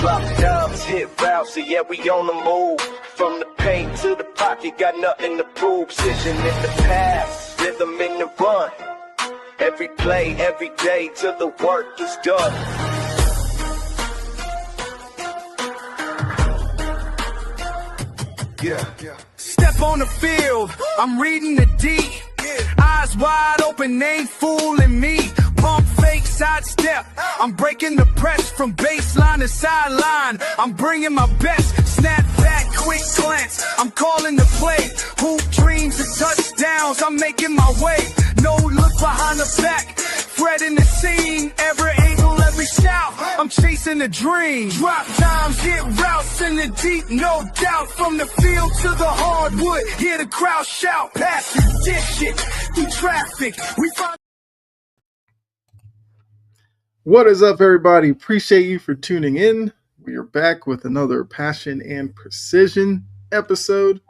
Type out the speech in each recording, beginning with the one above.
Drop dimes, hit routes, so yeah, we on the move. From the paint to the pocket, got nothing to prove. Precision in the pass, rhythm in the run. Every play, every day, till the work is done. Yeah. Step on the field, I'm reading the D. Eyes wide open, ain't fooling me. Pump fake sidestep, I'm breaking the press from baseline to sideline. I'm bringing my best, snap back, quick glance. I'm calling the play, hoop dreams and touchdowns. I'm making my way, no look behind the back. Fred in the scene, every angle, every shout. I'm chasing a dream. Drop times, hit routes in the deep, no doubt. From the field to the hardwood, hear the crowd shout. Pass it, dish it, through traffic. We find. What is up, everybody? Appreciate you for tuning in. We are back with another Passion and Precision episode.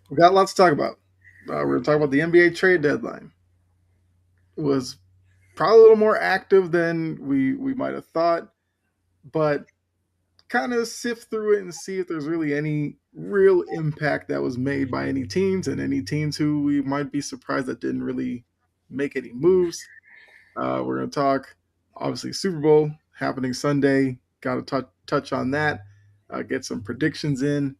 We got lots to talk about. We're going to talk about the NBA trade deadline. It was probably a little more active than we might have thought, but kind of sift through it and see if there's really any real impact that was made by any teams and any teams who we might be surprised that didn't really make any moves. We're going to talk, obviously, Super Bowl happening Sunday. Got to touch on that, get some predictions in.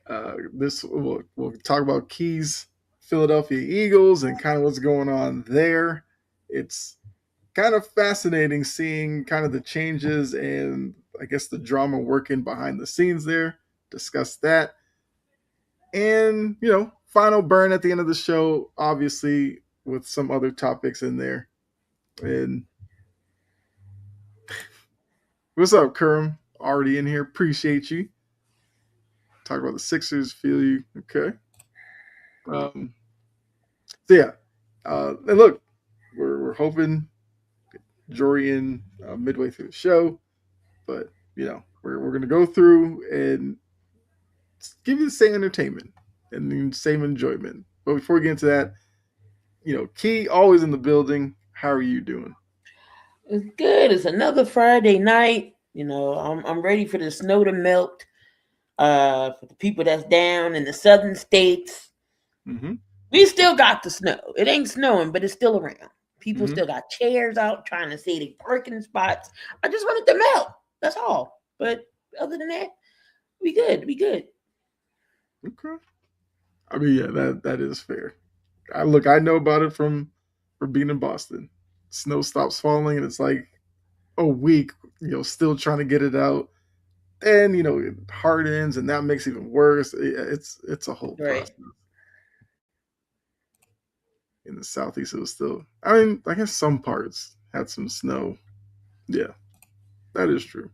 We'll talk about Key's Philadelphia Eagles and kind of what's going on there. It's kind of fascinating seeing kind of the changes and I guess the drama working behind the scenes there. Discuss that. And, final burn at the end of the show, obviously, with some other topics in there. And what's up, Kerm? Already in here. Appreciate you. Talk about the Sixers. Feel you. Okay. And look, we're hoping Jory in midway through the show, but we're gonna go through and give you the same entertainment and the same enjoyment. But before we get into that, Key always in the building. How are you doing? It's good. It's another Friday night. I'm ready for the snow to melt. For the people that's down in the southern states, we still got the snow. It ain't snowing, but it's still around. People still got chairs out trying to see the parking spots. I just want it to melt. That's all. But other than that, we good. We good. Okay. I mean, yeah, that is fair. I know about it from being in Boston. Snow stops falling, and it's like a week, still trying to get it out. And, it hardens, and that makes it even worse. It's a whole process. In the Southeast, it was still, I guess some parts had some snow. Yeah, that is true.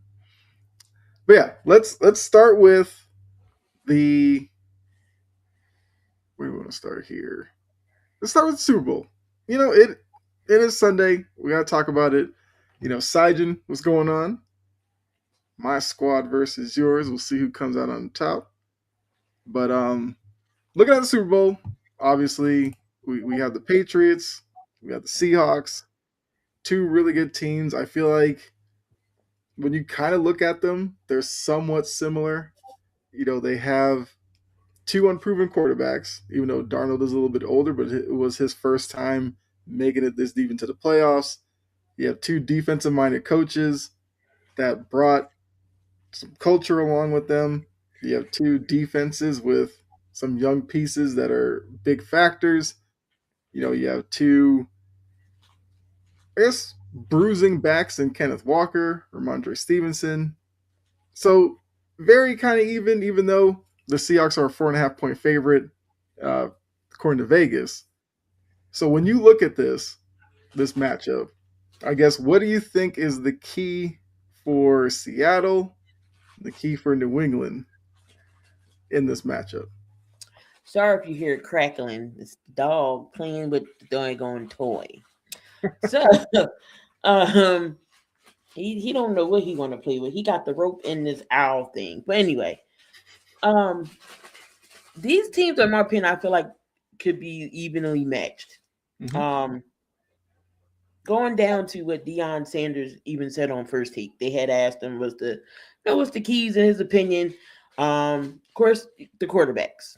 But yeah, let's start with where do we want to start here? Let's start with the Super Bowl. It is Sunday. We got to talk about it. Sijin, what's going on? My squad versus yours. We'll see who comes out on top. But looking at the Super Bowl, obviously we have the Patriots, we have the Seahawks, two really good teams. I feel like when you kind of look at them, they're somewhat similar. They have two unproven quarterbacks, even though Darnold is a little bit older, but it was his first time making it this deep into the playoffs. You have two defensive-minded coaches that brought some culture along with them. You have two defenses with some young pieces that are big factors. You have two, I guess, bruising backs in Kenneth Walker, Ramondre Stevenson. So very kind of even though the Seahawks are a 4.5-point favorite, according to Vegas. So when you look at this matchup, I guess, what do you think is the key for Seattle, the key for New England in this matchup? Sorry if you hear it crackling. It's the dog playing with the doggone toy. So, he don't know what he want to play with. He got the rope in this owl thing. But anyway, these teams, in my opinion, I feel like could be evenly matched. Going going down to what Deion Sanders even said on First Take. They had asked him what's the keys in his opinion. Of course, the quarterbacks.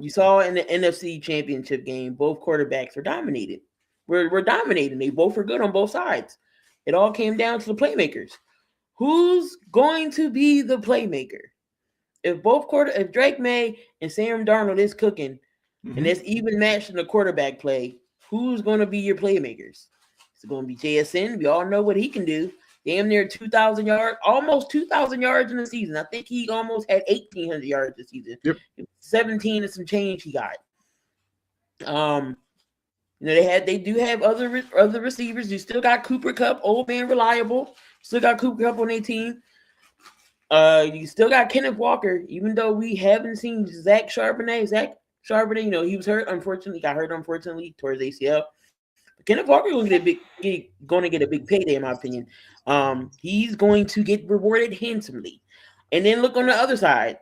You saw in the NFC Championship game, both quarterbacks were dominated. We're dominating. They both were good on both sides. It all came down to the playmakers. Who's going to be the playmaker? If Drake May and Sam Darnold is cooking, and it's even matched in the quarterback play, who's going to be your playmakers? It's going to be JSN. We all know what he can do. Damn near 2,000 yards, almost 2,000 yards in the season. I think he almost had 1,800 yards this season. Yep. 17 and some change he got. They do have other receivers. You still got Cooper Kupp, old man reliable. Still got Cooper Kupp on their team. You still got Kenneth Walker, even though we haven't seen Zach Charbonnet, he was hurt, unfortunately, towards ACL. But Kenneth Walker going to get a big payday, in my opinion. He's going to get rewarded handsomely. And then look on the other side.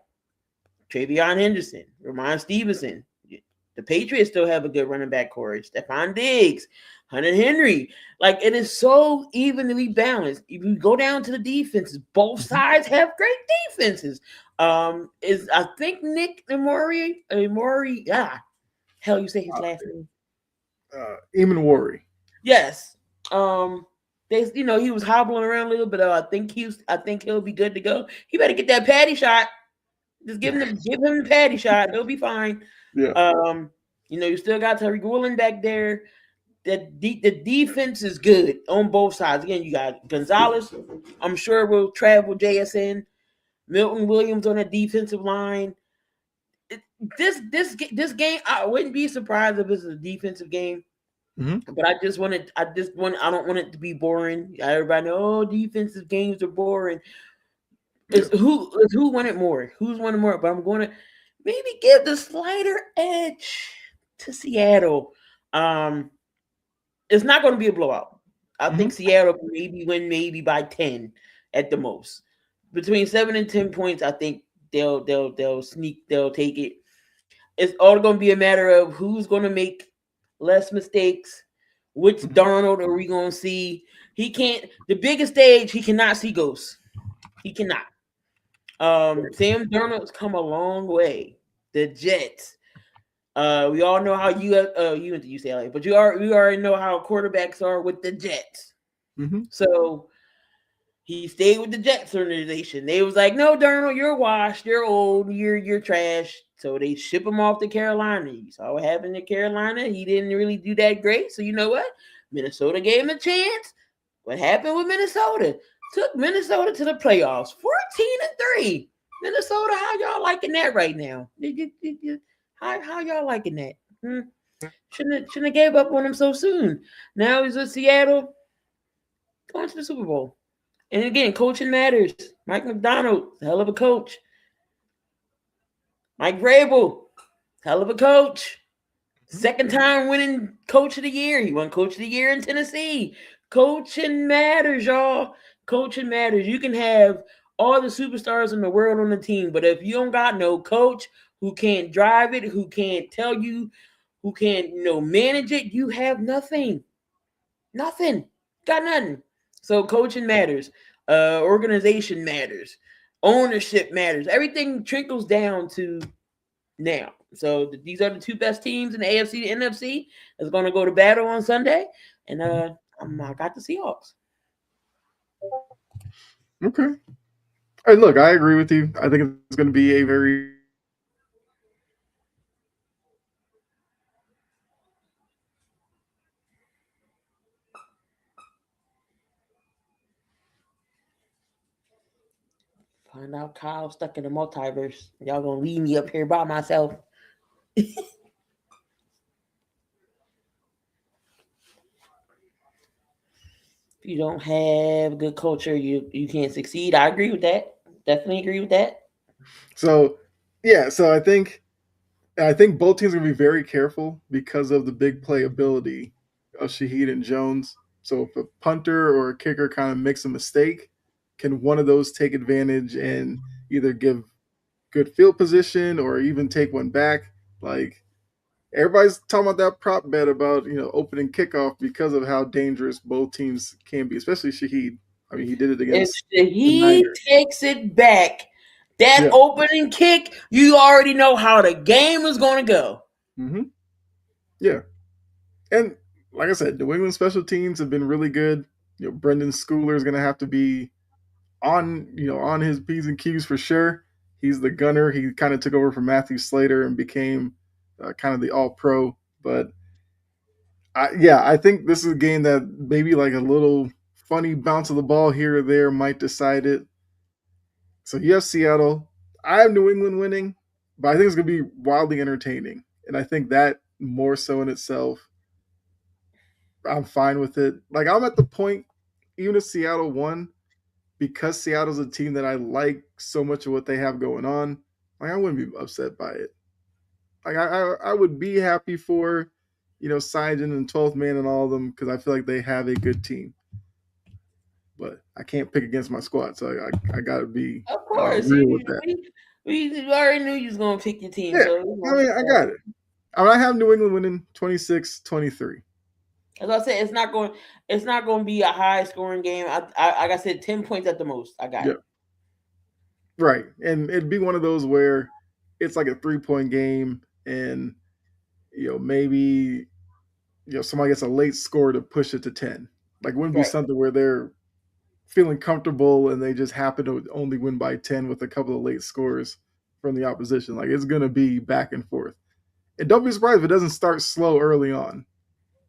Travion Henderson, Ramon Stevenson. The Patriots still have a good running back core. Stephon Diggs, Hunter Henry. Like, it is so evenly balanced. If you go down to the defenses, both sides have great defenses. I think Nick Amori, hell, you say his last name? Emmanwori. Yes. He was hobbling around a little bit. I think he'll be good to go. He better get that patty shot. Just give him the patty shot. He'll be fine. Yeah. You still got Tariq Woolen back there. The defense is good on both sides. Again, you got Gonzalez. I'm sure will travel JSN. Milton Williams on the defensive line. This game, I wouldn't be surprised if it's a defensive game. Mm-hmm. But I don't want it to be boring. Everybody know defensive games are boring. It's who won it more? Who's won it more? But I'm going to maybe give the slighter edge to Seattle. It's not going to be a blowout. I think Seattle can maybe by 10 at the most. Between 7 and 10 points, I think they'll take it. It's all going to be a matter of who's going to make less mistakes. Which Darnold are we going to see? He can't. The biggest stage, he cannot see ghosts. He cannot. Sam Darnold's come a long way. The Jets. We all know how you went to UCLA, but we already know how quarterbacks are with the Jets. Mm-hmm. So he stayed with the Jets organization. They was like, no, Darnold, you're washed, you're old, you're trash. So they ship him off to Carolina. You saw what happened to Carolina. He didn't really do that great. So you know what? Minnesota gave him a chance. What happened with Minnesota? Took Minnesota to the playoffs, 14-3. Minnesota, how y'all liking that right now? How y'all liking that? Shouldn't have gave up on him so soon. Now he's with Seattle, going to the Super Bowl. And again, coaching matters. Mike McDonald, hell of a coach. Mike Vrabel, hell of a coach. Second time winning coach of the year. He won coach of the year in Tennessee. Coaching matters, y'all. Coaching matters. You can have all the superstars in the world on the team, but if you don't got no coach who can't drive it, who can't tell you, who can't manage it, you have nothing. Nothing. Got nothing. So coaching matters. Organization matters. Ownership matters. Everything trickles down to now. So these are the two best teams in the AFC and NFC that's going to go to battle on Sunday. And I got the Seahawks. Okay. Hey, look, I agree with you. I think it's going to be a very Find out Kyle stuck in the multiverse. Y'all gonna leave me up here by myself. If you don't have good culture, you can't succeed. I agree with that. Definitely agree with that. So I think both teams are gonna be very careful because of the big playability of Shaheed and Jones. So if a punter or a kicker kind of makes a mistake, can one of those take advantage and either give good field position or even take one back? everybody's talking about that prop bet about opening kickoff because of how dangerous both teams can be, especially Shaheed. I mean, he did it against if he takes it back, that opening kick, you already know how the game is going to go. Mm-hmm. Yeah, and like I said, New England special teams have been really good. Brendan Schooler is going to have to be on his P's and Q's for sure. He's the gunner. He kind of took over from Matthew Slater and became kind of the all-pro. But I think this is a game that maybe like a little funny bounce of the ball here or there might decide it. So you have Seattle. I have New England winning, but I think it's going to be wildly entertaining. And I think that more so in itself, I'm fine with it. Like, I'm at the point, even if Seattle won, because Seattle's a team that I like so much of what they have going on, like, I wouldn't be upset by it. Like, I would be happy for, Seijen and 12th man and all of them, because I feel like they have a good team. But I can't pick against my squad, so I got to be real with that. We already knew you was going to pick your team. Yeah, so I mean, I got it. I have New England winning 26-23. As I said, it's not going to be a high scoring game. Like I said, 10 points at the most. I got it. Right. And it'd be one of those where it's like a 3-point game and maybe somebody gets a late score to push it to 10. Like, it wouldn't be something where they're feeling comfortable and they just happen to only win by 10 with a couple of late scores from the opposition. Like, it's going to be back and forth. And don't be surprised if it doesn't start slow early on,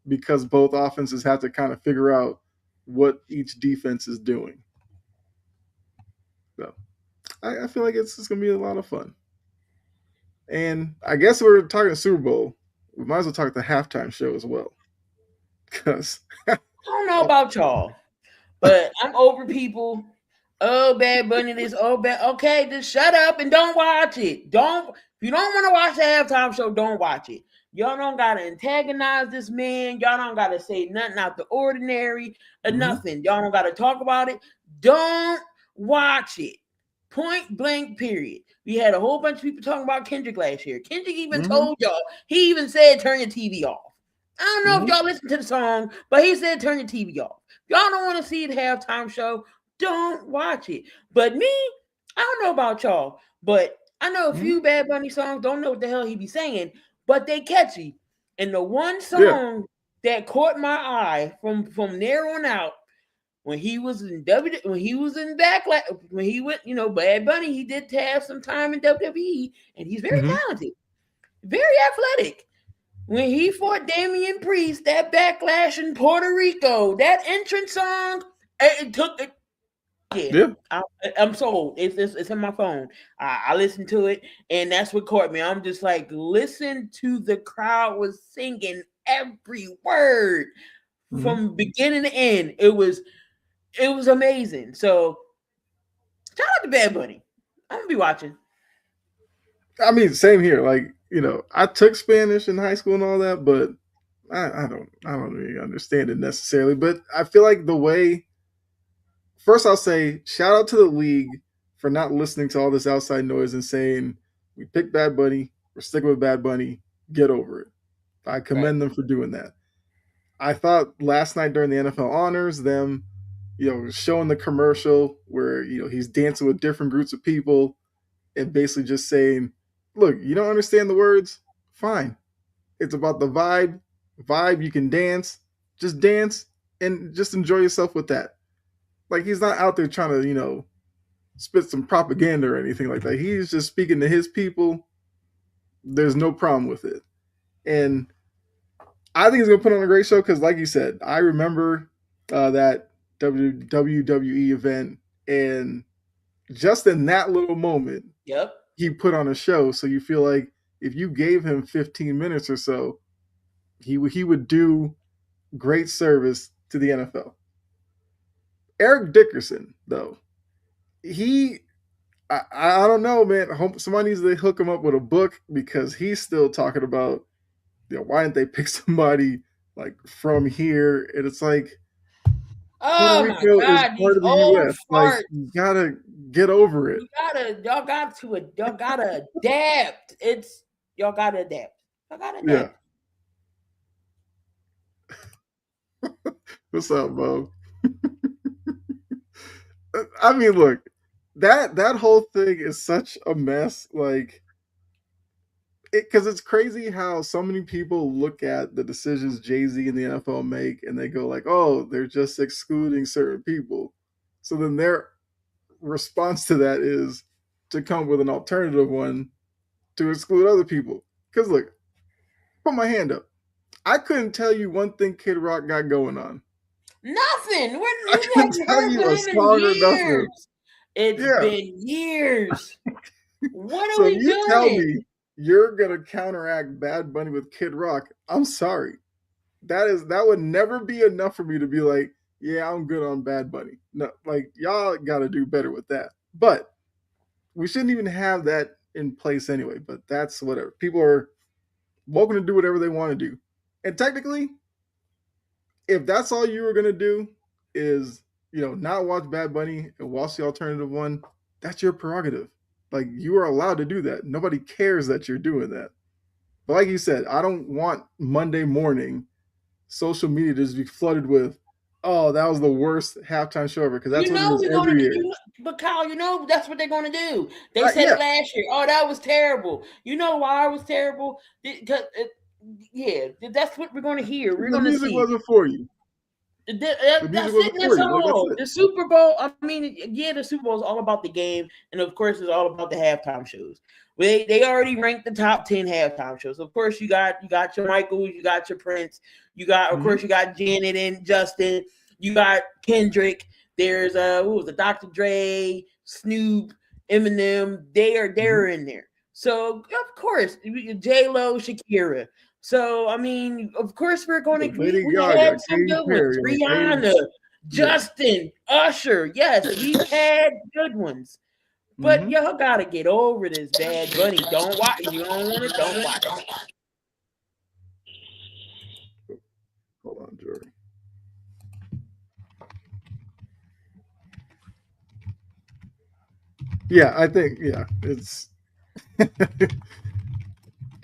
because both offenses have to kind of figure out what each defense is doing. So I feel like it's just going to be a lot of fun. And I guess we're talking Super Bowl. We might as well talk the halftime show as well. Because I don't know about y'all, but I'm over people. Oh, Bad Bunny this. Oh, bad. Okay, just shut up and don't watch it. If you don't want to watch the halftime show, don't watch it. Y'all don't gotta antagonize this man. Y'all don't gotta say nothing out the ordinary or nothing. Y'all don't gotta talk about it. Don't watch it. Point blank, period. We had a whole bunch of people talking about Kendrick last year. Kendrick even told y'all, he even said, turn your TV off. I don't know if y'all listen to the song, but he said, turn your TV off. If y'all don't want to see the halftime show, don't watch it. But me, I don't know about y'all, but I know a few Bad Bunny songs, don't know what the hell he be saying, but they catchy. And the one song that caught my eye from there on out, when he was in Backlash, when he went, Bad Bunny, he did have some time in WWE, and he's very talented, very athletic. When he fought Damian Priest, that Backlash in Puerto Rico, that entrance song, it took it. Yeah. I'm sold. It's in my phone. I listened to it, and that's what caught me. I'm just like, listen to the crowd was singing every word from beginning to end. It was amazing. So shout out to Bad Bunny. I'm gonna be watching. I mean, same here. Like, I took Spanish in high school and all that, but I don't really understand it necessarily. But I feel like the way. First, I'll say shout out to the league for not listening to all this outside noise and saying, we picked Bad Bunny, we're sticking with Bad Bunny, get over it. I commend them for doing that. I thought last night during the NFL Honors, them, showing the commercial where, he's dancing with different groups of people and basically just saying, look, you don't understand the words? Fine. It's about the vibe. You can dance. Just dance and just enjoy yourself with that. Like, he's not out there trying to, spit some propaganda or anything like that. He's just speaking to his people. There's no problem with it. And I think he's going to put on a great show because, like you said, I remember that WWE event. And just in that little moment, he put on a show. So you feel like if you gave him 15 minutes or so, he would do great service to the NFL. Eric Dickerson, though, I don't know, man. I hope somebody needs to hook him up with a book because he's still talking about, why didn't they pick somebody like from here? And it's like, oh my God, these old farts. Like, you gotta get over it. Y'all gotta adapt. Y'all gotta adapt. I got it. Yeah. What's up, Bo? I mean, look, that whole thing is such a mess. Like, because it's crazy how so many people look at the decisions Jay-Z and the NFL make, and they go like, "Oh, they're just excluding certain people." So then their response to that is to come with an alternative one to exclude other people. Because look, put my hand up. I couldn't tell you one thing Kid Rock got going on. Nothing. I couldn't tell you a song or nothing. It's been years. What are so we you doing? Tell me you're gonna counteract Bad Bunny with Kid Rock. I'm sorry. That would never be enough for me to be like, yeah, I'm good on Bad Bunny. No, like y'all gotta do better with that. But we shouldn't even have that in place anyway. But that's whatever. People are welcome to do whatever they want to do. And technically, if that's all you were gonna do is, not watch Bad Bunny and watch the alternative one, that's your prerogative. Like, you are allowed to do that. Nobody cares that you're doing that. But like you said, I don't want Monday morning social media to just be flooded with, "Oh, that was the worst halftime show ever," because that's what it is every year. But Kyle, that's what they're going to do. They said it last year. Oh, that was terrible. You know why it was terrible? Because that's what we're going to hear. We're going to see. The music wasn't for you. That's it. That's all. The Super Bowl. I mean, the Super Bowl is all about the game, and of course, it's all about the halftime shows. They already ranked the top 10 halftime shows. Of course, you got your Michael, you got your Prince, you got of course you got Janet and Justin, you got Kendrick. There's Dr. Dre, Snoop, Eminem. They're in there. So of course, J-Lo, Shakira. So, I mean, of course, we're going to we had some good ones. Rihanna, Justin, Usher. Yes, we've had good ones. But y'all got to get over this Bad Bunny. Don't watch it. You don't want it, don't watch it. Hold on, Jory. Yeah, I think, it's...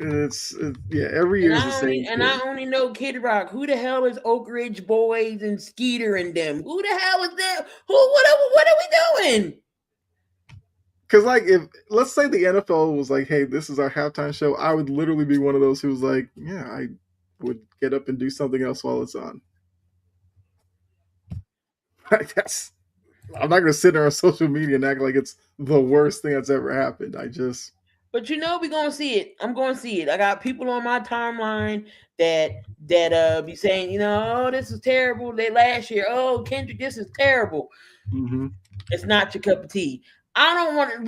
every year is the same. And I only know Kid Rock. Who the hell is Oak Ridge Boys and Skeeter and them? Who the hell is them? What are we doing? Because, like, if let's say the NFL was like, "Hey, this is our halftime show," I would literally be one of those who's like, "Yeah, I would get up and do something else while it's on." I'm not going to sit there on social media and act like it's the worst thing that's ever happened. But we're gonna see it. I'm gonna see it. I got people on my timeline that be saying, oh, this is terrible. They last year, oh, Kendrick, this is terrible. Mm-hmm. It's not your cup of tea. I don't want to.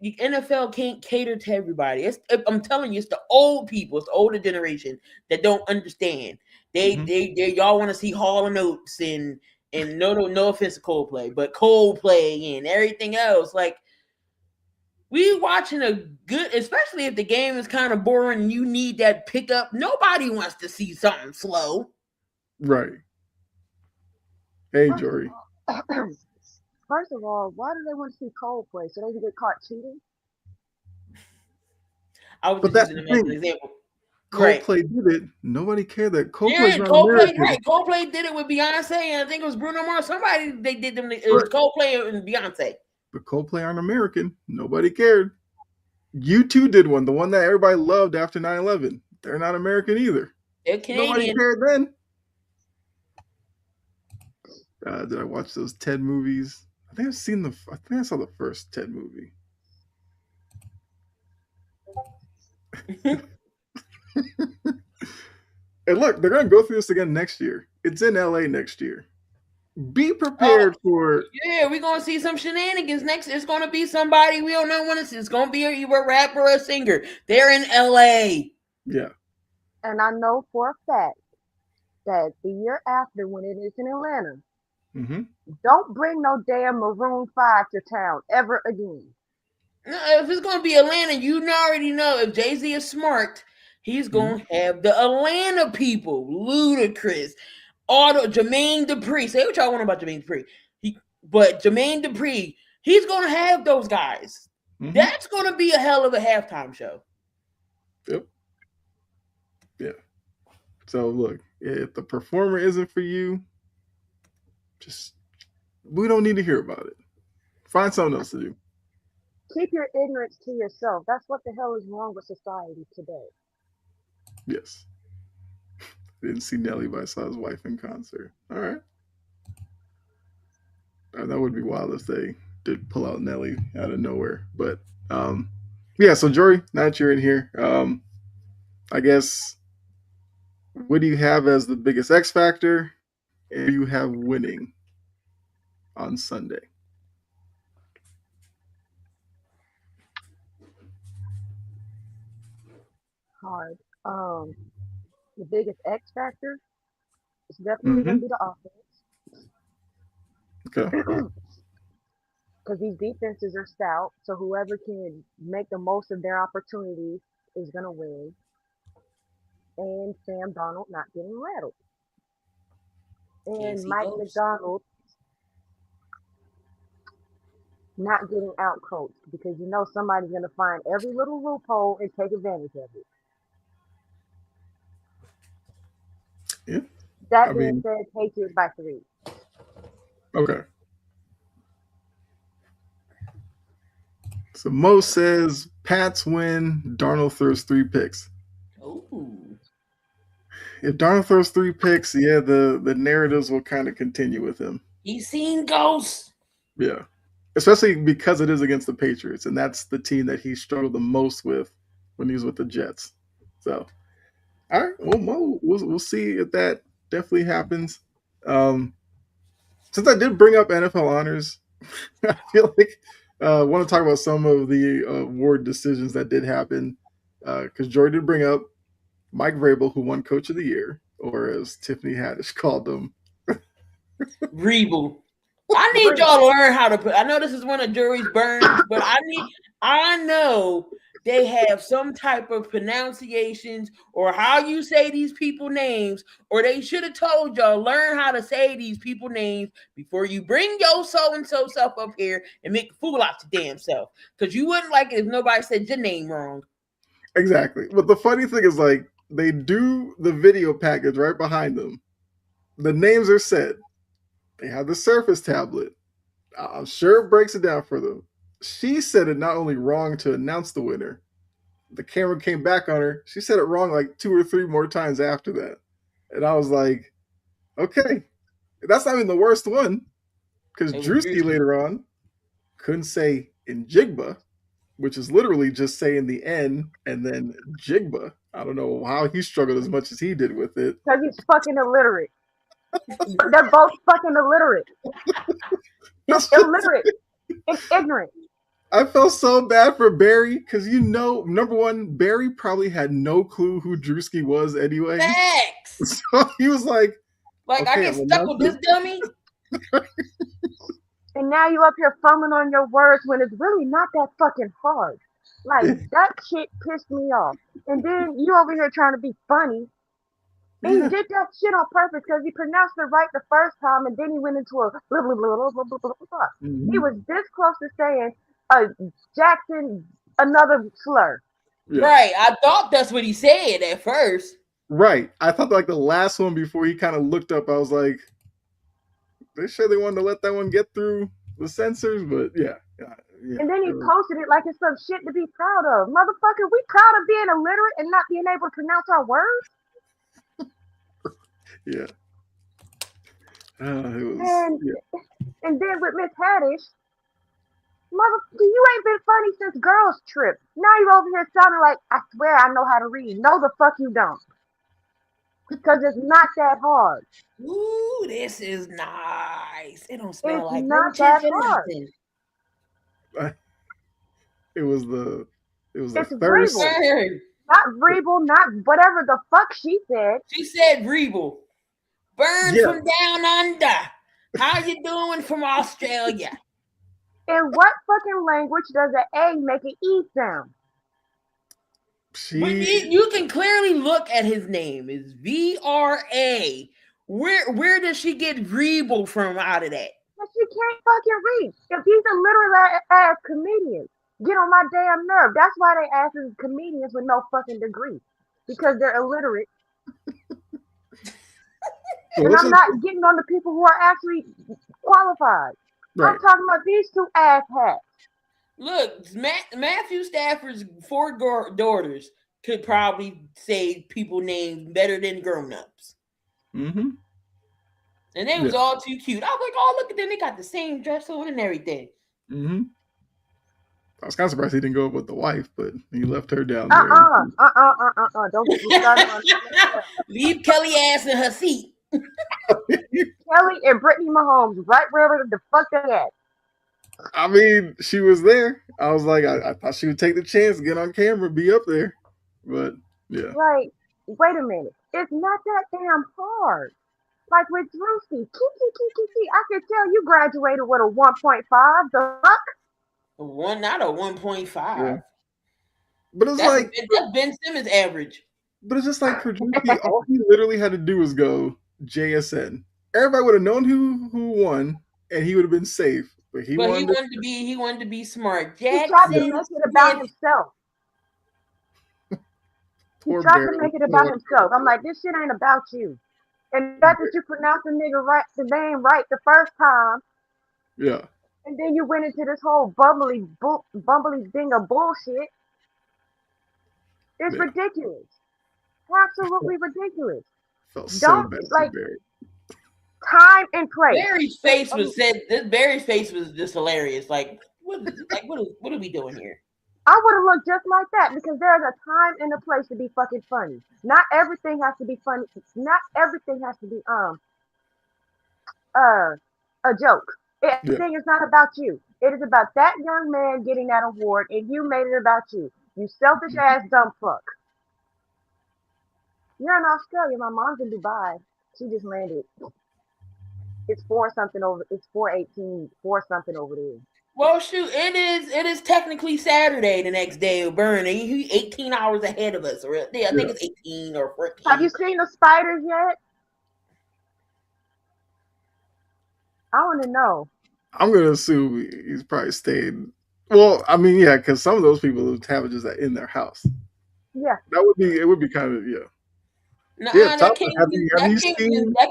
The NFL can't cater to everybody. I'm telling you, it's the old people, it's the older generation that don't understand. They y'all want to see Hall and Oates and no offense to Coldplay, but Coldplay and everything else. Like, we watching a good, especially if the game is kind of boring and you need that pickup. Nobody wants to see something slow. Right. Hey, Jory. First of all, why do they want to see Coldplay? So they can get caught cheating? I was just using them as an example. Coldplay did it. Nobody cared that Coldplay's not American. Right. Coldplay did it with Beyonce, and I think it was Bruno Mars. Somebody they did them. It was Coldplay and Beyonce. But Coldplay aren't American. Nobody cared. U2 did one, the one that everybody loved after 9/11. They're not American either. They're Canadian. Nobody cared then. Did I watch those Ted movies? I think I saw the first Ted movie. And look, they're going to go through this again next year. It's in LA next year. Be prepared for... Yeah, we're going to see some shenanigans next. It's going to be somebody we don't know when it's going to be either a rapper or a singer. They're in LA. Yeah. And I know for a fact that the year after, when it is in Atlanta, don't bring no damn Maroon 5 to town ever again. No, if it's going to be Atlanta, you already know if Jay-Z is smart, he's going to have the Atlanta people. Ludacris. Jermaine Dupri. Say what y'all want about Jermaine Dupri. But Jermaine Dupri, he's going to have those guys. That's going to be a hell of a halftime show. Yep. So look, if the performer isn't for you, we don't need to hear about it. Find something else to do. Keep your ignorance to yourself. That's what the hell is wrong with society today. Yes. Didn't see Nelly, but I saw his wife in concert. All right. That would be wild if they did pull out Nelly out of nowhere. But yeah, so Jory, now that you're in here, I guess, what do you have as the biggest X factor, and you have winning on Sunday? Hard. The biggest X factor is definitely going to be the offense. Okay. Because these defenses are stout, so whoever can make the most of their opportunities is going to win. And Sam Darnold not getting rattled. And Mike McDonald not getting outcoached, because you know somebody's going to find every little loophole and take advantage of it. Yeah. That being said, Patriots by 3. Okay. So Mo says Pats win, Darnold throws 3 picks. Ooh. If Darnold throws 3 picks, yeah, the narratives will kind of continue with him. He's seen ghosts. Yeah. Especially because it is against the Patriots, and that's the team that he struggled the most with when he was with the Jets. So, all right, well, Mo, we'll see if that definitely happens. Since I did bring up NFL honors, I feel like I want to talk about some of the award decisions that did happen. Because Jory did bring up Mike Vrabel, who won Coach of the Year, or as Tiffany Haddish called him, Vrabel. I need y'all to learn how to put. I know this is one of Jory's burns, but I know they have some type of pronunciations or how you say these people names, or they should have told y'all learn how to say these people names before you bring your so-and-so self up here and make a fool out your damn self. Because you wouldn't like it if nobody said your name wrong. Exactly. But the funny thing is, like, they do the video package right behind them. The names are said. They have the Surface tablet. I'm sure it breaks it down for them. She said it not only wrong to announce the winner, the camera came back on her. She said it wrong like 2 or 3 more times after that. And I was like, okay, that's not even the worst one. Because Drewski later on couldn't say Njigba, which is literally just saying the N and then Jigba. I don't know how he struggled as much as he did with it. Because he's fucking illiterate. They're both fucking illiterate. It's illiterate. It's ignorant. I felt so bad for Barry because, you know, number one, Barry probably had no clue who Drewski was anyway. Facts. So he was like, okay, I get stuck with this dummy. And now you up here fumbling on your words when it's really not that fucking hard. Like, that shit pissed me off. And then you over here trying to be funny. And he did that shit on purpose because he pronounced it right the first time, and then he went into a blah, blah, blah, blah, blah, blah, blah, blah. He was this close to saying Jackson, another slur. Yeah. Right. I thought that's what he said at first. Right. I thought like the last one before he kind of looked up, I was like, they sure they wanted to let that one get through the censors, but yeah. And then he posted it like it's some shit to be proud of. Motherfucker, we proud of being illiterate and not being able to pronounce our words? Yeah. And then with Miss Haddish, motherfucker, you ain't been funny since Girls Trip. Now you over here sounding like, I swear I know how to read. No, the fuck you don't. Because it's not that hard. Ooh, this is nice. It don't smell like not that hard. It was the thirst. Vrabel. Not Vrabel, not whatever the fuck she said. She said Vrabel. Burn from down under. How you doing from Australia? In what fucking language does an A make an E sound? You can clearly look at his name. It's V-R-A. Where does she get Vrabel from out of that? She can't fucking read. If he's a literal ass comedian, get on my damn nerve. That's why they ask comedians with no fucking degree. Because they're illiterate. So And let's I'm just not getting on the people who are actually qualified. I'm right. talking about these two asshats. Look, Matthew Stafford's four daughters could probably say people names better than grown-ups. Mm-hmm. And they was all too cute. I was like, oh, look at them. They got the same dress on and everything. Mm-hmm. I was kind of surprised he didn't go with the wife, but he left her down there. Don't get me started on that. Leave Kelly ass in her seat. Kelly and Brittany Mahomes, right wherever the fuck they at. I mean, she was there. I was like, I thought she would take the chance, get on camera, be up there. But yeah. Like, wait a minute. It's not that damn hard. Like with Drewski, I could tell you graduated with a 1.5. The fuck? Not a 1.5. Yeah. But it's that's Ben Simmons average. But it's just like for Drewski, all he literally had to do was go JSN. Everybody would have known who won, and he would have been safe. But he wanted to be smart. Jackson, he tried to make it about himself. He tried to make it about himself. I'm like, this shit ain't about you. And that you pronounced the nigga the name right the first time. Yeah. And then you went into this whole bumbly thing of bullshit. It's ridiculous. Absolutely ridiculous. Felt so bad like time and place. Barry's face was just hilarious. Like, what are we doing here? I would have looked just like that because there's a time and a place to be fucking funny. Not everything has to be funny. Not everything has to be a joke. Everything is not about you. It is about that young man getting that award, and you made it about you. You selfish ass dumb fuck. You're in Australia. My mom's in Dubai. She just landed. It's 4-something over. It's 4:18. 4-something over there. Well, shoot, it is technically Saturday the next day of Burn. He's 18 hours ahead of us. Or I think it's 18 or 14. Have you seen the spiders yet? I want to know. I'm going to assume he's probably staying. Well, I mean, yeah, because some of those people have it just in their house. Yeah. It would be kind of, yeah. That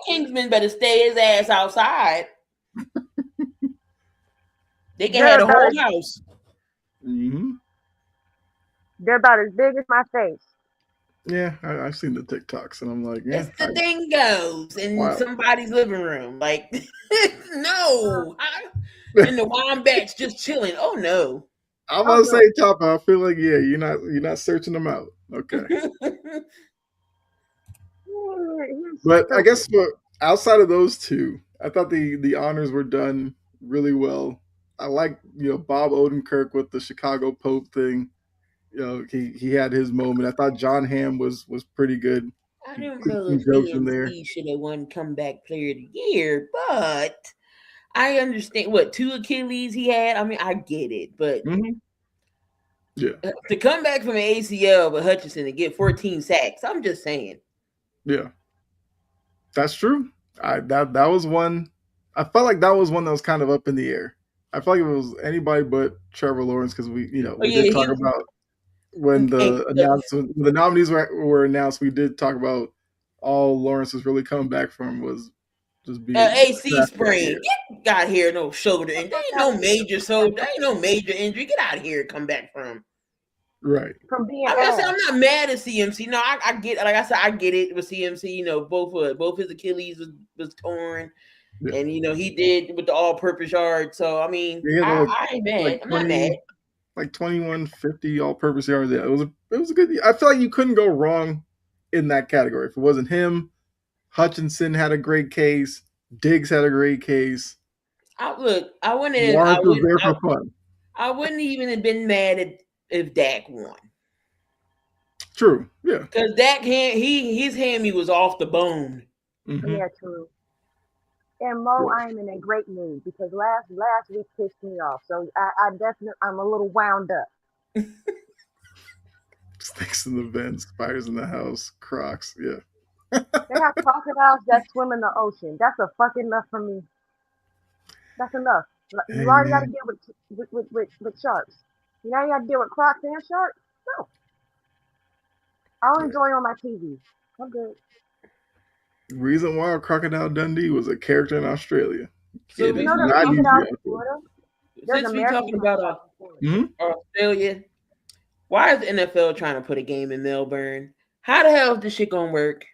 Kingsman better stay his ass outside. They can have the whole house. Mm-hmm. They're about as big as my face. Yeah, I've seen the TikToks, and I'm like, yeah. It's the dingoes in somebody's living room. Like, no. And the wombats just chilling. Oh, no. I'm going to say, Chopper, I feel like, yeah, you're not searching them out. Okay. But I guess outside of those two, I thought the honors were done really well. I like Bob Odenkirk with the Chicago Pope thing. He had his moment. I thought John Hamm was pretty good. I don't know if he should have won Comeback Player of the Year, but I understand what 2 Achilles he had. I mean, I get it, but to come back from an ACL with Hutchinson and get 14 sacks, I'm just saying. Yeah, that's true. That was one. I felt like that was one that was kind of up in the air. I felt like it was anybody but Trevor Lawrence because we did talk about when the nominees were announced. We did talk about all Lawrence was really coming back from was just being AC sprain. Get out here, no shoulder injury. There ain't no major injury. Get out of here, come back from. Right. From being I'm not mad at CMC. No, I get like I said, I get it with CMC. Both his Achilles was torn. Yeah. And he did with the all-purpose yard. So I mean, I ain't mad. I'm not mad. Like 2150 all-purpose yards. Yeah, it was a good. I feel like you couldn't go wrong in that category. If it wasn't him, Hutchinson had a great case. Diggs had a great case. I wouldn't even have been mad if Dak won. True. Yeah. Because Dak his hammy was off the bone. Mm-hmm. Yeah, true. And Mo, I am in a great mood because last week pissed me off. So I'm a little wound up. Snakes in the vent, spiders in the house, Crocs. Yeah. They have crocodiles that swim in the ocean. That's a fucking enough for me. That's enough. You already got to deal with sharks. You know you got to deal with crocs and sharks? No. I'll enjoy on my TV. I'm good. Reason why Crocodile Dundee was a character in Australia. So It You is know there's not usually crocodiles out in there. Florida. There's since we American talking about crocodiles in Florida. Mm-hmm. Australia, why is the NFL trying to put a game in Melbourne? How the hell is this shit gonna work?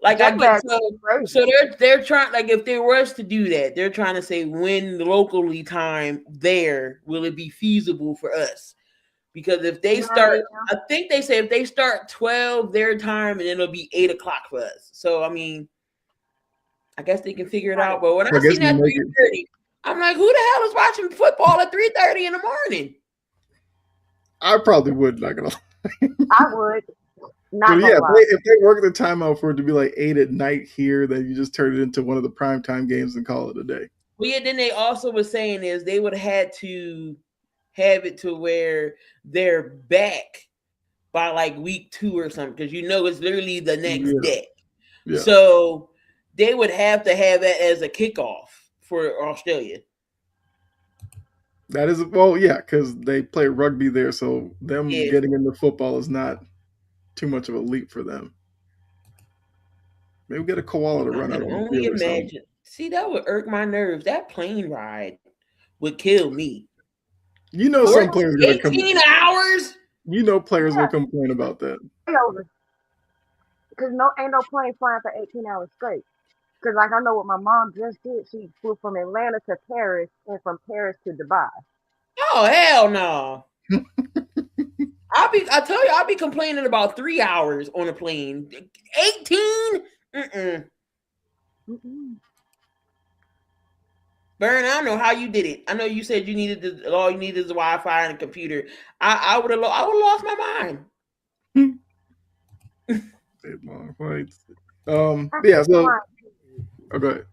Like I Jet get lag is crazy. so they're trying, like, if they was to do that, they're trying to say when locally time there will it be feasible for us? Because if they 9 start, a.m. I think they say if they start 12 their time, and it'll be 8 o'clock for us. So I mean, I guess they can figure it out. But when I I guess seen that make it. 3:30, I'm like, who the hell is watching football at 3:30 in the morning? I probably would, not gonna lie. I would. Not But gonna yeah, lie. if they work the timeout for it to be like 8 at night here, then you just turn it into one of the primetime games and call it a day. Well, yeah, then they also were saying is they would have had to have it to where they're back by like week 2 or something, because it's literally the next Yeah. day. Yeah. So they would have to have that as a kickoff for Australia. That is, well, yeah, because they play rugby there, so them Yeah. getting into football is not too much of a leap for them. Maybe get a koala to I run out can on the only field or something. imagine. See, that would irk my nerves. That plane ride would kill me. You know, some players are gonna 18 hours? You know, players Yeah. will complain about that. Over. Because ain't no plane flying for 18 hours straight. Because like I know what my mom just did. She flew from Atlanta to Paris and from Paris to Dubai. Oh, hell no. I tell you, I'll be complaining about 3 hours on a plane. 18? Mm-mm. Burn, I don't know how you did it. I know you said you needed all you needed is the Wi-Fi and a computer. I would have lost my mind. Long flights. Yeah, so go ahead.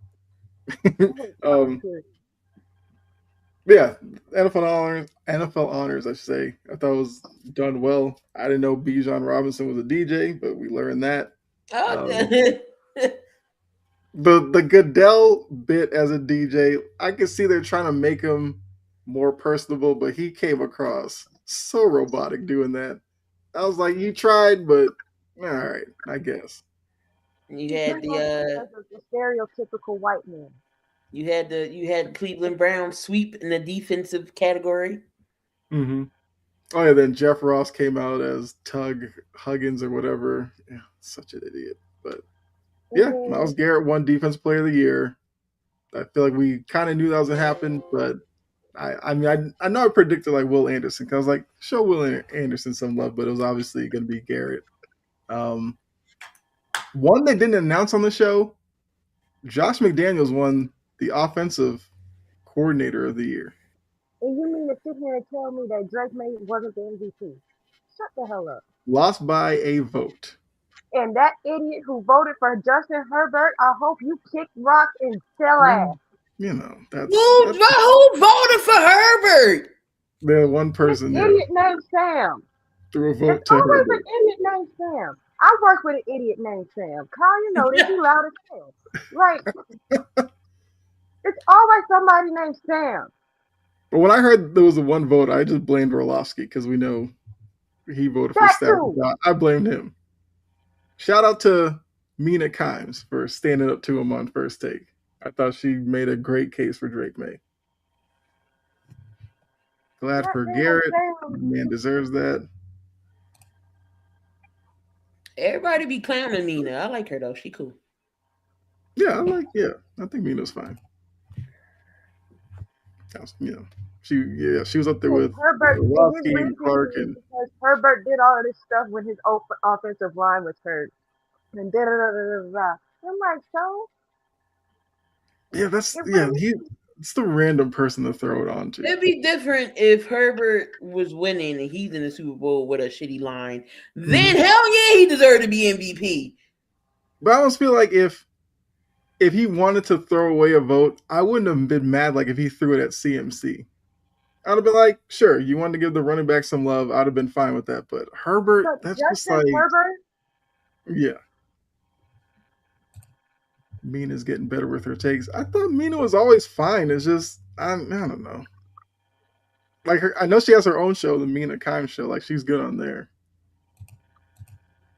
Yeah, NFL honors, I should say. I thought it was done well. I didn't know Bijan Robinson was a DJ, but we learned that. The Goodell bit as a DJ, I could see they're trying to make him more personable, but he came across so robotic doing that. I was like, you tried, but all right, I guess. You had the stereotypical white man. You had Cleveland Browns sweep in the defensive category. Mm-hmm. Oh yeah, then Jeff Ross came out as Tug Huggins or whatever. Yeah, such an idiot. But yeah, Myles Garrett won Defensive Player of the Year. I feel like we kind of knew that was gonna happen, but I know I predicted like Will Anderson because I was like, show Will Anderson some love, but it was obviously gonna be Garrett. One they didn't announce on the show, Josh McDaniels won the Offensive Coordinator of the Year. And you mean to sit here and tell me that Drake May wasn't the MVP? Shut the hell up. Lost by a vote. And that idiot who voted for Justin Herbert, I hope you kick rocks and sell ass. You know, who voted for Herbert? The one person there. Idiot named Sam. Threw a vote to Herbert. An idiot named Sam. I work with an idiot named Sam. Kyle, you know, they be loud as hell. Like, it's always somebody named Sam. But when I heard there was a one vote, I just blamed Orlovsky because we know he voted for Stafford. I blamed him. Shout out to Mina Kimes for standing up to him on First Take. I thought she made a great case for Drake May. Glad for Garrett. Man deserves that. Everybody be clowning Mina. I like her though. She cool. Yeah, I think Mina's fine. She was up there with Herbert. Orlovsky and Clark, and because Herbert did all of this stuff when his offensive line was hurt, and da da da da da. I'm like, so. Yeah, it's the random person to throw it on to. It'd be different if Herbert was winning and he's in the Super Bowl with a shitty line. Then hell yeah, he deserved to be MVP. But I almost feel like if he wanted to throw away a vote, I wouldn't have been mad like if he threw it at CMC. I'd have been like, sure, you wanted to give the running back some love. I'd have been fine with that. But Herbert, that's just like Herbert? Yeah. Mina's getting better with her takes. I thought Mina was always fine. It's just I don't know. Like I know she has her own show, the Mina Kimes show. Like she's good on there.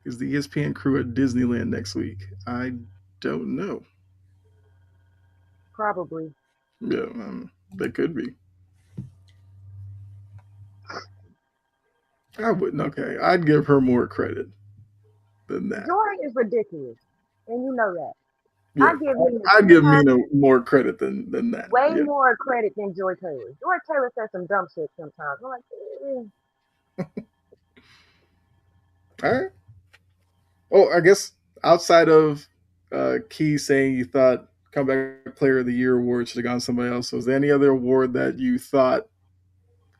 Is the ESPN crew at Disneyland next week? I don't know. Probably. Yeah, they could be. I wouldn't. Okay, I'd give her more credit than that. Joy is ridiculous, and you know that. Yeah, I'd give Mina more credit than that. Way more credit than Joy Taylor. Joy Taylor says some dumb shit sometimes. I'm like, All right. Oh, I guess outside of Key saying you thought Comeback Player of the Year award should have gone to somebody else, was there any other award that you thought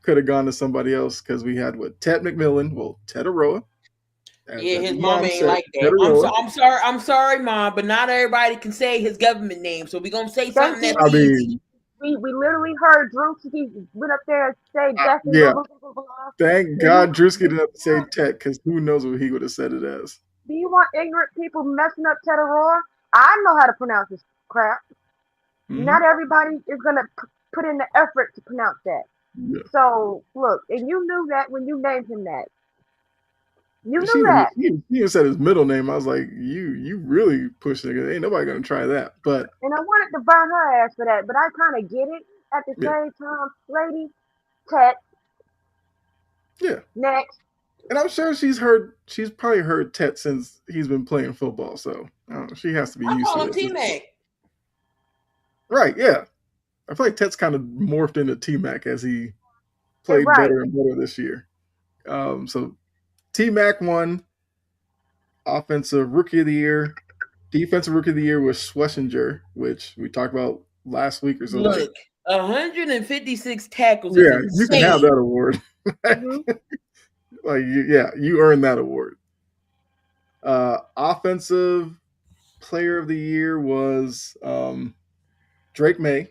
could have gone to somebody else? Because we had Ted McMillan, Ted Aroa. Yeah, his mom ain't like that. I'm sorry, Mom, but not everybody can say his government name, so we're gonna say something that's easy. We literally heard Drewski went up there and say yeah. Thank God Drewski didn't have to say Ted, because who knows what he would have said it as. Do you want ignorant people messing up Ted Aroa? I know how to pronounce this crap. Mm-hmm. Not everybody is gonna put in the effort to pronounce that. Yeah. So look, and you knew that when you named him that. You knew that. He even said his middle name. I was like, you really pushing it. Ain't nobody gonna try that. But and I wanted to burn her ass for that, but I kind of get it at the same time, lady. Ted. Yeah. Next. And I'm sure she's probably heard Ted since he's been playing football, so she has to be used to it. T-Mac. Right, yeah. I feel like Ted's kind of morphed into T-Mac as he played better and better this year. So T-Mac won Offensive Rookie of the Year. Defensive Rookie of the Year was Schlesinger, which we talked about last week or so. Look, 156 tackles. Yeah, you can have that award. You earned that award. Offensive Player of the Year was Drake May.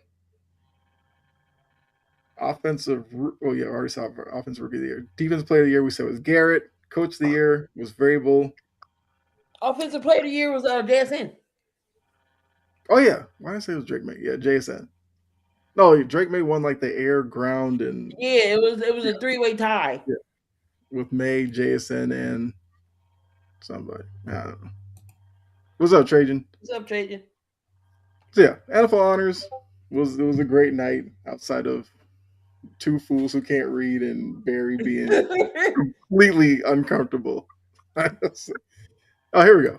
I already saw Offensive Rookie of the Year. Defensive Player of the Year we said was Garrett. Coach of the Year was Vrabel. Offensive Player of the Year was JSN. Oh yeah, why did I say it was Drake May? Yeah, JSN. No, Drake May won like the air, ground, and it was a 3-way tie. Yeah, with May, JSN, and somebody. I don't know. What's up, Trajan? What's up, Trajan? So yeah, NFL honors was a great night outside of two fools who can't read and Barry being completely uncomfortable. Oh, here we go.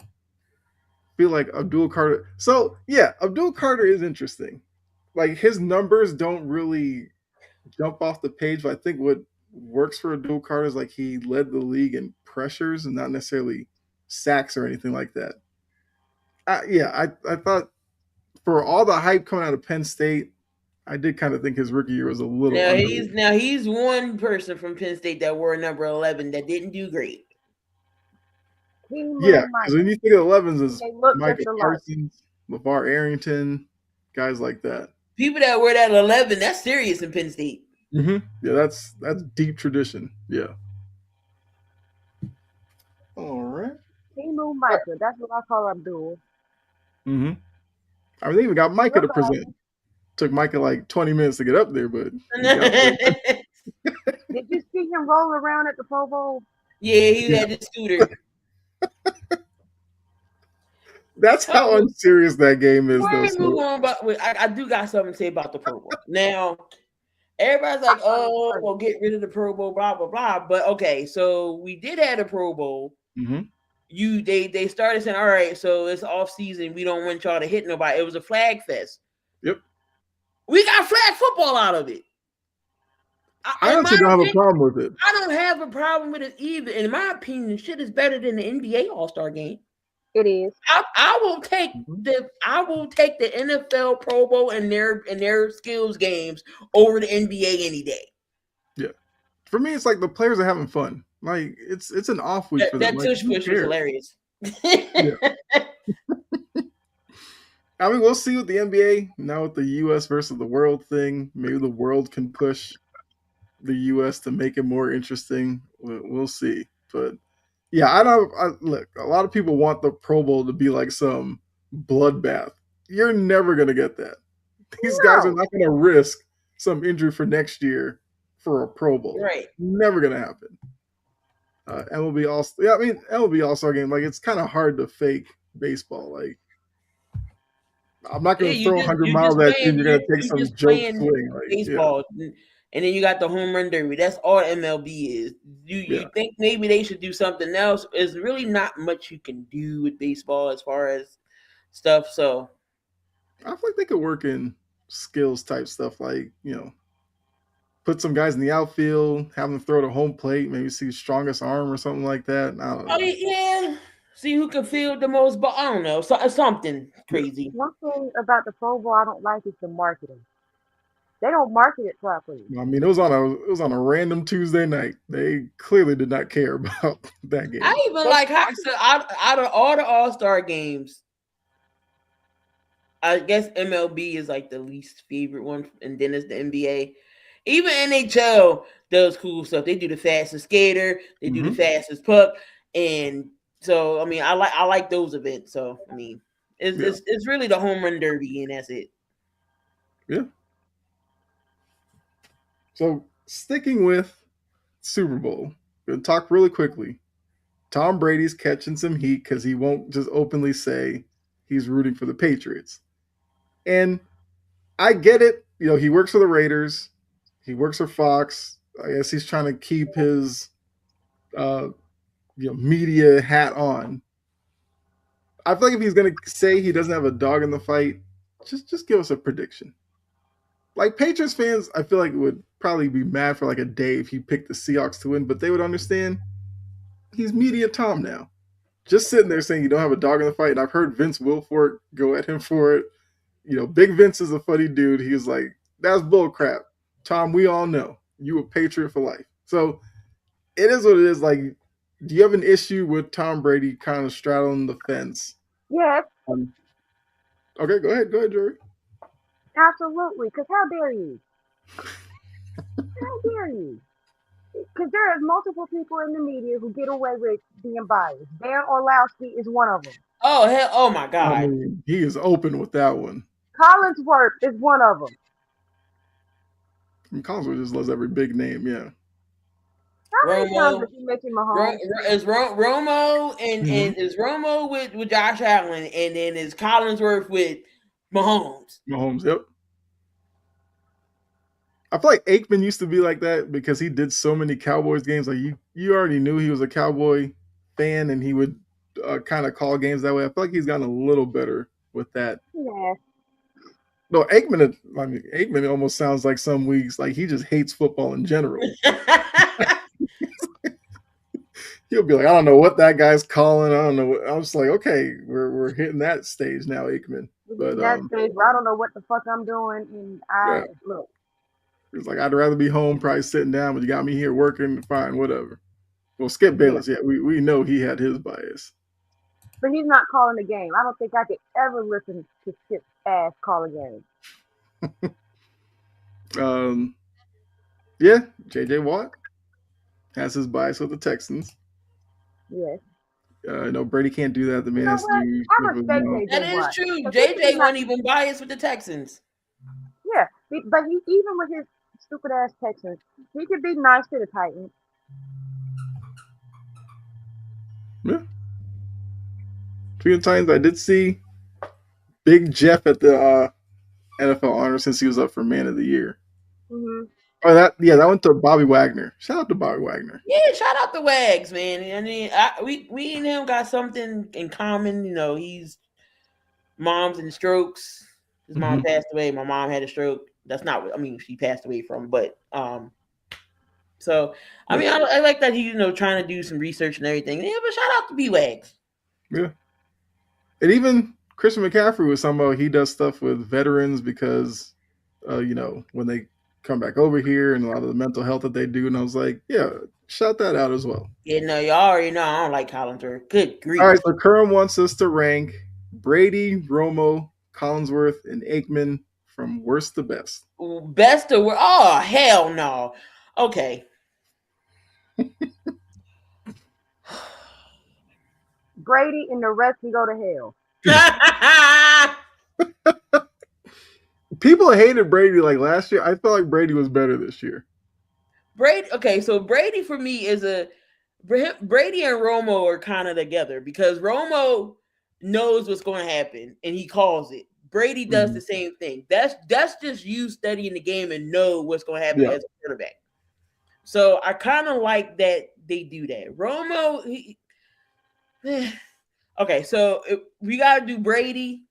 Feel like Abdul Carter. So yeah, Abdul Carter is interesting. Like his numbers don't really jump off the page, but I think what works for Abdul Carter is like he led the league in pressures and not necessarily sacks or anything like that. I thought for all the hype coming out of Penn State, I did kind of think his rookie year was a little. He's one person from Penn State that wore number 11 that didn't do great. Yeah, because when you think of 11s, is Michael Parsons, LeVar Arrington, guys like that. People that wear that 11, that's serious in Penn State. Mm-hmm. Yeah, that's deep tradition. Yeah. All right. Timu Micah, that's what I call Abdul. Mm-hmm. I mean, they even got Micah to present. Took Micah like 20 minutes to get up there, but did you see him roll around at the Pro Bowl? Yeah, he had the scooter. That's how unserious that game is, though. I do got something to say about the Pro Bowl. Now, everybody's like, "Oh, well, get rid of the Pro Bowl, blah blah blah." But okay, so we did have a Pro Bowl. Mm-hmm. They started saying, "All right, so it's off season. We don't want y'all to hit nobody." It was a flag fest. Yep. We got flag football out of it. I don't have a problem with it. I don't have a problem with it either. In my opinion, shit is better than the NBA All-Star game. It is. I will take the NFL Pro Bowl and their skills games over the NBA any day. Yeah. For me, it's like the players are having fun. Like it's an off week for them. That tush push was hilarious. I mean, we'll see with the NBA now with the U.S. versus the world thing. Maybe the world can push the U.S. to make it more interesting. We'll see. But yeah, look, a lot of people want the Pro Bowl to be like some bloodbath. You're never going to get that. These guys are not going to risk some injury for next year for a Pro Bowl. Right. Never going to happen. MLB All-Star game, like it's kind of hard to fake baseball. Like I'm not going to you throw just 100 you miles just at you, playing and you're going to you take some just joke playing swing. Like, baseball, and then you got the home run derby. That's all MLB is. You think maybe they should do something else? There's really not much you can do with baseball as far as stuff. So I feel like they could work in skills type stuff, like, put some guys in the outfield, have them throw to home plate, maybe see strongest arm or something like that. I don't know. oh yeah, see who can field the most ball. I don't know, something crazy. One thing about the Pro Bowl I don't like is the marketing. They don't market it properly. I mean, it was on a random Tuesday night. They clearly did not care about that game. I even like how out of all the All-Star games, I guess MLB is like the least favorite one, and then it's the NBA. Even NHL does cool stuff. They do the fastest skater, they do the fastest puck, and so I mean, I like those events. So I mean, it's really the home run derby, and that's it. Yeah. So sticking with Super Bowl, we'll talk really quickly. Tom Brady's catching some heat because he won't just openly say he's rooting for the Patriots. And I get it. He works for the Raiders. He works for Fox. I guess he's trying to keep his media hat on. I feel like if he's going to say he doesn't have a dog in the fight, just give us a prediction. Like, Patriots fans, I feel like would probably be mad for like a day if he picked the Seahawks to win, but they would understand he's media Tom now. Just sitting there saying you don't have a dog in the fight. And I've heard Vince Wilfork go at him for it. Big Vince is a funny dude. He was like, that's bull crap. Tom, we all know you a Patriot for life. So it is what it is. Like, do you have an issue with Tom Brady kind of straddling the fence? Yes. Okay, go ahead, Jory. Absolutely, because how dare you? How dare you? Because there are multiple people in the media who get away with being biased. Darren Orlowski is one of them. Oh hell! Oh my God! I mean, he is open with that one. Collinsworth is one of them. I mean, Collinsworth just loves every big name, yeah. How many times did you mention Mahomes? Is Romo and is Romo with Josh Allen, and then is Collinsworth with Mahomes. Mahomes, yep. I feel like Aikman used to be like that because he did so many Cowboys games. Like, you already knew he was a Cowboy fan, and he would kind of call games that way. I feel like he's gotten a little better with that. Yeah. No, Aikman almost sounds like some weeks like he just hates football in general. He'll be like, I don't know what that guy's calling. I don't know. I'm just like, okay, we're hitting that stage now, Aikman. But that stage where I don't know what the fuck I'm doing, and look. He's like, I'd rather be home, probably sitting down, but you got me here working, fine, whatever. Well, Skip Bayless, we know he had his bias. But he's not calling the game. I don't think I could ever listen to Skip's ass call a game. Yeah, J.J. Watt has his bias with the Texans. Yes. Brady can't do that. The man has to do. I respect J.J. That is Watt. true. J.J. wasn't even biased with the Texans. Yeah, but he, even with his stupid ass Texans, he could be nice to the Titans. Yeah. Speaking of Titans, I did see Big Jeff at the NFL honor since he was up for Man of the Year. Mm-hmm. Oh, that went to Bobby Wagner. Shout out to Bobby Wagner. Yeah, shout out to Wags, man. I mean, we and him got something in common. He's moms and strokes. His mom passed away. My mom had a stroke. That's not what she passed away from, but so I mean, I like that he trying to do some research and everything. Yeah, but shout out to B Wags. Yeah, and even Christian McCaffrey was talking about he does stuff with veterans because when they come back over here and a lot of the mental health that they do, and I was like, yeah, shout that out as well. Yeah, no, y'all already know I don't like Collinsworth. Good grief. All right, so Curran wants us to rank Brady, Romo, Collinsworth, and Aikman from worst to best. Best to worst? Oh, hell no. Okay. Brady and the rest can go to hell. People hated Brady like last year. I felt like Brady was better this year. Brady, okay, so Brady for me is Brady and Romo are kind of together because Romo knows what's going to happen and he calls it. Brady does the same thing. That's just you studying the game and know what's going to happen as a quarterback. So I kind of like that they do that. Romo, okay, so we got to do Brady.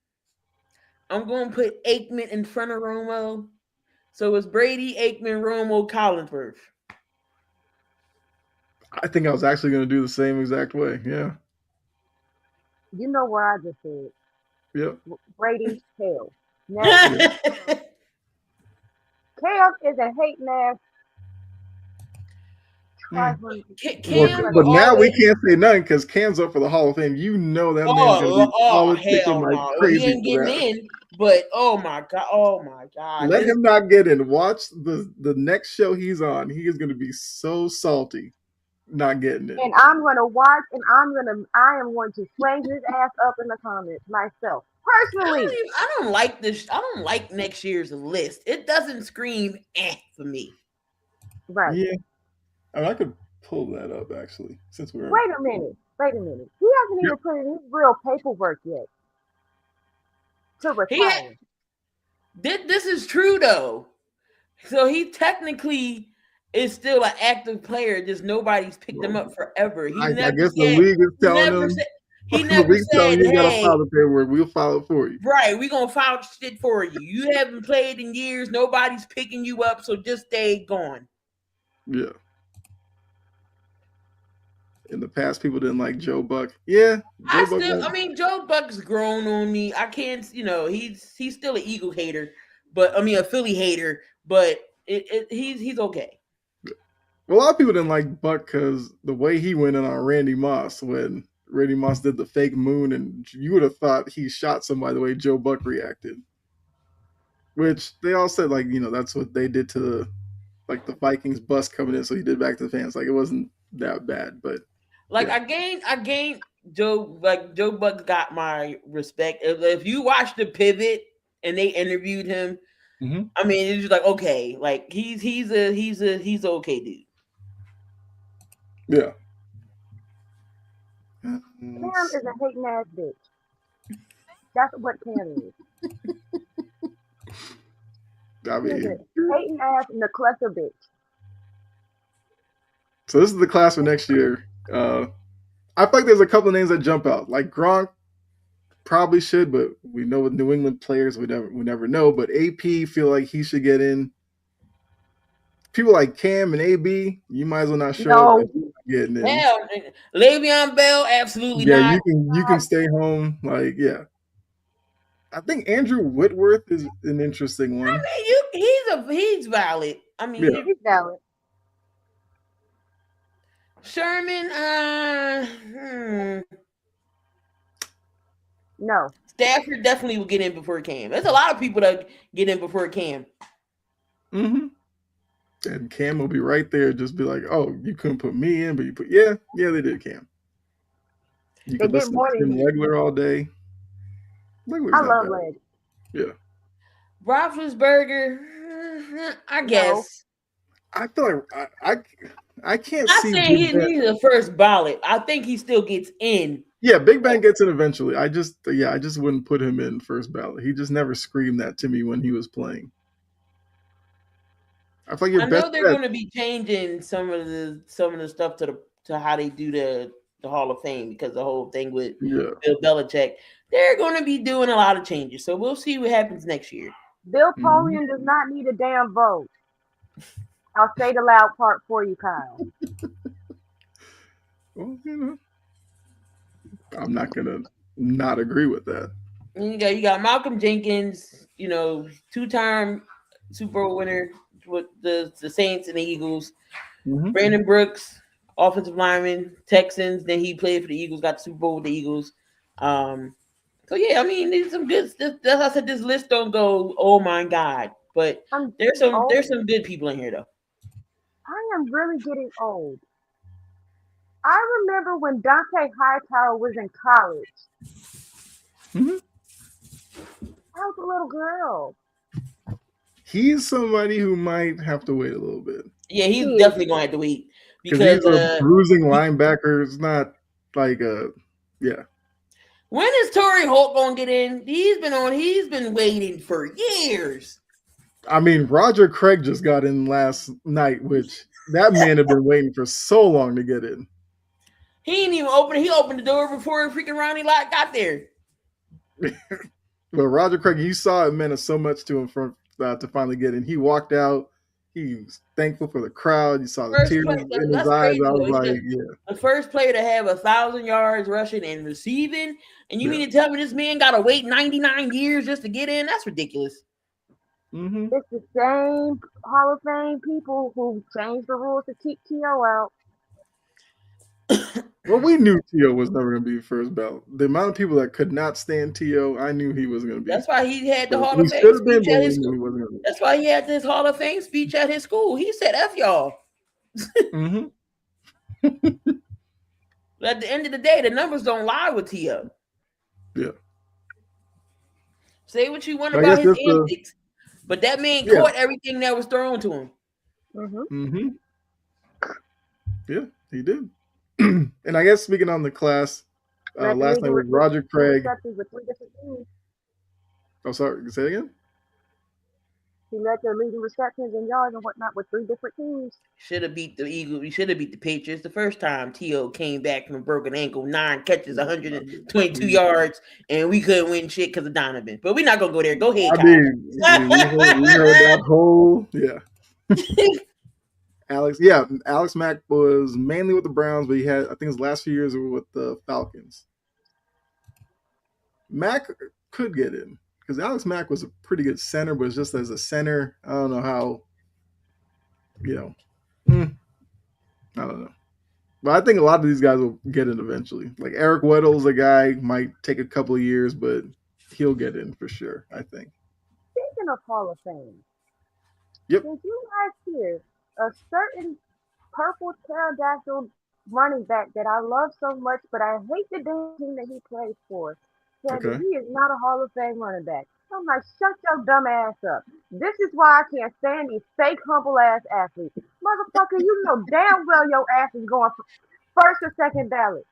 I'm going to put Aikman in front of Romo. So it's Brady, Aikman, Romo, Collinsworth. I think I was actually going to do the same exact way. Yeah. You know what I just said. Yep. Brady, Kale. Now, Kale is a hating ass. But now we can't say nothing because Cam's up for the Hall of Fame. You know that man's going to be politicking like crazy. He ain't getting in, but oh my god. Let him not get in. Watch the next show he's on. He is going to be so salty not getting in. And I'm going to watch, and I am going to swing his ass up in the comments myself. Personally. I don't like this. I don't like next year's list. It doesn't scream for me. Right. Yeah. I could pull that up actually. Since we're Wait a minute. He hasn't even put in his real paperwork yet. To retire. This is true though. So he technically is still an active player. Just nobody's picked him up forever. I guess the league is telling him. He never said, you gotta file the paperwork. We'll file it for you. Right, we're gonna file shit for you. You haven't played in years. Nobody's picking you up, so just stay gone. Yeah. In the past, people didn't like Joe Buck. Yeah, Joe Buck's grown on me. I can't, he's still an Eagle hater, but a Philly hater. But he's okay. Well, a lot of people didn't like Buck because the way he went in on Randy Moss when Randy Moss did the fake moon, and you would have thought he shot somebody the way Joe Buck reacted. Which they all said, that's what they did to the Vikings bus coming in. So he did back to the fans. It wasn't that bad, but. I gained Joe Buck got my respect. If you watch the pivot and they interviewed him, it's just okay, he's an okay dude. Yeah. Cam is a hating ass bitch. That's what Cam is. He's a hating ass Nicklessa bitch. So this is the class for next year. I feel like there's a couple of names that jump out. Like Gronk probably should, but we know with New England players we never know. But AP feel like he should get in. People like Cam and AB, you might as well not show up getting in. Hell, Le'Veon Bell, absolutely not. You can stay home. I think Andrew Whitworth is an interesting one. He's valid. He's valid. Sherman, no. Stafford definitely will get in before Cam. There's a lot of people that get in before Cam. Mm-hmm. And Cam will be right there, just be like, "Oh, you couldn't put me in, but you put yeah, they did Cam." You could listen to Tim Legler all day. I love Leg. Yeah. Roethlisberger, I guess. I feel like I can't I'm see. saying he's the first ballot. I think he still gets in. Yeah, Big Ben gets in eventually. I just wouldn't put him in first ballot. He just never screamed that to me when he was playing. I feel like I know they're going to be changing some of the stuff to how they do the Hall of Fame because the whole thing with Bill Belichick. They're going to be doing a lot of changes, so we'll see what happens next year. Bill Polian does not need a damn vote. I'll say the loud part for you, Kyle. Well, I'm not gonna not agree with that. And you got Malcolm Jenkins, 2-time Super Bowl winner with the Saints and the Eagles. Mm-hmm. Brandon Brooks, offensive lineman, Texans. Then he played for the Eagles, got the Super Bowl with the Eagles. So yeah, there's some good stuff. As I said, this list don't go, oh my God, but there's some good people in here though. I am really getting old. I remember when Dante Hightower was in college. Mm-hmm. I was a little girl. He's somebody who might have to wait a little bit. Yeah, he's definitely going to have to wait because he's a bruising linebacker. It's not like yeah. When is Torrey Holt gonna get in? He's been waiting for years. I mean, Roger Craig just got in last night, which that man had been waiting for so long to get in. He didn't even open it. He opened the door before freaking Ronnie Lott got there. But Roger Craig, you saw it meant so much to him to finally get in. He walked out. He was thankful for the crowd. You saw the tears in his eyes. Crazy, I was like, the first player to have 1,000 yards rushing and receiving, and you mean to tell me this man got to wait 99 years just to get in? That's ridiculous. Mm-hmm. It's the same Hall of Fame people who changed the rules to keep T.O. out. Well, we knew T.O. was never going to be first ballot. The amount of people that could not stand T.O., I knew he wasn't going to be. That's why he had the Hall of Fame speech at his school. That's why he had this Hall of Fame speech at his school. He said, F y'all. Mm-hmm. At the end of the day, the numbers don't lie with T.O. Yeah. Say what you want about his antics, but that man caught everything that was thrown to him. Mm-hmm. Yeah, he did. And I guess speaking on the class, last night was Roger Craig. Oh, sorry. Say it again? He led their leading receptions and yards and whatnot with 3 different teams. Should have beat the Eagles. We should have beat the Patriots the first time T.O. came back from a broken ankle, 9 catches, 122 yards, and we couldn't win shit because of Donovan. But we're not going to go there. Go ahead, Kyle. We heard that whole, Alex Mack was mainly with the Browns, but he had, I think his last few years were with the Falcons. Mack could get in because Alex Mack was a pretty good center, but just as a center, I don't know how, I don't know. But I think a lot of these guys will get in eventually. Like Eric Weddle's a guy, might take a couple of years, but he'll get in for sure, I think. Speaking of Hall of Fame, did you guys hear a certain purple pterodactyl running back that I love so much, but I hate the damn team that he plays for, said that he is not a Hall of Fame running back. I'm like, shut your dumb ass up. This is why I can't stand these fake, humble-ass athletes. Motherfucker, you know damn well your ass is going first or second ballot.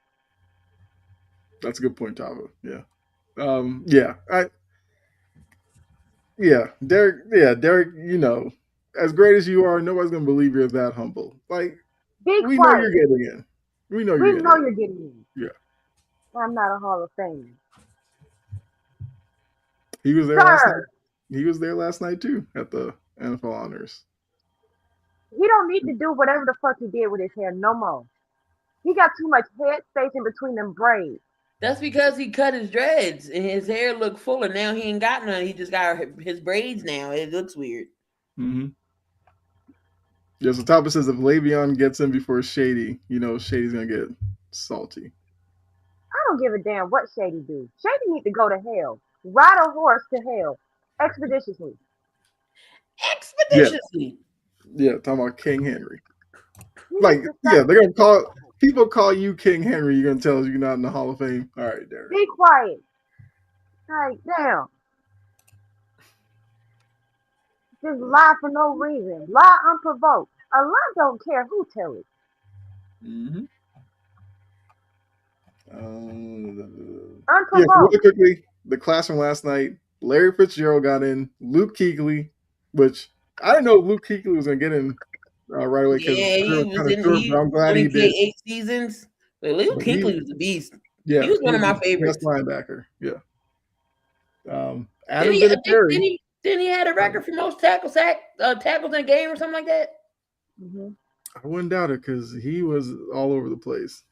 That's a good point, Tava. Yeah. Derek, as great as you are, nobody's going to believe you're that humble. Like, we know you're getting in. We know you're getting in. Yeah. I'm not a Hall of Famer. He was there last night. He was there last night, too, at the NFL Honors. He don't need to do whatever the fuck he did with his hair no more. He got too much head space in between them braids. That's because he cut his dreads and his hair looked fuller. Now he ain't got none. He just got his braids now. It looks weird. Mm-hmm. Yeah, so Topper says if Le'Veon gets in before Shady, Shady's going to get salty. I don't give a damn what Shady do. Shady need to go to hell. Ride a horse to hell. Expeditiously. Yeah, talking about King Henry. They're going to call... People call you King Henry. You're going to tell us you're not in the Hall of Fame? All right, Derek. Be quiet. Like, damn. Just lie for no reason. Lie unprovoked. A lie don't care who tell it. Mm-hmm. Unprovoked. Really quickly, the class from last night, Larry Fitzgerald got in. Luke Kuechly, which I didn't know Luke Kuechly was going to get in right away. I'm glad he did. 8 seasons. But Luke Kuechly was a beast. Yeah, he was one of my favorites. Best linebacker. Yeah. Didn't he had a record for most tackles in a game or something like that? Mm-hmm. I wouldn't doubt it because he was all over the place.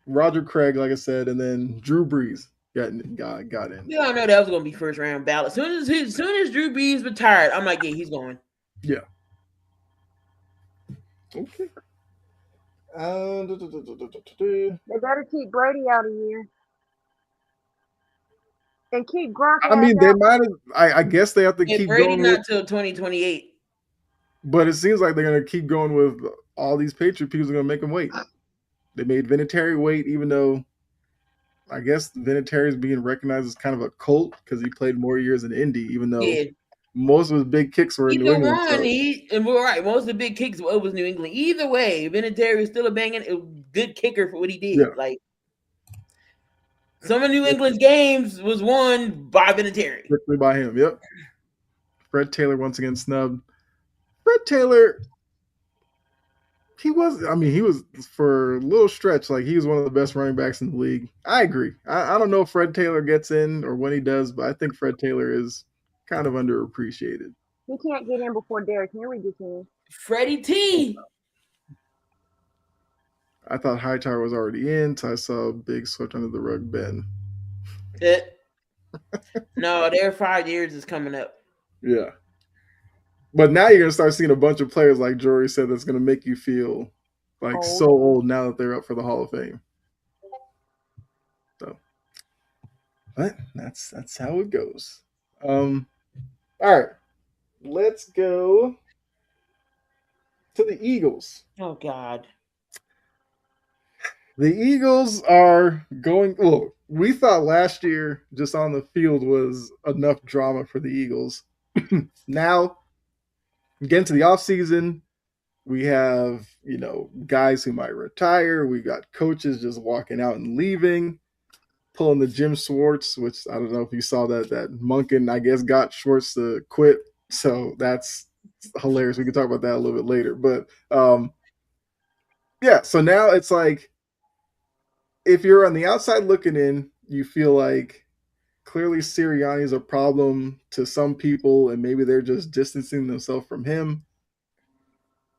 Roger Craig, like I said, and then Drew Brees got in. We all know that was going to be first round ballot. As soon as Drew Brees retired, I'm like, yeah, he's going. Yeah. Okay. They better keep Brady out of here. And keep Gronk. I mean, they might have. I guess they have to keep Brady going. Not till 2028. But it seems like they're going to keep going with all these Patriot people. Are going to make them wait. They made Vinatieri wait, even though I guess Vinatieri is being recognized as kind of a cult because he played more years in Indy, even though most of his big kicks were in New England. Most of the big kicks was New England. Either way, Vinatieri is still a good kicker for what he did. Yeah. Like, Some of New England's games was won by Vinatieri. Strictly by him, yep. Fred Taylor once again snubbed. Fred Taylor, he was for a little stretch, like he was one of the best running backs in the league. I agree. I don't know if Fred Taylor gets in or when he does, but I think Fred Taylor is kind of underappreciated. He can't get in before Derrick Henry gets in. Freddie T. I thought Hightower was already in, so I saw a big swept under the rug Ben. No, their 5 years is coming up. Yeah. But now you're going to start seeing a bunch of players, like Jory said, that's going to make you feel like so old now that they're up for the Hall of Fame. So, but that's how it goes. All right. Let's go to the Eagles. Oh, God. The Eagles are going. Look, we thought last year just on the field was enough drama for the Eagles. Now, getting to the offseason, we have, guys who might retire. We got coaches just walking out and leaving, pulling the Jim Schwartz, which I don't know if you saw that Monken, I guess, got Schwartz to quit. So that's hilarious. We can talk about that a little bit later. But, yeah, so now it's like, if you're on the outside looking in, you feel like clearly Sirianni is a problem to some people, and maybe they're just distancing themselves from him.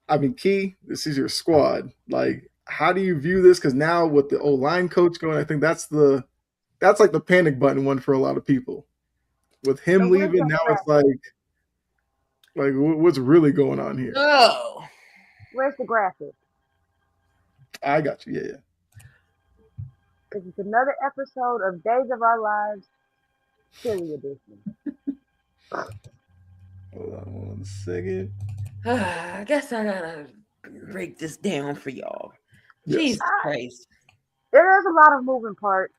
I mean, Key, this is your squad. Like, how do you view this? Because now with the O-line coach going, I think that's like the panic button one for a lot of people. With him leaving, now it's like what's really going on here? Oh, where's the graphic? I got you. Yeah. Because it's another episode of Days of Our Lives, Philly edition. Hold on 1 second. I guess I gotta break this down for y'all. Yes. Jesus Christ. There's a lot of moving parts.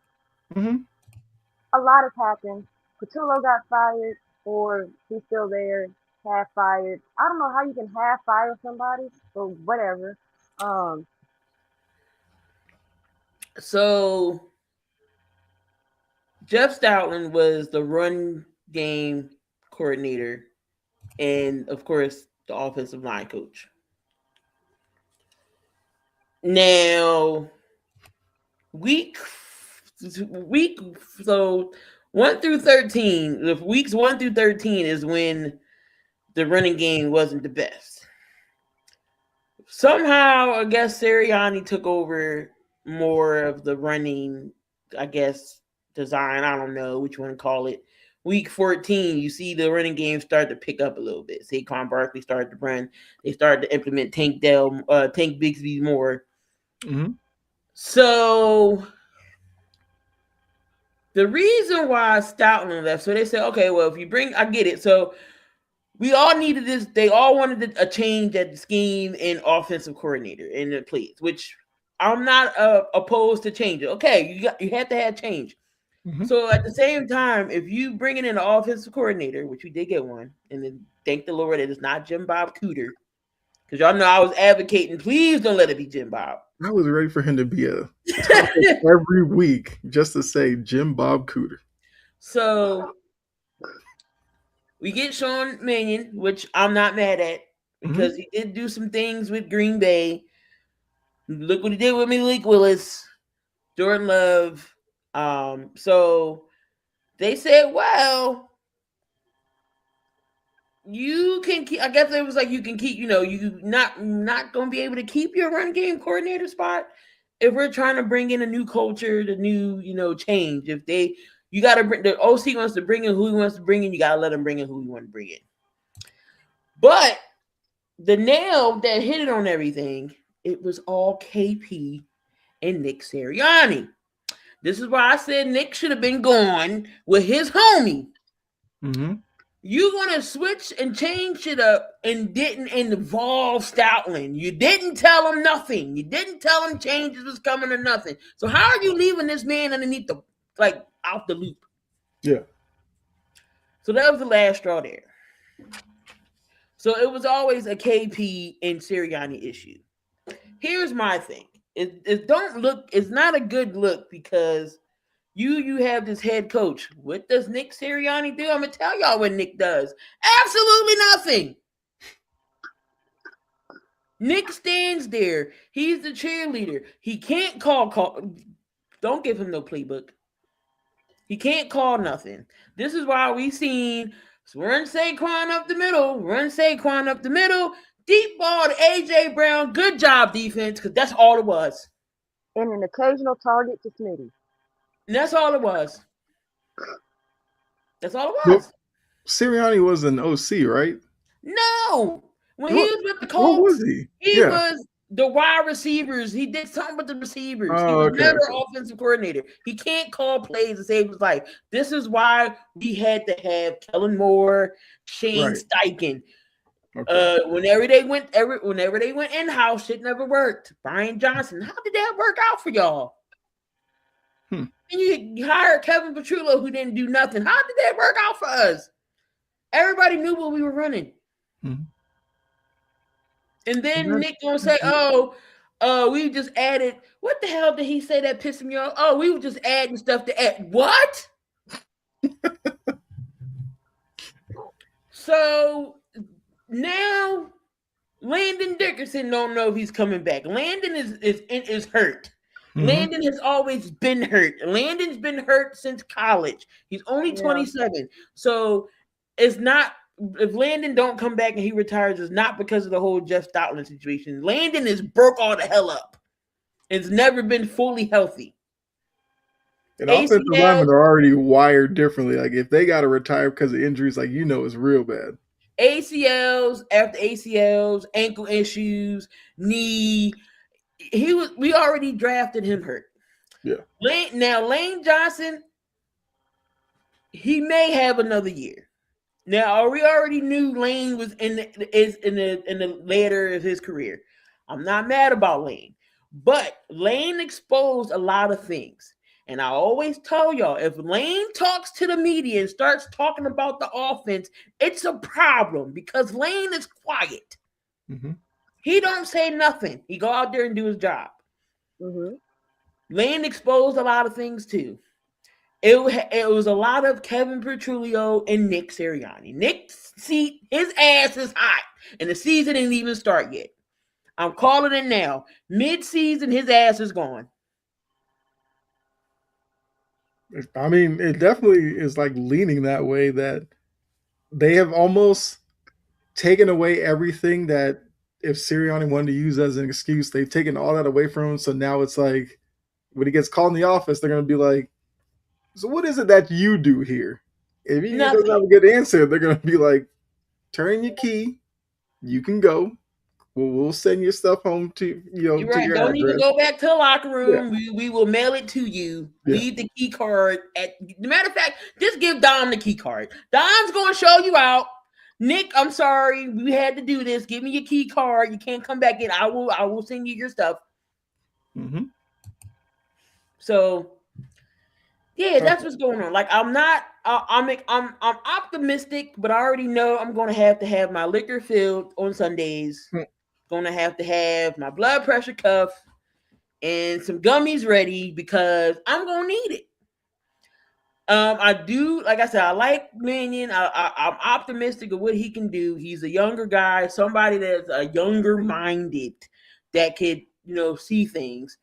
Mm-hmm. A lot has happened. Patullo got fired, or he's still there, half fired. I don't know how you can half fire somebody, but whatever. So Jeff Stoutland was the run game coordinator and, of course, the offensive line coach. Now, so 1 through 13, if weeks 1 through 13 is when the running game wasn't the best. Somehow, I guess Sirianni took over more of the running, I guess, design. I don't know which one to call it. Week 14, you see the running game start to pick up a little bit. Saquon Barkley started to run. They started to implement Tank Bigsby more. Mm-hmm. So the reason why Stoutland left, so they said, okay, well, if you bring, I get it. So we all needed this. They all wanted a change at the scheme and offensive coordinator in the place, which I'm not opposed to change it. Okay, you have to have change. Mm-hmm. So at the same time, if you bring in an offensive coordinator, which we did get one, and then thank the Lord that it's not Jim Bob Cooter, because y'all know I was advocating, please don't let it be Jim Bob. I was ready for him to be a topic every week just to say Jim Bob Cooter. So we get Sean Mannion, which I'm not mad at because he did do some things with Green Bay. Look what he did with Malik Willis, Jordan Love. So they said, well, you can keep, I guess it was like you can keep, you not going to be able to keep your run game coordinator spot if we're trying to bring in a new culture, the new, change. If you got to bring, the OC wants to bring in who he wants to bring in, you got to let him bring in who you want to bring in. But the nail that hit it on everything, it was all KP and Nick Sirianni. This is why I said Nick should have been gone with his homie. Mm-hmm. You're going to switch and change it up and didn't involve Stoutland. You didn't tell him nothing. You didn't tell him changes was coming or nothing. So how are you leaving this man underneath out the loop? Yeah. So that was the last straw there. So it was always a KP and Sirianni issue. Here's my thing. It's not a good look because You have this head coach. What does Nick Sirianni do? I'm gonna tell y'all what Nick does. Absolutely nothing. Nick stands there. He's the cheerleader. He can't call. Don't give him no playbook. He can't call nothing. This is why we seen run Saquon up the middle, deep ball to AJ Brown. Good job, defense, because that's all it was. And an occasional target to Smitty. And that's all it was. That's all it was. Well, Sirianni was an OC, right? No. When he was with the Colts, what was he? He was the wide receivers. He did something with the receivers. He was never offensive coordinator. He can't call plays to save his life. This is why we had to have Kellen Moore, Shane Steichen. Okay. Whenever they went in-house, shit never worked. Brian Johnson. How did that work out for y'all? And you hired Kevin Petrullo, who didn't do nothing. How did that work out for us? Everybody knew what we were running. Mm-hmm. And then Nick gonna say, we just added. What the hell did he say that pissed me off? Oh, we were just adding stuff to add. What? So now Landon Dickerson don't know if he's coming back. Landon is hurt. Mm-hmm. Landon has always been hurt. Landon's been hurt since college. He's only 27. So it's not. If Landon don't come back and he retires, it's not because of the whole Jeff Stoutland situation. Landon is broke all the hell up. It's never been fully healthy. And offensive linemen are already wired differently. Like if they got to retire because of injuries, like it's real bad. ACLs after ACLs, ankle issues, knee. We already drafted him hurt. Yeah. Lane Johnson, he may have another year. Now, we already knew Lane was in the later of his career. I'm not mad about Lane, but Lane exposed a lot of things. And I always tell y'all, if Lane talks to the media and starts talking about the offense, it's a problem because Lane is quiet. Mm-hmm. He don't say nothing. He go out there and do his job. Mm-hmm. Lane exposed a lot of things too. It was a lot of Kevin Petrullo and Nick Sirianni. His ass is hot, and the season didn't even start yet. I'm calling it now. Mid-season, his ass is gone. I mean, it definitely is like leaning that way that they have almost taken away everything that if Sirianni wanted to use as an excuse, they've taken all that away from him. So now it's like when he gets called in the office, they're going to be like, so what is it that you do here? If he doesn't have a good answer, they're going to be like, turn your key. You can go. We'll send your stuff home to You're to right. your Don't address. even go back to the locker room. Yeah. We will mail it to you. Yeah. Leave the key card matter of fact, just give Dom the key card. Dom's going to show you out. Nick, I'm sorry. We had to do this. Give me your key card. You can't come back in. I will send you your stuff. Mm-hmm. So yeah, that's what's going on. Like I'm optimistic, but I already know I'm going to have my liquor filled on Sundays. Going to have my blood pressure cuff and some gummies ready because I'm going to need it. I do, like I said, I like Mannion. I'm optimistic of what he can do. He's a younger guy, somebody that's a younger minded that could, see things.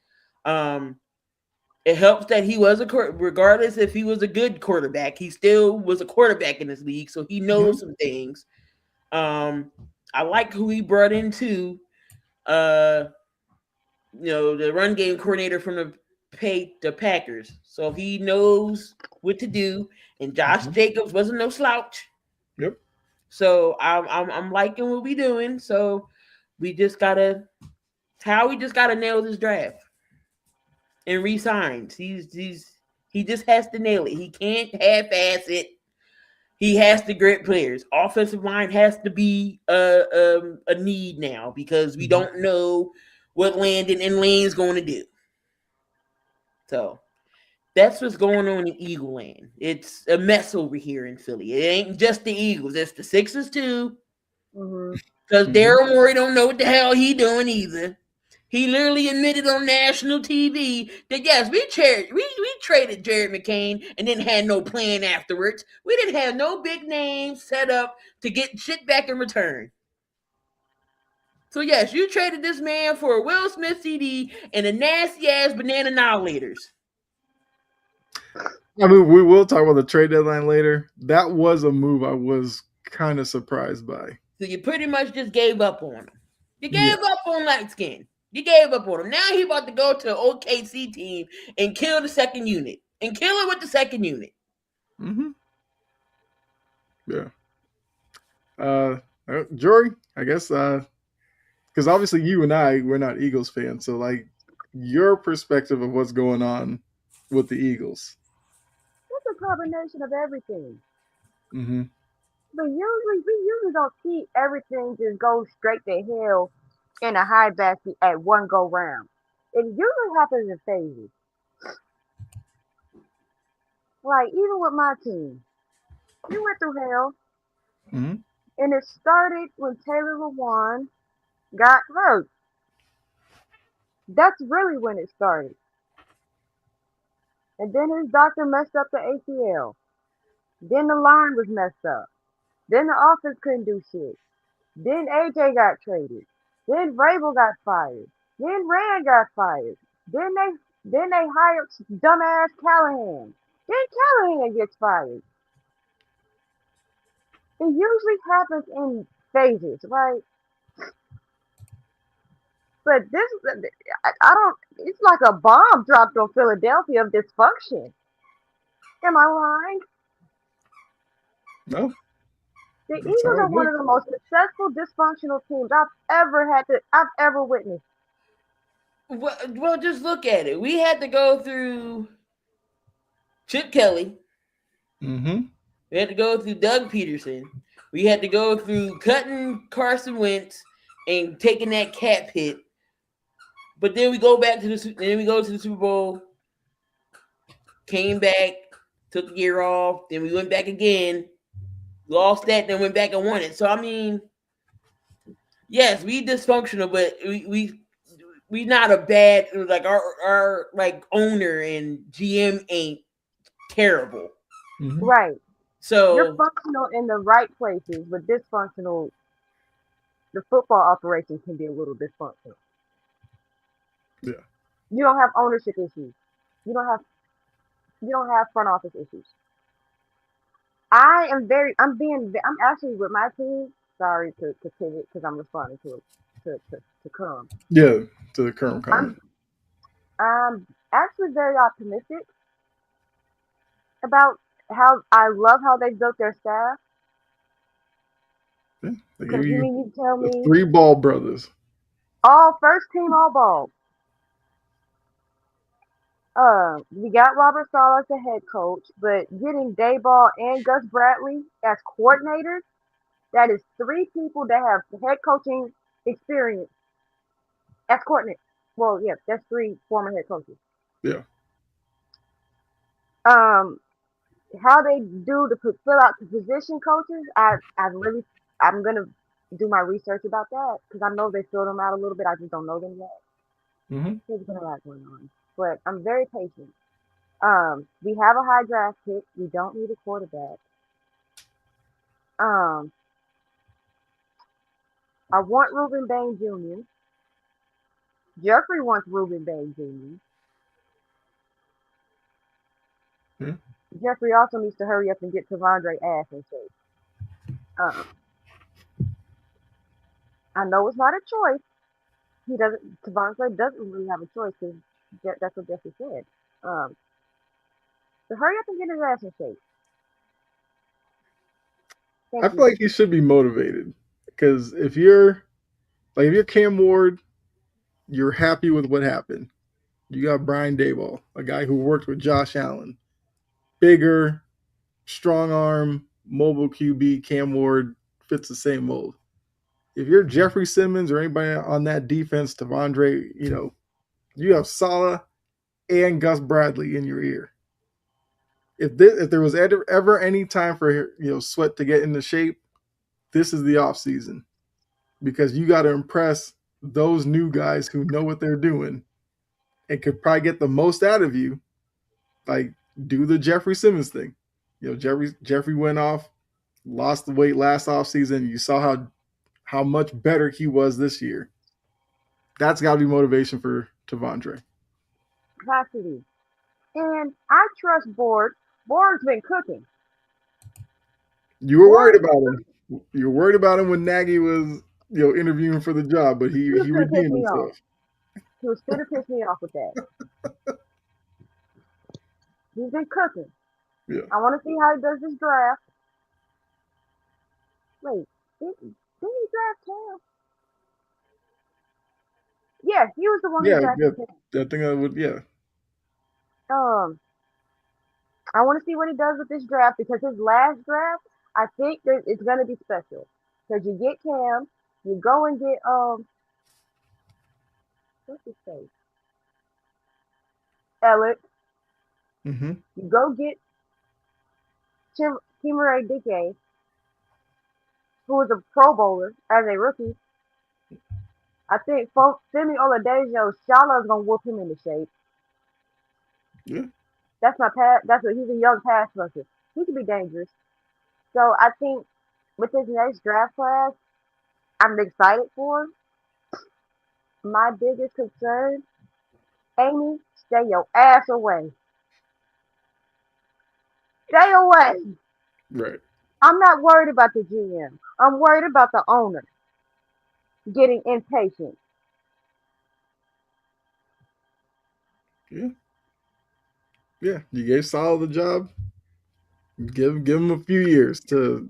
It helps that he was regardless if he was a good quarterback, he still was a quarterback in this league, so he knows some things. I like who he brought in too. The run game coordinator from the Packers, so he knows what to do. And Josh Jacobs wasn't no slouch. Yep. So I'm liking what we doing. So we just gotta nail this draft. And resigns. He just has to nail it. He can't half-ass it. He has to grip players. Offensive line has to be a need now because we don't know what Landon and Lane's going to do. So that's what's going on in Eagle Land. It's a mess over here in Philly. It ain't just the Eagles. It's the Sixers too. Because Daryl Morey don't know what the hell he doing either. He literally admitted on national TV that yes, we traded Jared McCain and didn't have no plan afterwards. We didn't have no big names set up to get shit back in return. So yes, you traded this man for a Will Smith CD and a nasty ass banana annihilators. I mean, we will talk about the trade deadline later. That was a move I was kind of surprised by. So you pretty much just gave up on him. You gave up on Light Skin. You gave up on him. Now he about to go to an OKC team and kill the second unit. And kill it with the second unit. Mm-hmm. Yeah. Jory, I guess, because obviously you and we're not Eagles fans. So, like, your perspective of what's going on with the Eagles. It's a combination of everything. Mm-hmm. But we usually don't see everything just go straight to hell in a high basket at one go round. It usually happens in phases. Like, even with my team, we went through hell. Mm-hmm. And it started when Taylor Lewan got hurt. That's really when it started. And then his doctor messed up the ACL. Then the line was messed up. Then the offense couldn't do shit. Then AJ got traded. Then Vrabel got fired. Then Rand got fired. Then they hired dumbass Callahan. Then Callahan gets fired. It usually happens in phases, right? But this, I don't. It's like a bomb dropped on Philadelphia of dysfunction. Am I lying? No. The Eagles are one of the most successful dysfunctional teams I've ever witnessed. Well, just look at it. We had to go through Chip Kelly. Mm-hmm. We had to go through Doug Peterson. We had to go through cutting Carson Wentz and taking that cap hit. But then we go back to the Super Bowl. Came back, took a year off. Then we went back again, lost that, then went back and won it. So I mean, yes, we dysfunctional, but we not a bad, like our like owner and GM ain't terrible. Mm-hmm. Right. So you're functional in the right places, but dysfunctional. The football operation can be a little dysfunctional. Yeah. You don't have ownership issues. You don't have front office issues. I'm actually with my team. Sorry to pivot because I'm responding to Crumb. Yeah, to the current comment. I'm actually very optimistic about how I love how they built their staff. Yeah, they Because give you tell me 3 Ball brothers. all first team all ball. We got Robert Saleh as the head coach, but getting Dayball and Gus Bradley as coordinators, that is 3 people that have head coaching experience as coordinators. Well, yeah, that's 3 former head coaches. Yeah. How they do to fill out the position coaches, I'm gonna do my research about that because I know they fill them out a little bit. I just don't know them yet. Mm-hmm. There's been a lot going on, but I'm very patient. We have a high draft pick. We don't need a quarterback. I want Ruben Bain Jr. Jeffrey wants Ruben Bain Jr. Hmm. Jeffrey also needs to hurry up and get Tavondre ass in shape. I know it's not a choice. Tavondre doesn't really have a choice because that's what Jeffrey said. So hurry up and get his ass in shape. I feel like he should be motivated because if you're Cam Ward, you're happy with what happened. You got Brian Daboll, a guy who worked with Josh Allen, bigger, strong arm, mobile QB. Cam Ward fits the same mold. If you're Jeffrey Simmons or anybody on that defense, Tavondre, you have Saleh and Gus Bradley in your ear. If there was ever any time for Sweat to get into shape, this is the off season because you got to impress those new guys who know what they're doing and could probably get the most out of you, like do the Jeffrey Simmons thing. Jeffrey went off, lost the weight last offseason. You saw how much better he was this year. That's got to be motivation for T'Vondre. Capacity. And I trust Borg. Borg's been cooking. You were worried about him. You were worried about him when Nagy was, interviewing for the job, but he redeemed himself. He was still to piss me off with that. He's been cooking. Yeah. I want to see how he does this draft. Wait, didn't he draft Cam? Yeah, he was the one who drafted Cam. I think I would, yeah. I want to see what he does with this draft because his last draft, I think that it's gonna be special. Because you get Cam, you go and get what's his face? Elliott. Mm-hmm. You go get Chimere Dike, who was a Pro Bowler as a rookie. I think Femi Oladejo Shala's gonna whoop him into shape. Yeah. That's he's a young pass rusher. He can be dangerous. So I think with this next draft class, I'm excited for him. My biggest concern, Amy, stay your ass away. Stay away. Right. I'm not worried about the GM. I'm worried about the owner getting impatient. Yeah. Yeah. You gave Salah the job. Give him a few years to,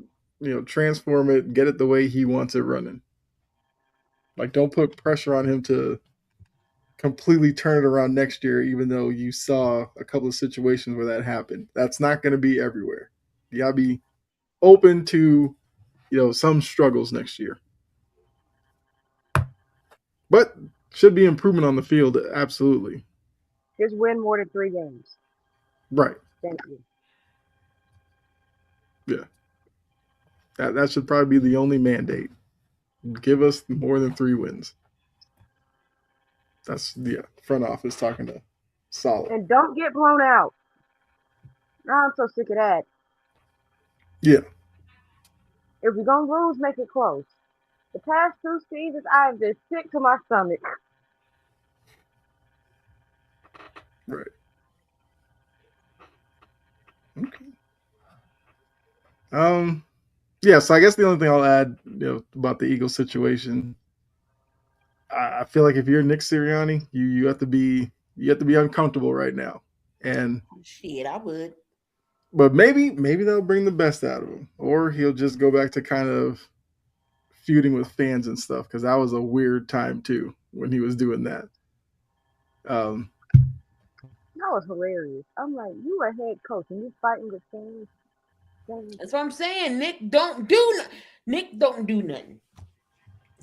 transform it, get it the way he wants it running. Like, don't put pressure on him to completely turn it around next year, even though you saw a couple of situations where that happened. That's not going to be everywhere. You got to be open to, some struggles next year. But should be improvement on the field, absolutely. Just win more than 3 games. Right. Thank you. Yeah. That should probably be the only mandate. Give us more than 3 wins. That's front office talking to Salah. And don't get blown out. Now I'm so sick of that. Yeah. If we're gonna lose, make it close. The past 2 seasons, I've been sick to my stomach. Right. Okay. Yeah, so I guess the only thing I'll add, about the Eagles situation, I feel like if you're Nick Sirianni, you have to be uncomfortable right now. And shit, I would. But maybe they'll bring the best out of him, or he'll just go back to kind of feuding with fans and stuff, because that was a weird time too when he was doing that. That was hilarious. I'm like, you a head coach and you fighting with fans. That's what I'm saying. Nick don't do nothing.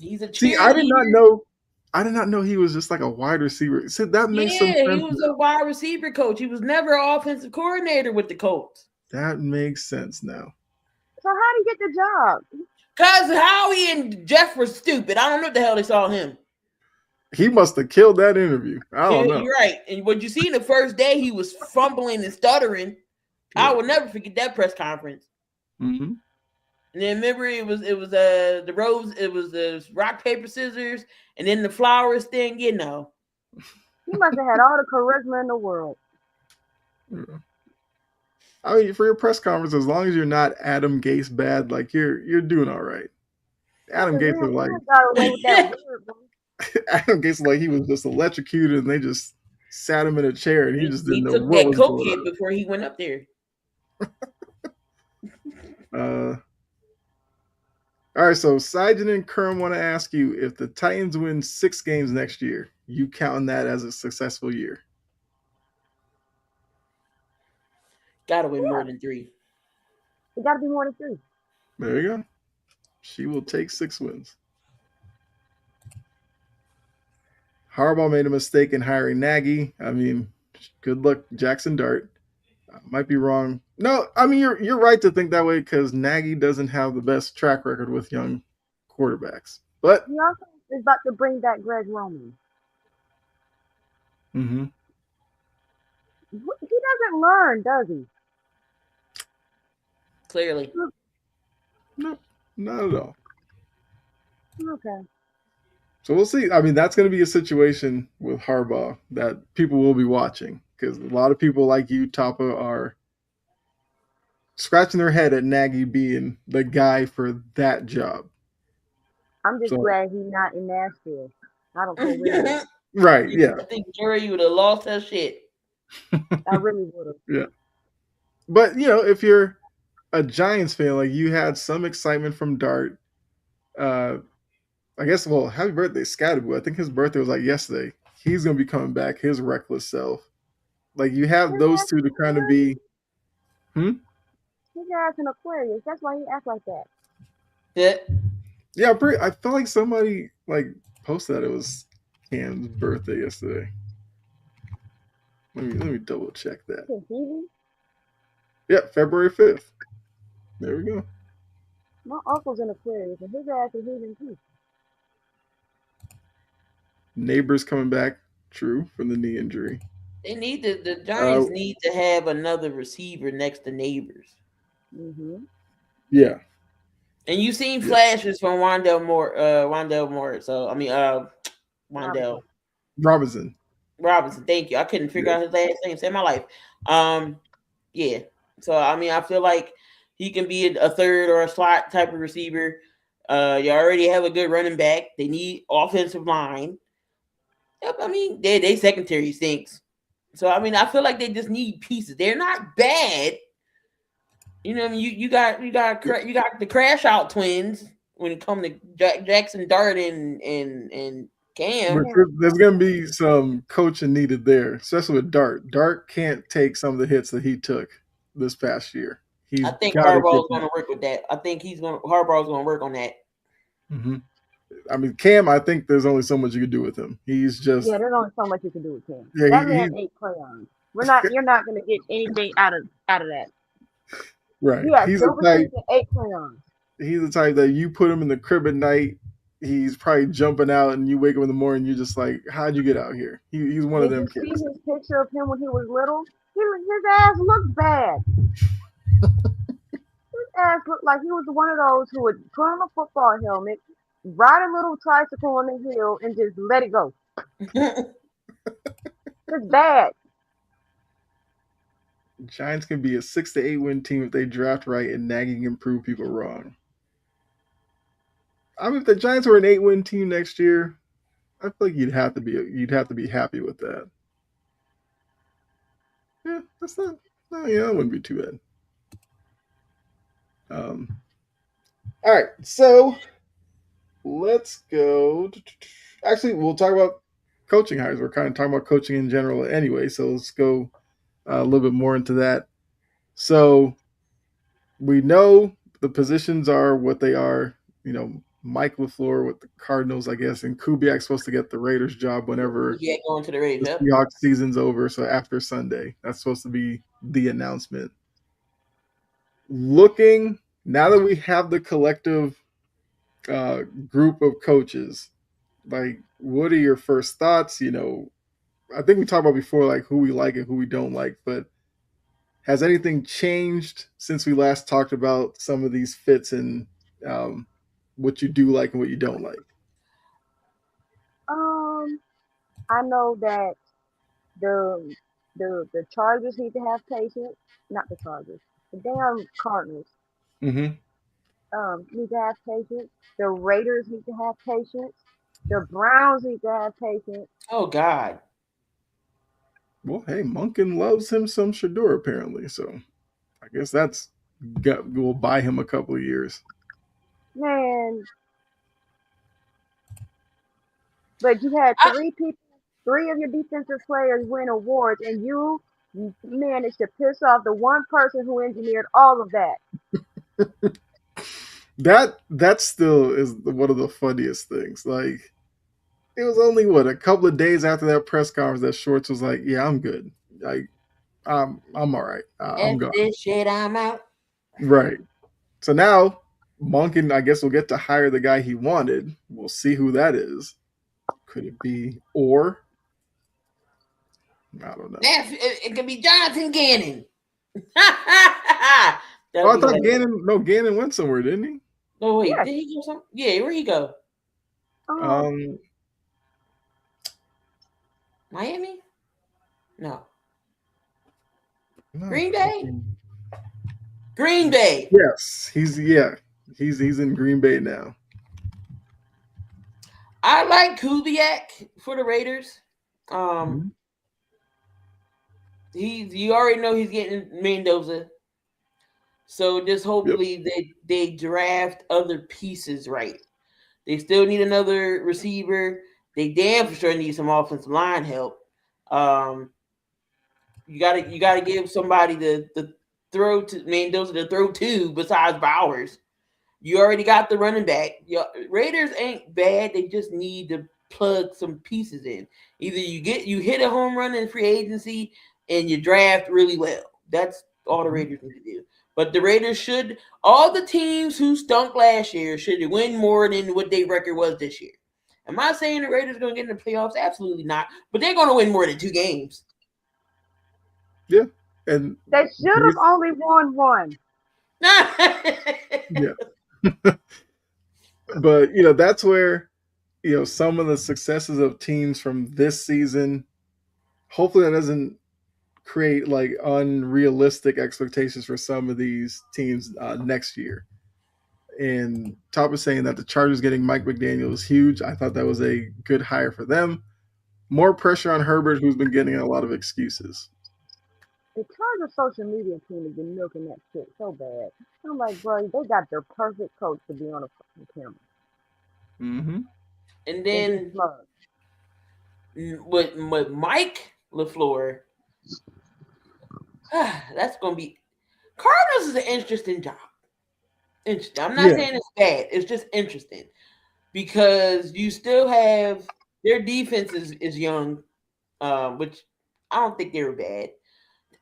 He's a cheerleader. See, I did not know he was just like a wide receiver. So that makes some sense. He was a wide receiver coach. He was never an offensive coordinator with the Colts. That makes sense now. So how did he get the job? Because Howie and Jeff were stupid. I don't know what the hell they saw him. He must have killed that interview. I don't know. You're right. And what you see the first day, he was fumbling and stuttering. Yeah. I will never forget that press conference. Mm-hmm. And then remember, it was the rose, it was the rock, paper, scissors, and then the flowers thing. He must have had all the charisma in the world. Yeah. I mean, for your press conference, as long as you're not Adam Gase bad, like you're doing all right. Adam Gase was like Adam Gase, like he was just electrocuted, and they just sat him in a chair, and he just didn't know what was going on before he went up there. All right, so Sijin and Kerm want to ask you, if the Titans win 6 games next year, you counting that as a successful year? Gotta win more than 3. It gotta be more than 3. There you go. She will take 6 wins. Harbaugh made a mistake in hiring Nagy. I mean, good luck, Jackson Dart. Might be wrong. No, I mean, you're right to think that way, because Nagy doesn't have the best track record with young quarterbacks. But he also is about to bring back Greg Roman. Mm-hmm. He doesn't learn, does he? Clearly. No, not at all. Okay. So we'll see. I mean, that's going to be a situation with Harbaugh that people will be watching because a lot of people like you, Tapa, are scratching their head at Nagy being the guy for that job. I'm just glad he's not in Nashville. I don't care where. Right, yeah. I think, Jerry, you would have lost that shit. I really would have. Yeah. But, if you're a Giants fan, like you had some excitement from Dart. I guess, happy birthday, Scatterboo. I think his birthday was like yesterday. He's going to be coming back, his reckless self. Like you have those two to kind of be. His ass an Aquarius. That's why he acts like that. Yeah. I felt like somebody posted that it was Cam's birthday yesterday. Let me double check that. Yeah, February 5th. There we go. My uncle's an Aquarius, and his ass is heathen too. Neighbors coming back, true, from the knee injury. They need the Giants need to have another receiver next to Neighbors. Mm-hmm. Yeah. And you've seen flashes from Wandell Moore. So I mean, Wandell Robinson. Thank you. I couldn't figure out his last name. Save my life. Yeah. So I mean, I feel like he can be a third or a slot type of receiver. You already have a good running back. They need offensive line. I mean, they secondary stinks. So I mean, I feel like they just need pieces. They're not bad. You know what I mean? You got the crash out twins when it comes to Jackson Dart and Cam. There's going to be some coaching needed there, especially with Dart. Dart can't take some of the hits that he took this past year. I think Harbaugh's going to work with that. I think Harbaugh's going to work on that. Mm-hmm. I mean, Cam, I think there's only so much you can do with him. He's just there's only so much you can do with Cam. Yeah, that man ate crayons. You're not going to get anything out of that. Right. Yeah, he's the type. 8 crayons. He's the type that you put him in the crib at night. He's probably jumping out, and you wake up in the morning. You're just like, "How'd you get out here?" He's one of them kids. Did you see his picture of him when he was little? His ass looked bad. His ass looked like he was one of those who would put on a football helmet, ride a little tricycle on the hill, and just let it go. It's bad. Giants can be a 6 to 8 win team if they draft right and Nagy can prove people wrong. I mean, if the Giants were an 8 win team next year, I feel like you'd have to be happy with that. Yeah, that's not. No, that wouldn't be too bad. All right, so let's go. Actually, we'll talk about coaching hires. We're kind of talking about coaching in general anyway, so let's go a little bit more into that. So we know the positions are what they are. Mike LaFleur with the Cardinals, I guess, and Kubiak's supposed to get the Raiders job whenever going to the Raiders. The Seahawks season's over. So after Sunday, that's supposed to be the announcement. Looking now that we have the collective group of coaches, what are your first thoughts? I think we talked about before, who we like and who we don't like, but has anything changed since we last talked about some of these fits and what you do like and what you don't like? I know that the Chargers need to have patience. Not the Chargers. The damn Cardinals. Mm-hmm. Need to have patience. The Raiders need to have patience. The Browns need to have patience. Oh God. Well, hey, Monken loves him some Shador apparently, so I guess will buy him a couple of years. Man, but you had three of your defensive players win awards, and you managed to piss off the one person who engineered all of that. That still is one of the funniest things. It was only a couple of days after that press conference that Schwartz was like, "Yeah, I'm good. I'm all right. I'm gone. This shit, I'm out." Right. So now Monken, I guess, will get to hire the guy he wanted. We'll see who that is. Could it be Orr? I don't know. It could be Jonathan Gannon. I thought Gannon went somewhere, didn't he? Oh wait, did he go somewhere? Yeah, where'd he go? Miami? No. Green Bay? Green Bay. Yes, he's in Green Bay now. I like Kubiak for the Raiders. You already know he's getting Mendoza. So just hopefully they draft other pieces right. They still need another receiver. They damn for sure need some offensive line help. You gotta give somebody the throw to Mendoza to throw to besides Bowers. You already got the running back. Raiders ain't bad. They just need to plug some pieces in. Either you hit a home run in free agency and you draft really well. That's all the Raiders need to do. But the Raiders all the teams who stunk last year should win more than what their record was this year. Am I saying the Raiders are going to get in the playoffs? Absolutely not. But they're going to win more than 2 games. Yeah. And they should have only won 1. Yeah. But, that's where, some of the successes of teams from this season, hopefully that doesn't create like unrealistic expectations for some of these teams next year. And Top is saying that the Chargers getting Mike McDaniel is huge. I thought that was a good hire for them. More pressure on Herbert, who's been getting a lot of excuses. The Chargers social media team has been milking that shit so bad. I'm like, bro, they got their perfect coach to be on a fucking camera. Mm-hmm. And then with Mike LaFleur, that's going to be... Cardinals is an interesting job. I'm not saying it's bad. It's just interesting because you still have... Their defense is young, which I don't think they were bad.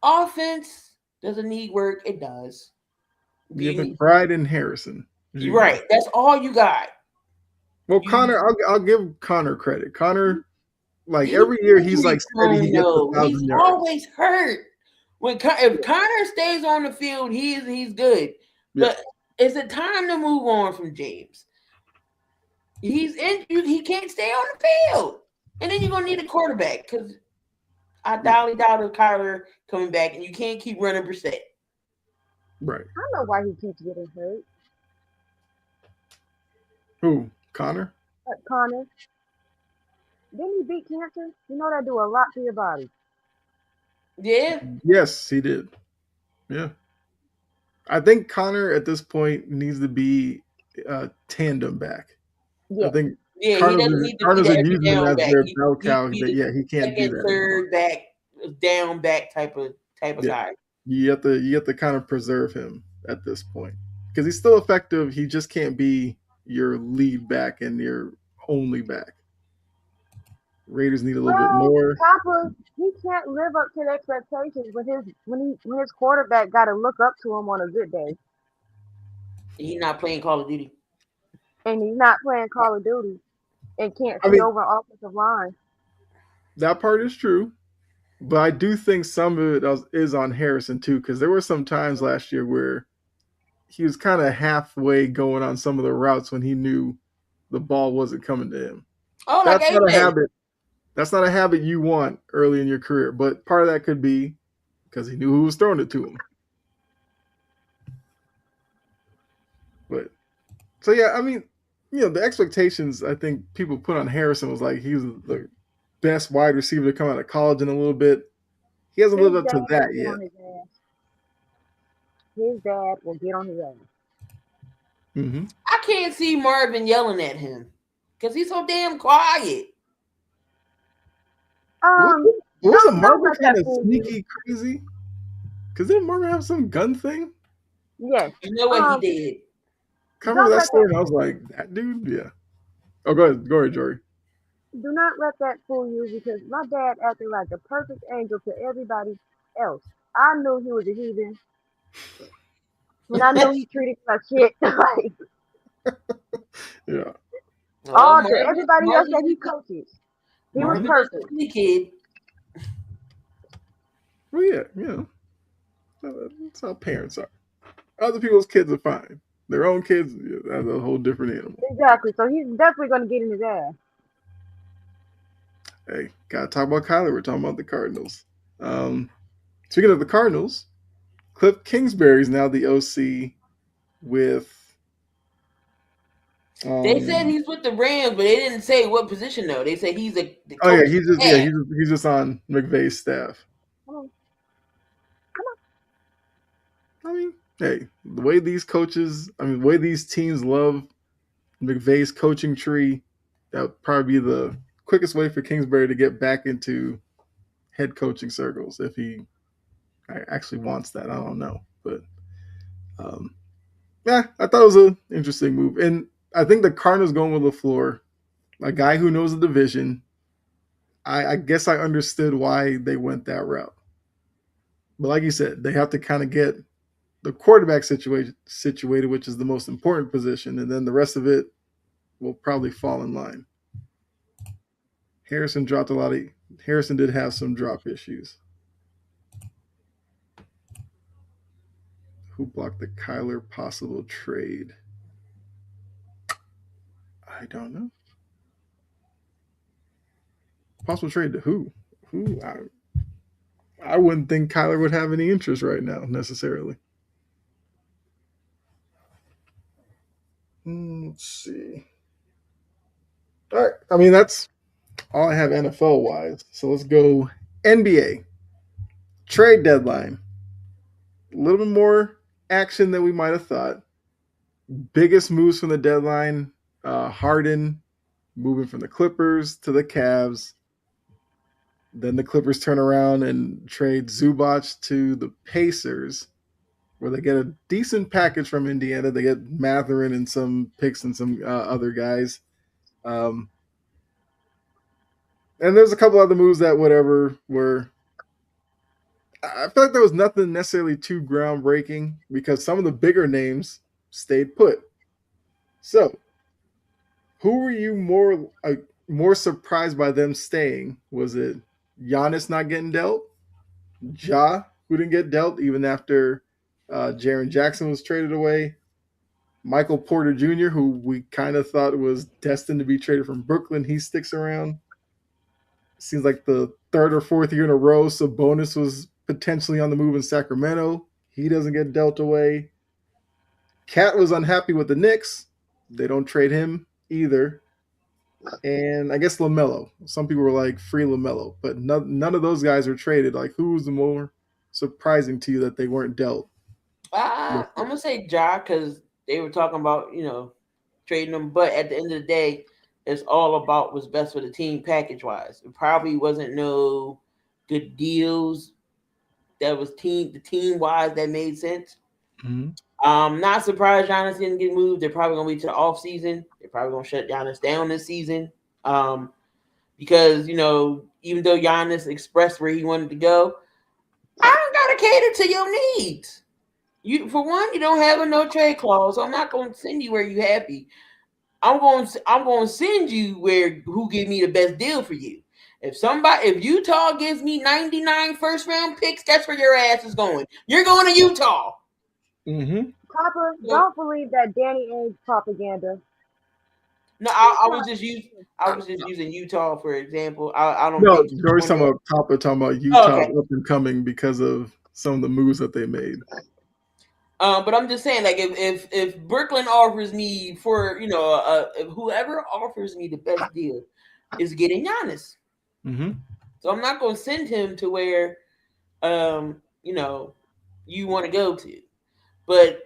Offense doesn't need work. It does. You have McBride and Harrison. Right. That's all you got. Well, Connor, I'll give Connor credit. Connor, like every year, he's like steady. He gets 1,000 he's yards. Always hurt. If Connor stays on the field, he's good. Yeah. But is it time to move on from James? He can't stay on the field, and then you're gonna need a quarterback because I doubt Kyler coming back, and you can't keep running Brissett. Right. I know why he keeps getting hurt. Who? Connor? Connor. Didn't he beat cancer? You know that do a lot to your body. Yeah. Yes, he did. Yeah. I think Connor at this point needs to be tandem back. Yeah. I think he doesn't need to be that down back. Bell cow. He can't do that. Third back, down back type of guy. You have to kind of preserve him at this point because he's still effective. He just can't be your lead back and your only back. Raiders need a little bit more. Papa, he can't live up to the expectations when his quarterback got to look up to him on a good day. He's not playing Call of Duty. And he's not playing Call of Duty and can't see over an offensive line. That part is true. But I do think some of it is on Harrison, too, because there were some times last year where he was kind of halfway going on some of the routes when he knew the ball wasn't coming to him. Oh, that's not a habit. That's not a habit you want early in your career. But part of that could be because he knew who was throwing it to him. But so, yeah, I mean, the expectations I think people put on Harrison was like he was the best wide receiver to come out of college in a little bit. He hasn't lived up to that yet. His dad will get on his ass. Mm-hmm. I can't see Marvin yelling at him because he's so damn quiet. Wasn't Marvin kind of sneaky crazy? Because didn't Marvin have some gun thing? Yes. You know what he did? I remember that story, and I was like, that dude? Yeah. Oh, go ahead, Jory. Do not let that fool you because my dad acted like the perfect angel to everybody else. I knew he was a heathen. And I know he treated like shit. Like Yeah. everybody else that he coaches, he was perfect. Kid. Well, yeah, that's how parents are. Other people's kids are fine. Their own kids, that's a whole different animal. Exactly. So he's definitely going to get in his ass. Hey, gotta talk about Kyler. We're talking about the Cardinals. Speaking of the Cardinals, Cliff Kingsbury is now the OC with. They said he's with the Rams, but they didn't say what position though. They said he's a. He's just on McVay's staff. Come on. I mean, hey, the way these teams love McVay's coaching tree, that would probably be the quickest way for Kingsbury to get back into head coaching circles if he actually wants that. I don't know, but I thought it was an interesting move, and I think the Cardinals going with LaFleur, a guy who knows the division. I guess I understood why they went that route, but like you said, they have to kind of get the quarterback situated, which is the most important position, and then the rest of it will probably fall in line. Harrison did have some drop issues. Who blocked the Kyler possible trade? I don't know. Possible trade to who? I wouldn't think Kyler would have any interest right now, necessarily. Let's see. All right. I mean, that's all I have NFL-wise. So let's go NBA. Trade deadline. A little bit more action than we might have thought. Biggest moves from the deadline. Harden moving from the Clippers to the Cavs. Then the Clippers turn around and trade Zubac to the Pacers, where they get a decent package from Indiana. They get Mathurin and some picks and some other guys. And there's a couple other moves that were. I feel like there was nothing necessarily too groundbreaking because some of the bigger names stayed put. So, who were you more surprised by them staying? Was it Giannis not getting dealt? Ja, who didn't get dealt even after Jaren Jackson was traded away? Michael Porter Jr., who we kind of thought was destined to be traded from Brooklyn, he sticks around. Seems like the third or fourth year in a row, Sabonis was potentially on the move in Sacramento. He doesn't get dealt away. Cat was unhappy with the Knicks. They don't trade him either. And I guess LaMelo. Some people were like, free LaMelo. But none of those guys were traded. Like, who was the more surprising to you that they weren't dealt? I'm going to say Ja because they were talking about, trading them. But at the end of the day, it's all about what's best for the team package-wise. It probably wasn't no good deals that was team-wise that made sense. Mm-hmm. Not surprised Giannis didn't get moved. They're probably going to wait to the offseason. They're probably going to shut Giannis down this season. Because, even though Giannis expressed where he wanted to go, I don't got to cater to your needs. For one, you don't have a no trade clause, so I'm not going to send you where you're happy. I'm going to send you who give me the best deal for you. If Utah gives me 99 first round picks, that's where your ass is going. You're going to Utah. Mm-hmm. Papa, don't believe that Danny Ainge propaganda. No, I was just using Utah for example. I don't. No, Jory's talking about Utah up and coming because of some of the moves that they made. But I'm just saying, like, if Brooklyn offers me if whoever offers me the best deal is getting Giannis, so I'm not going to send him to where, you want to go to. But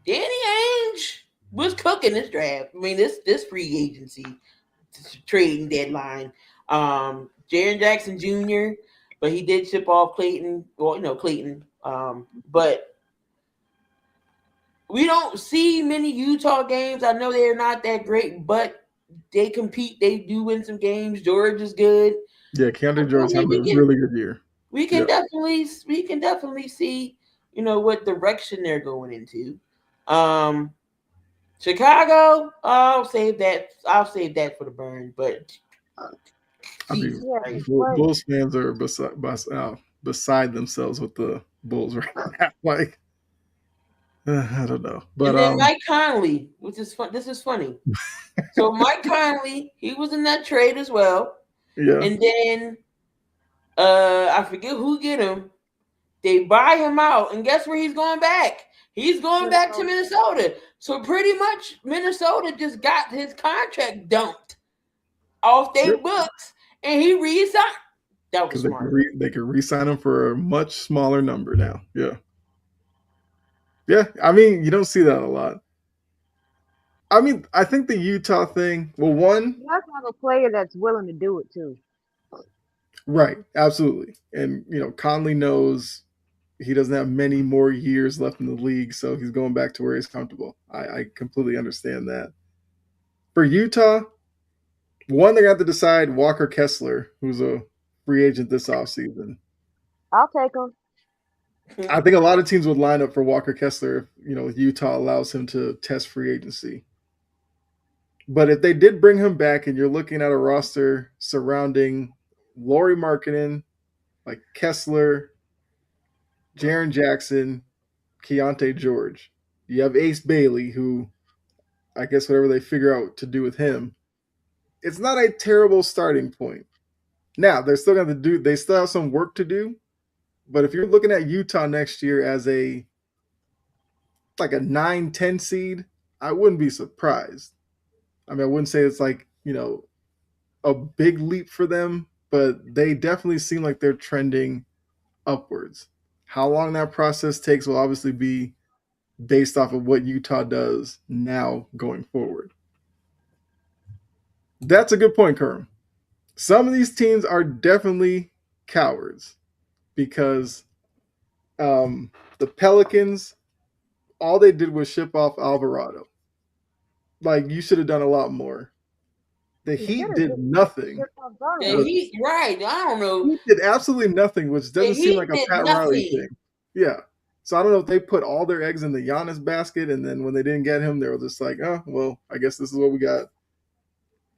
Danny Ainge was cooking this draft. I mean, this free agency trading deadline. Jaren Jackson Jr., but he did ship off Clayton. Well, Clayton. But we don't see many Utah games. I know they're not that great, but they compete. They do win some games. George is good. Yeah, Keandre George having a really good year. We can definitely see what direction they're going into. Chicago, I'll save that for the burn. But I mean, Bulls fans are beside themselves with the Bulls right now. Like, I don't know. But and then Mike Conley, which is fun. This is funny. So Mike Conley, he was in that trade as well. Yeah. And then I forget who get him. They buy him out, and guess where he's going back? He's going back to Minnesota. So pretty much Minnesota just got his contract dumped off their books, and he re-signed. That was smart. They could re-sign him for a much smaller number now. Yeah. Yeah, I mean, you don't see that a lot. I mean, I think the Utah thing, well, one... You have to have a player that's willing to do it, too. Right, absolutely. And, Conley knows he doesn't have many more years left in the league, so he's going back to where he's comfortable. I completely understand that. For Utah, one, they're going to have to decide Walker Kessler, who's a free agent this offseason. I'll take him. I think a lot of teams would line up for Walker Kessler if, Utah allows him to test free agency. But if they did bring him back and you're looking at a roster surrounding Lauri Markkanen, like Kessler, Jaren Jackson, Keontae George. You have Ace Bailey, who I guess whatever they figure out to do with him, it's not a terrible starting point. Now, they're still going to they still have some work to do. But if you're looking at Utah next year as a 9-10 seed, I wouldn't be surprised. I mean, I wouldn't say it's a big leap for them, but they definitely seem like they're trending upwards. How long that process takes will obviously be based off of what Utah does now going forward. That's a good point, Kerm. Some of these teams are definitely cowards because the Pelicans, all they did was ship off Alvarado. You should have done a lot more. The Heat did nothing. The Heat, right? I don't know. He did absolutely nothing, which doesn't seem like a Pat Riley thing. Yeah. So I don't know if they put all their eggs in the Giannis basket, and then when they didn't get him, they were just like, oh, well, I guess this is what we got.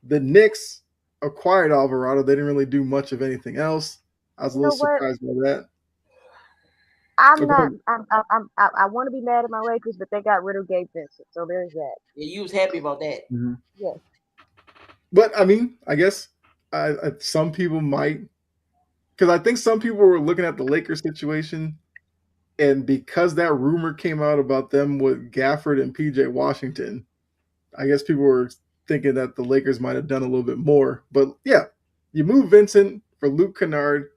The Knicks acquired Alvarado. They didn't really do much of anything else. I was a little surprised by that. I want to be mad at my Lakers, but they got rid of Gabe Vincent, so there's that. Yeah, you was happy about that. Mm-hmm. Yes. But, I mean, I guess some people might, because I think some people were looking at the Lakers situation, and because that rumor came out about them with Gafford and PJ Washington, I guess people were thinking that the Lakers might have done a little bit more. But, yeah, you move Vincent for Luke Kennard,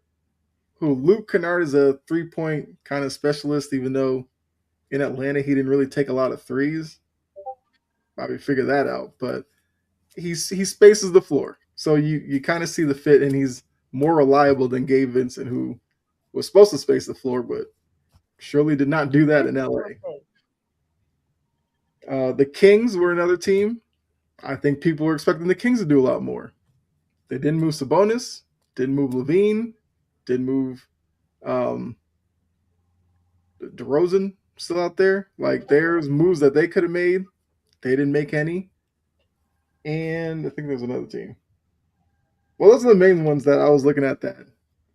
Luke Kennard is a three-point kind of specialist, even though in Atlanta he didn't really take a lot of threes. Probably figure that out, but he spaces the floor. So you kind of see the fit, and he's more reliable than Gabe Vincent, who was supposed to space the floor, but surely did not do that in LA. The Kings were another team. I think people were expecting the Kings to do a lot more. They didn't move Sabonis, didn't move Levine, didn't move DeRozan still out there. There's moves that they could have made. They didn't make any. And I think there's another team. Well, those are the main ones that I was looking at that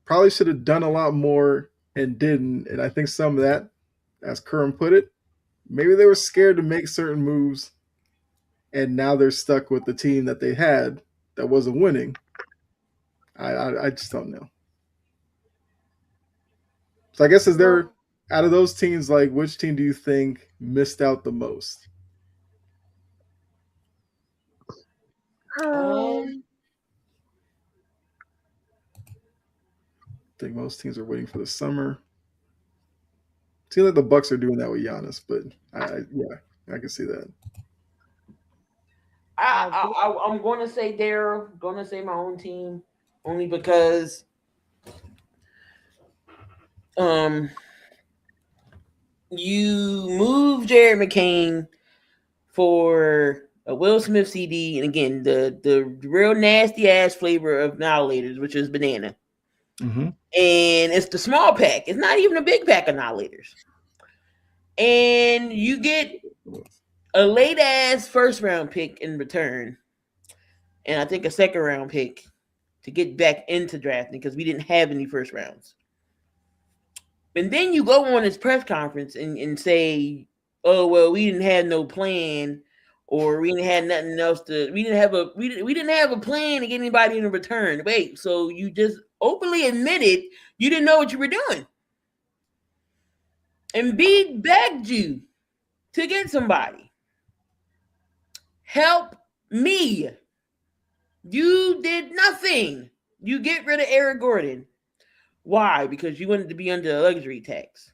probably should have done a lot more and didn't. And I think some of that, as Kerm put it, maybe they were scared to make certain moves, and now they're stuck with the team that they had that wasn't winning. I just don't know. So I guess out of those teams, which team do you think missed out the most? I think most teams are waiting for the summer. Seems like the Bucks are doing that with Giannis, but I can see that. I'm going to say going to say my own team only because you move Jared McCain for a Will Smith CD, and again the real nasty ass flavor of Annihilators, which is banana. Mm-hmm. And it's the small pack. It's not even a big pack of Annihilators. and you get a late ass first round pick in return, and I think a second round pick to get back into drafting because we didn't have any first rounds. And then you go on this press conference and say, "Oh well, we didn't have no plan, or we didn't have nothing else to. We didn't have a plan to get anybody in return." Wait, so you just openly admitted you didn't know what you were doing. Embiid begged you to get somebody. Help me. You did nothing. You get rid of Eric Gordon. Why? Because you wanted to be under a luxury tax.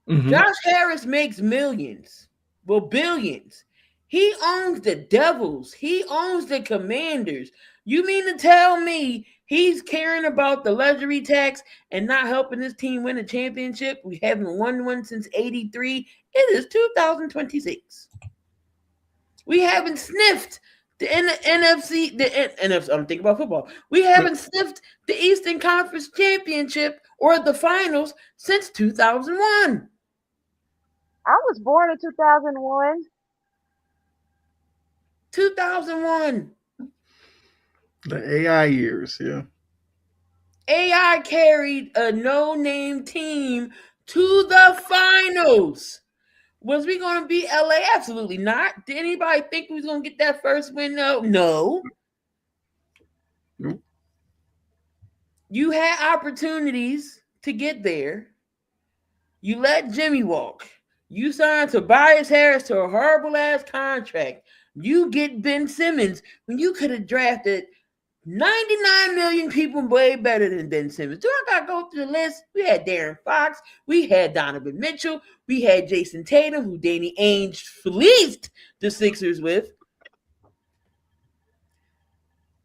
Mm-hmm. Josh Harris makes millions. Well, billions. He owns the Devils. He owns the Commanders. You mean to tell me he's caring about the luxury tax and not helping this team win a championship? We haven't won one since 83. It is 2026. We haven't sniffed the NFC. I'm thinking about football. We haven't sniffed the Eastern Conference Championship or the finals since 2001. I was born in 2001. 2001. The AI years, yeah. AI carried a no-name team to the finals. Was we going to beat LA? Absolutely not. Did anybody think we was going to get that first win? No. Nope. You had opportunities to get there. You let Jimmy walk. You signed Tobias Harris to a horrible-ass contract. You get Ben Simmons when you could have drafted 99 million people way better than Ben Simmons. Do I got to go through the list? We had Darren Fox. We had Donovan Mitchell. We had Jason Tatum, who Danny Ainge fleeced the Sixers with.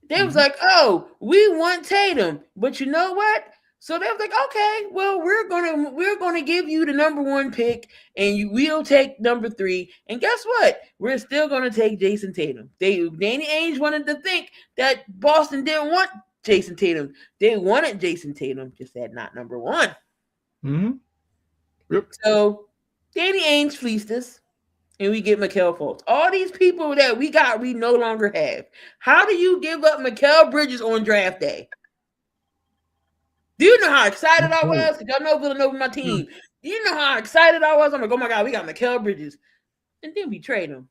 They was like, oh, we want Tatum. But you know what? So they was like, okay, well, we're gonna give you the number 1 pick, and we'll take number 3. And guess what? We're still gonna take Jason Tatum. Danny Ainge wanted to think that Boston didn't want Jason Tatum. They wanted Jason Tatum, just said not number 1. Mm-hmm. Yep. So Danny Ainge fleeced us, and we get Mikal Fultz. All these people that we got, we no longer have. How do you give up Mikal Bridges on draft day? Do you know how excited I was? Because y'all know Villanova my team. Do you know how excited I was? I'm like, oh my God, we got Mikal Bridges. And then we trade him.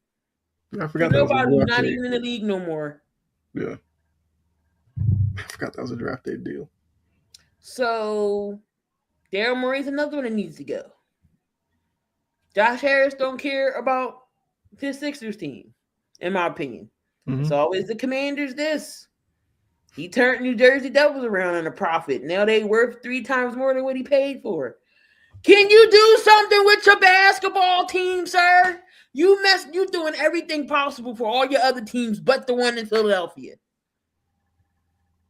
I forgot nobody's not even in the league no more. Yeah. I forgot that was a draft day deal. So Daryl Morey's another one that needs to go. Josh Harris don't care about his Sixers team, in my opinion. Mm-hmm. It's always the Commanders this. He turned New Jersey Devils around on a profit. Now they worth 3 times more than what he paid for. Can you do something with your basketball team, sir? You doing everything possible for all your other teams but the one in Philadelphia.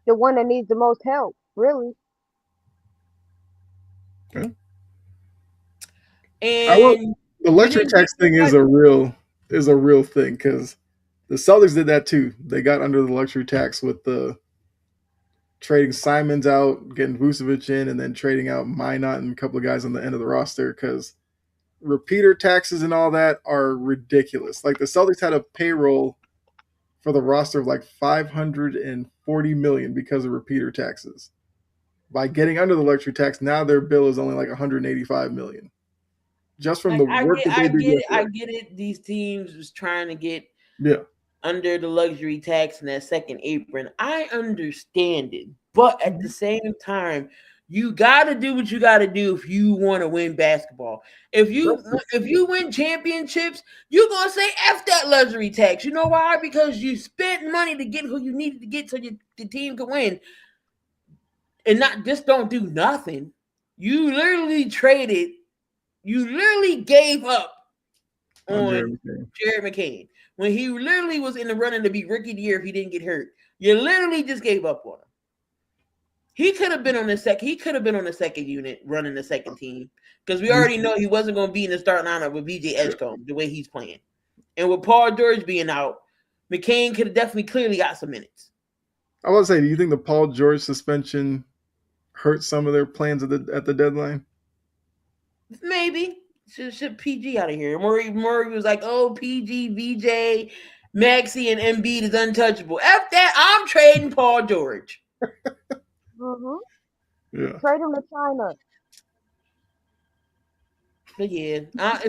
The one that needs the most help, really. Okay. And the luxury tax thing is a real thing because the Celtics did that too. They got under the luxury tax with the trading Simons out, getting Vucevic in, and then trading out Minot and a couple of guys on the end of the roster because repeater taxes and all that are ridiculous. Like the Celtics had a payroll for the roster of like $540 million because of repeater taxes. By getting under the luxury tax, now their bill is only like $185 million. Just from the work that they do. I get it. These teams was trying to get under the luxury tax and that second apron. I understand it. But at the same time, you got to do what you got to do if you want to win basketball. If you win championships, you're going to say F that luxury tax. You know why? Because you spent money to get who you needed to get so the team could win. And not just don't do nothing. You literally gave up on Jared McCain. When he literally was in the running to be rookie of the year if he didn't get hurt. You literally just gave up on him. He could have been on the second unit running the second team because we already know he wasn't going to be in the starting lineup with VJ Edgecombe the way he's playing. And with Paul George being out, McCain could have definitely clearly got some minutes. I was say, do you think the Paul George suspension hurt some of their plans at the deadline? Maybe. ship PG out of here. Murray was like, oh, PG, VJ, Maxey, and Embiid is untouchable. After that, I'm trading Paul George. Yeah. Trade him to China. But yeah,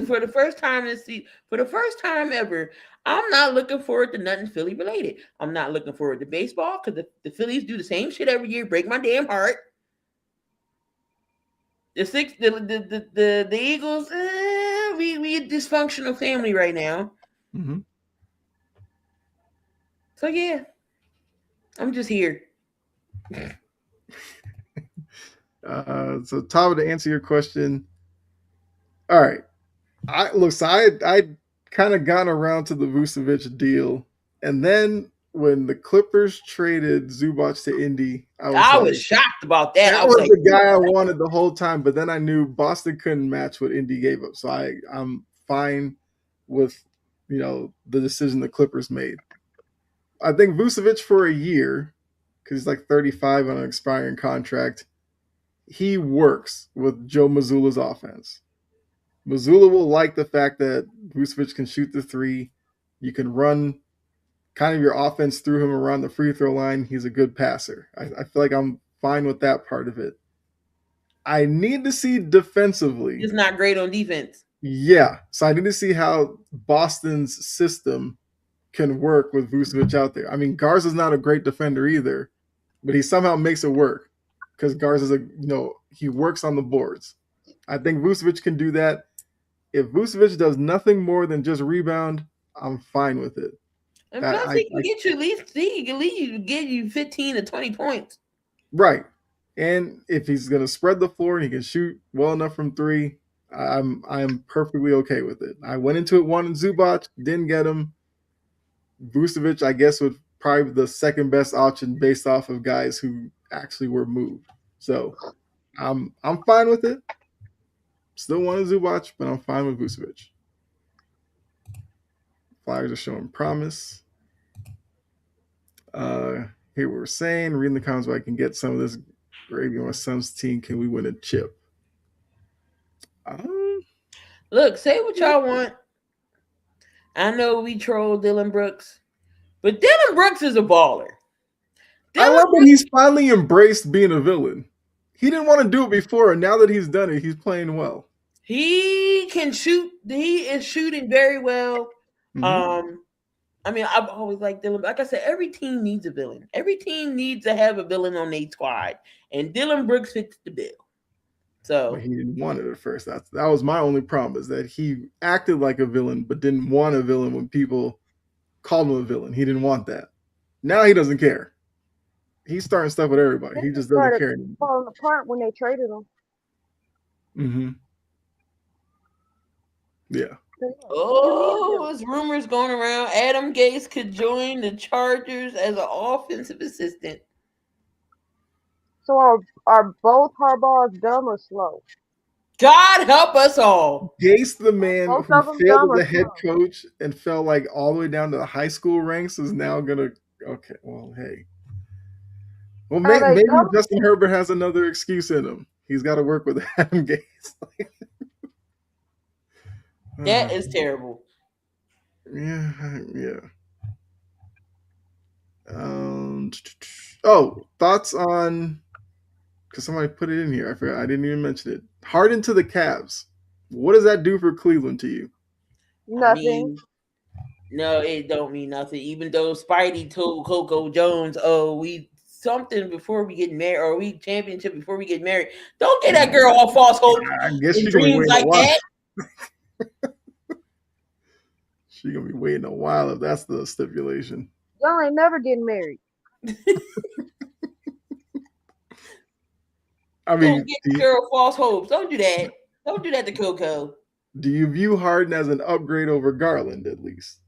for the first time ever, I'm not looking forward to nothing Philly related. I'm not looking forward to baseball because the Phillies do the same shit every year, break my damn heart. The Eagles, we a dysfunctional family right now. Mm-hmm. So yeah, I'm just here. So Tom, to answer your question, all right. I kind of gone around to the Vucevic deal, and then when the Clippers traded Zubac to Indy, I was shocked about that. That was the guy I wanted the whole time, but then I knew Boston couldn't match what Indy gave up, so I'm fine with the decision the Clippers made. I think Vucevic for a year, because he's like 35 on an expiring contract, he works with Joe Mazzulla's offense. Mazzulla will like the fact that Vucevic can shoot the three. You can run kind of your offense through him around the free throw line. He's a good passer. I feel like I'm fine with that part of it. I need to see defensively. He's not great on defense. Yeah. So I need to see how Boston's system can work with Vucevic out there. I mean, Garza's not a great defender either, but he somehow makes it work because Garza's he works on the boards. I think Vucevic can do that. If Vucevic does nothing more than just rebound, I'm fine with it. And plus, he can get you at least. He can get you 15 to 20 points. Right, and if he's going to spread the floor and he can shoot well enough from three, I'm perfectly okay with it. I went into it wanting Zubac, didn't get him. Vucevic, I guess, would probably be the second best option based off of guys who actually were moved. So I'm fine with it. Still want Zubac, but I'm fine with Vucevic. Flyers are showing promise. Here we're saying, reading the comments, where I can get some of this gravy on my son's team. Can we win a chip? Look, say what y'all want. I know we troll Dylan Brooks, but Dylan Brooks is a baller. I love that he's finally embraced being a villain. He didn't want to do it before, and now that he's done it, he's playing well. He can shoot. He is shooting very well. Mm-hmm. I mean, I've always liked Dylan. Like I said, every team needs a villain. Every team needs to have a villain on their squad, and Dylan Brooks fits the bill. So he didn't want it at first. That was my only problem, is that he acted like a villain, but didn't want a villain when people called him a villain. He didn't want that. Now he doesn't care. He's starting stuff with everybody. He just doesn't care anymore. Falling apart when they traded him. Mm-hmm. Yeah. Oh, there's rumors going around. Adam Gase could join the Chargers as an offensive assistant. So are both Harbaughs dumb or slow? God help us all. Gase, the man who failed as a head coach and fell like all the way down to the high school ranks, is now gonna. Okay, well, hey. Well, maybe Justin Herbert has another excuse in him. He's got to work with Adam Gase. That is terrible. Yeah. Thoughts on? Because somebody put it in here. I forgot. I didn't even mention it. Harden to the Cavs. What does that do for Cleveland to you? Nothing. No, it don't mean nothing. Even though Spidey told Coco Jones, "Oh, we something before we get married, or we championship before we get married." Don't get that girl all false hope. I guess she's gonna be waiting a while. She's gonna be waiting a while if that's the stipulation. Y'all ain't never getting married. I mean, don't get the girl false hopes. Don't do that. Don't do that to Coco. Do you view Harden as an upgrade over Garland, at least?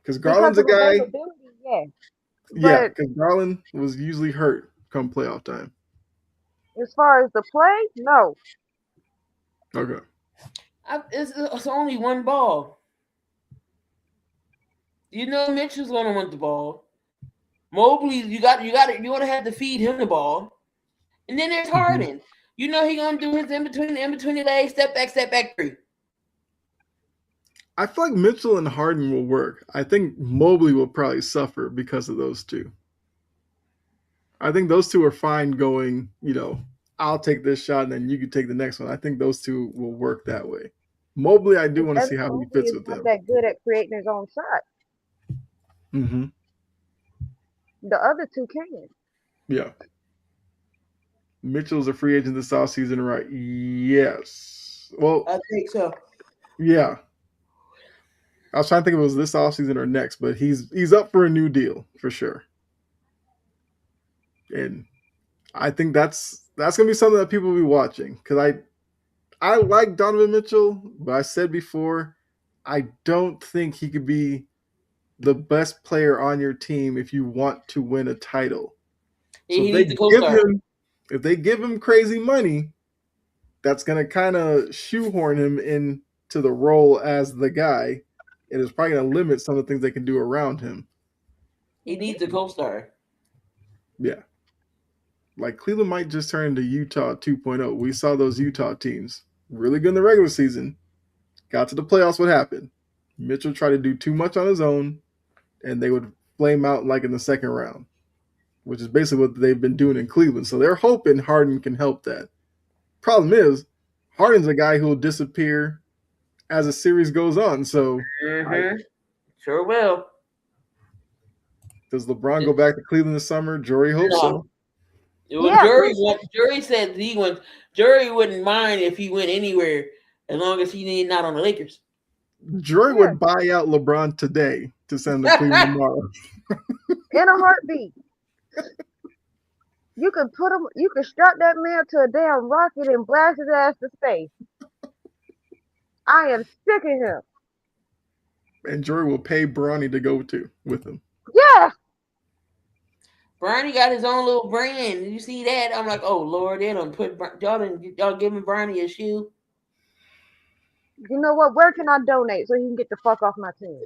Because Garland's a guy. Yeah, because Garland was usually hurt come playoff time. As far as the play, no. Okay. It's only one ball. You know Mitchell's gonna want the ball. Mobley, you want to have to feed him the ball. And then there's Harden. You know he gonna do his in between the legs, step back three. I feel like Mitchell and Harden will work. I think Mobley will probably suffer because of those two. I think those two are fine going, I'll take this shot and then you can take the next one. I think those two will work that way. Mobley, I do want to see how he fits with them. That good at creating his own shot. Mm-hmm. The other two can. Yeah. Mitchell's a free agent this offseason, right? Yes. Well, I think so. Yeah. I was trying to think if it was this offseason or next, but he's up for a new deal for sure. And I think that's gonna be something that people will be watching because I like Donovan Mitchell, but I said before I don't think he could be the best player on your team if you want to win a title. So if they give him crazy money, that's gonna kind of shoehorn him into the role as the guy. And it's probably gonna limit some of the things they can do around him. He needs a co-star. Yeah. Like Cleveland might just turn into Utah 2.0. We saw those Utah teams really good in the regular season. Got to the playoffs, what happened? Mitchell tried to do too much on his own, and they would flame out like in the second round, which is basically what they've been doing in Cleveland. So they're hoping Harden can help that. Problem is, Harden's a guy who will disappear as a series goes on. So sure will. Does LeBron go back to Cleveland this summer? Jory hopes so. Jury said Jury wouldn't mind if he went anywhere as long as he not on the Lakers. Jury would buy out LeBron today to send to Cleveland tomorrow. In a heartbeat. You could strap that man to a damn rocket and blast his ass to space. I am sick of him. And Jury will pay Bronny to go with him. Yeah. Bronny got his own little brand. Did you see that? I'm like, oh Lord, they don't put y'all giving Bronny a shoe. You know what? Where can I donate so he can get the fuck off my team?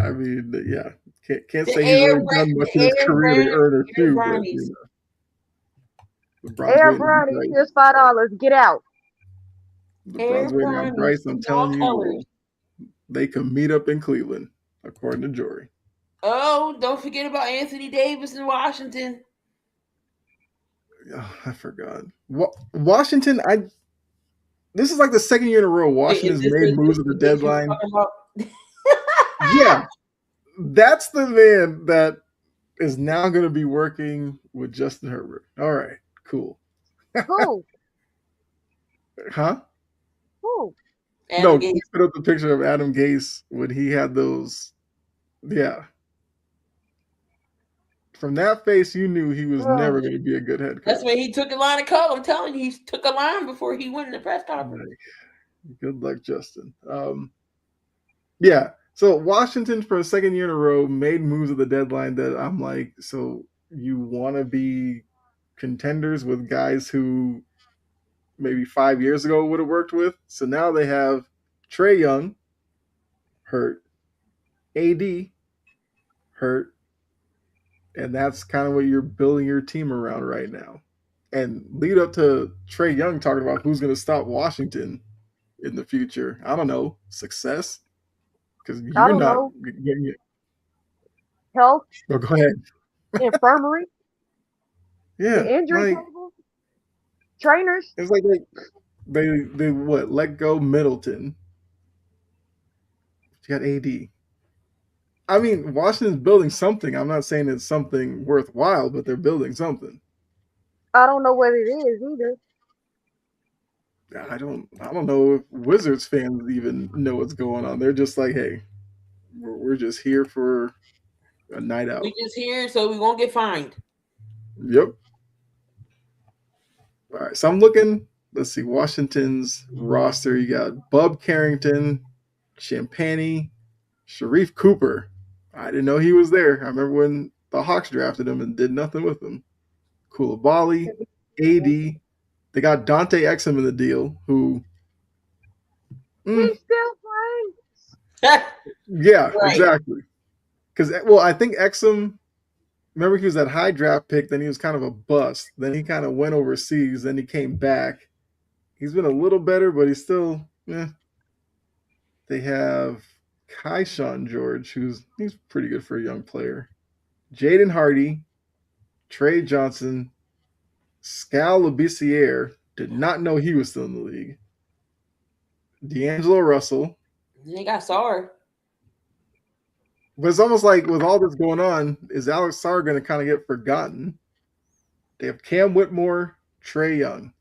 I mean, yeah, can't say he's really done much in his career to earn a shoe. Air Bronny, here's $5. Get out. LeBron's waiting on Bryce. I'm telling you, they can meet up in Cleveland, according to Jory. Oh, don't forget about Anthony Davis in Washington. Oh, I forgot. Washington, this is like the second year in a row Washington's made moves at the deadline. Yeah. That's the man that is now going to be working with Justin Herbert. All right, cool. Who? Huh? Who? No, he put up the picture of Adam Gase when he had those. Yeah. From that face, you knew he was never going to be a good head coach. That's when he took a line of call. I'm telling you, he took a line before he went in the press conference. Good luck, Justin. Yeah. So Washington, for a second year in a row, made moves at the deadline that I'm like, so you want to be contenders with guys who maybe 5 years ago would have worked with? So now they have Trae Young hurt, AD hurt, and that's kind of what you're building your team around right now. And lead up to Trae Young talking about who's going to stop Washington in the future. I don't know. Success? Because you're not getting it. Health. Oh, go ahead. Infirmary. Yeah. The injury tables. Trainers. It's like they let go Middleton. You got AD. I mean, Washington's building something. I'm not saying it's something worthwhile, but they're building something. I don't know what it is either. I don't know if Wizards fans even know what's going on. They're just like, hey, we're just here for a night out. We just here so we won't get fined. Yep. All right, so I'm looking. Let's see, Washington's roster. You got Bub Carrington, Champagnie, Sharif Cooper. I didn't know he was there. I remember when the Hawks drafted him and did nothing with him. Coulibaly, AD. They got Dante Exum in the deal, who... He's still playing. Yeah, right. Exactly. Because, I think Exum remember he was that high draft pick, then he was kind of a bust. Then he kind of went overseas, then he came back. He's been a little better, but he's still, They have Keyshawn George, he's pretty good for a young player. Jaden Hardy, Trey Johnson, Scal Labissiere, did not know he was still in the league. D'Angelo Russell. They got Sarr. But it's almost like with all this going on, is Alex Sarr going to kind of get forgotten? They have Cam Whitmore, Trae Young.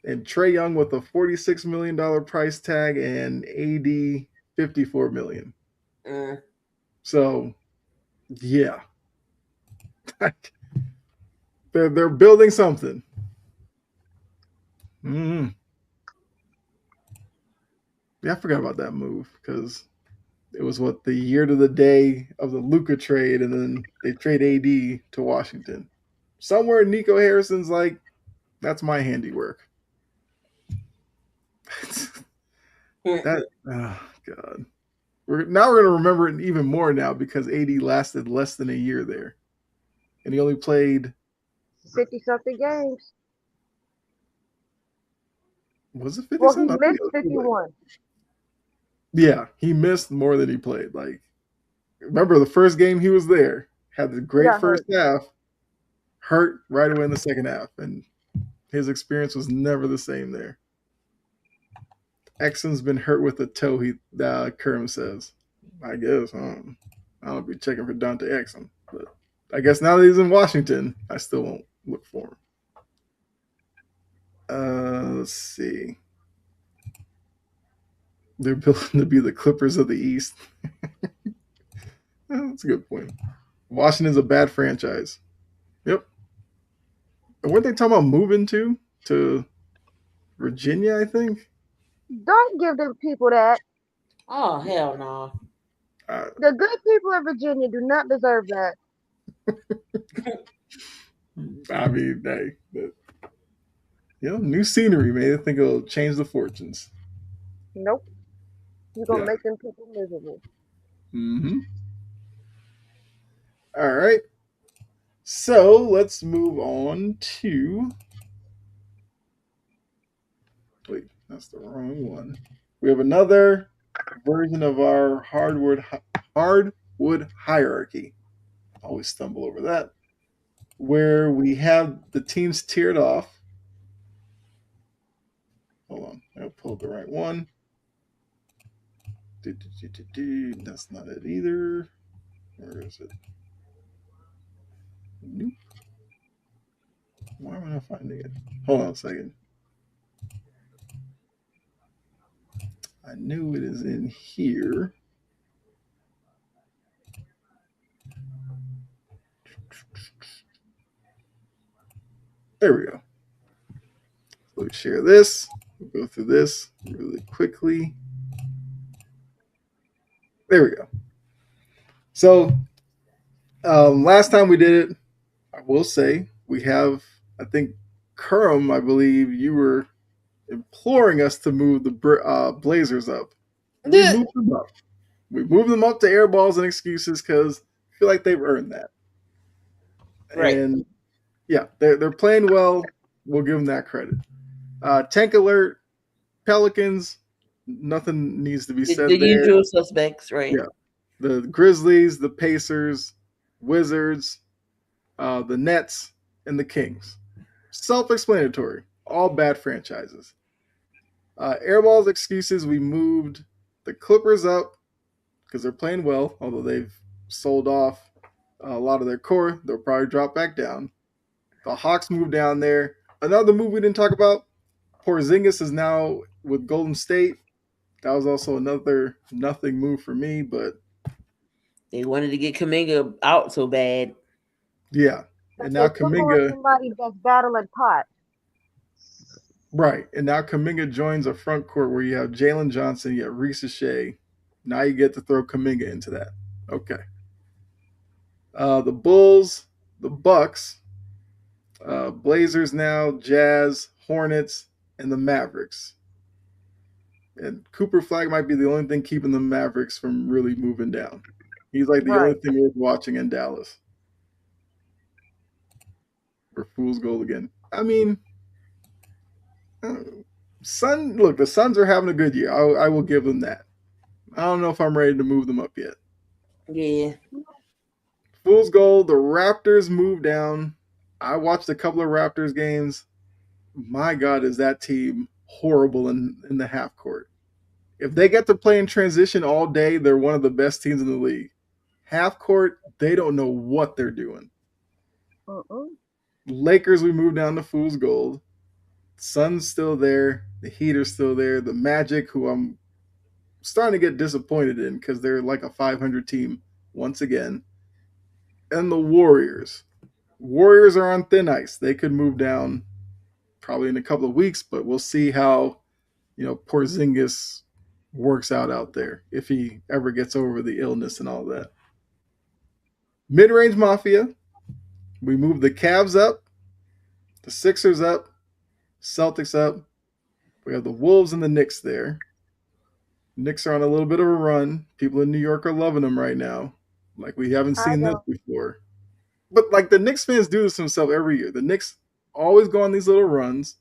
And Trae Young with a $46 million price tag and AD $54 million. So, yeah. they're building something. Yeah, I forgot about that move because it was the year to the day of the Luka trade, and then they trade AD to Washington. Somewhere Nico Harrison's like, that's my handiwork. Oh God. We're going to remember it even more now because AD lasted less than a year there. And he only played 50-something games. Was it 50? Well, he missed 51. Yeah, he missed more than he played. Like, remember the first game he was there, had the great first half, hurt right away in the second half, and his experience was never the same there. Exum's been hurt with a toe, Kerm says. I guess. I'll be checking for Dante Exum. But I guess now that he's in Washington, I still won't look for him. Let's see. They're building to be the Clippers of the East. That's a good point. Washington's a bad franchise. Yep. And weren't they talking about moving to Virginia, I think? Don't give them people that. Oh, hell no. The good people of Virginia do not deserve that. I mean, new scenery, man. I think it'll change the fortunes. Nope. You're going to make them people miserable. Mm-hmm. All right. So let's move on to... Wait, that's the wrong one. We have another version of our hardwood hierarchy. Always stumble over that. Where we have the teams tiered off. Hold on, I pulled the right one. That's not it either. Where is it? Nope. Why am I not finding it? Hold on a second. I knew it is in here. There we go. So we share this. We'll go through this really quickly. There we go. So last time we did it, I will say we have, I think, Kerm, I believe you were imploring us to move the Blazers up. We moved them up. We moved them up to air balls and excuses because I feel like they've earned that. Right. And yeah, they're playing well. We'll give them that credit. Tank alert, Pelicans, nothing needs to be said the there. Usual suspects, right? Yeah. The Grizzlies, the Pacers, Wizards, the Nets, and the Kings. Self-explanatory. All bad franchises. Airballs excuses, we moved the Clippers up because they're playing well, although they've sold off a lot of their core. They'll probably drop back down. The Hawks moved down there. Another move we didn't talk about, Porzingis is now with Golden State. That was also another nothing move for me, but they wanted to get Kuminga out so bad. Yeah. And now Kuminga, somebody that's battling pot. Right. And now Kuminga joins a front court where you have Jalen Johnson, you have Reese Shea. Now you get to throw Kuminga into that. Okay. The Bulls, the Bucks, Blazers now, Jazz, Hornets, and the Mavericks. And Cooper Flag might be the only thing keeping the Mavericks from really moving down. He's like the only Right. thing worth watching in Dallas. For fool's gold again. I mean, uh, Look, the Suns are having a good year. I will give them that. I don't know if I'm ready to move them up yet. Yeah. Fool's gold. The Raptors moved down. I watched a couple of Raptors games. My God, is that team horrible in the half court. If they get to play in transition all day, they're one of the best teams in the league. Half court, they don't know what they're doing. Uh-uh. Lakers, we moved down to Fool's Gold. Sun's still there. The Heat are still there. The Magic, who I'm starting to get disappointed in because they're like a 500 team once again. And the Warriors. Warriors are on thin ice. They could move down probably in a couple of weeks, but we'll see how, Porzingis works out there if he ever gets over the illness and all that. Mid-range Mafia. We moved the Cavs up, the Sixers up, Celtics up. We have the Wolves and the Knicks there. Knicks are on a little bit of a run. People in New York are loving them right now. Like we haven't I seen this know. before. But like the Knicks fans do this themselves every year. The Knicks always go on these little runs,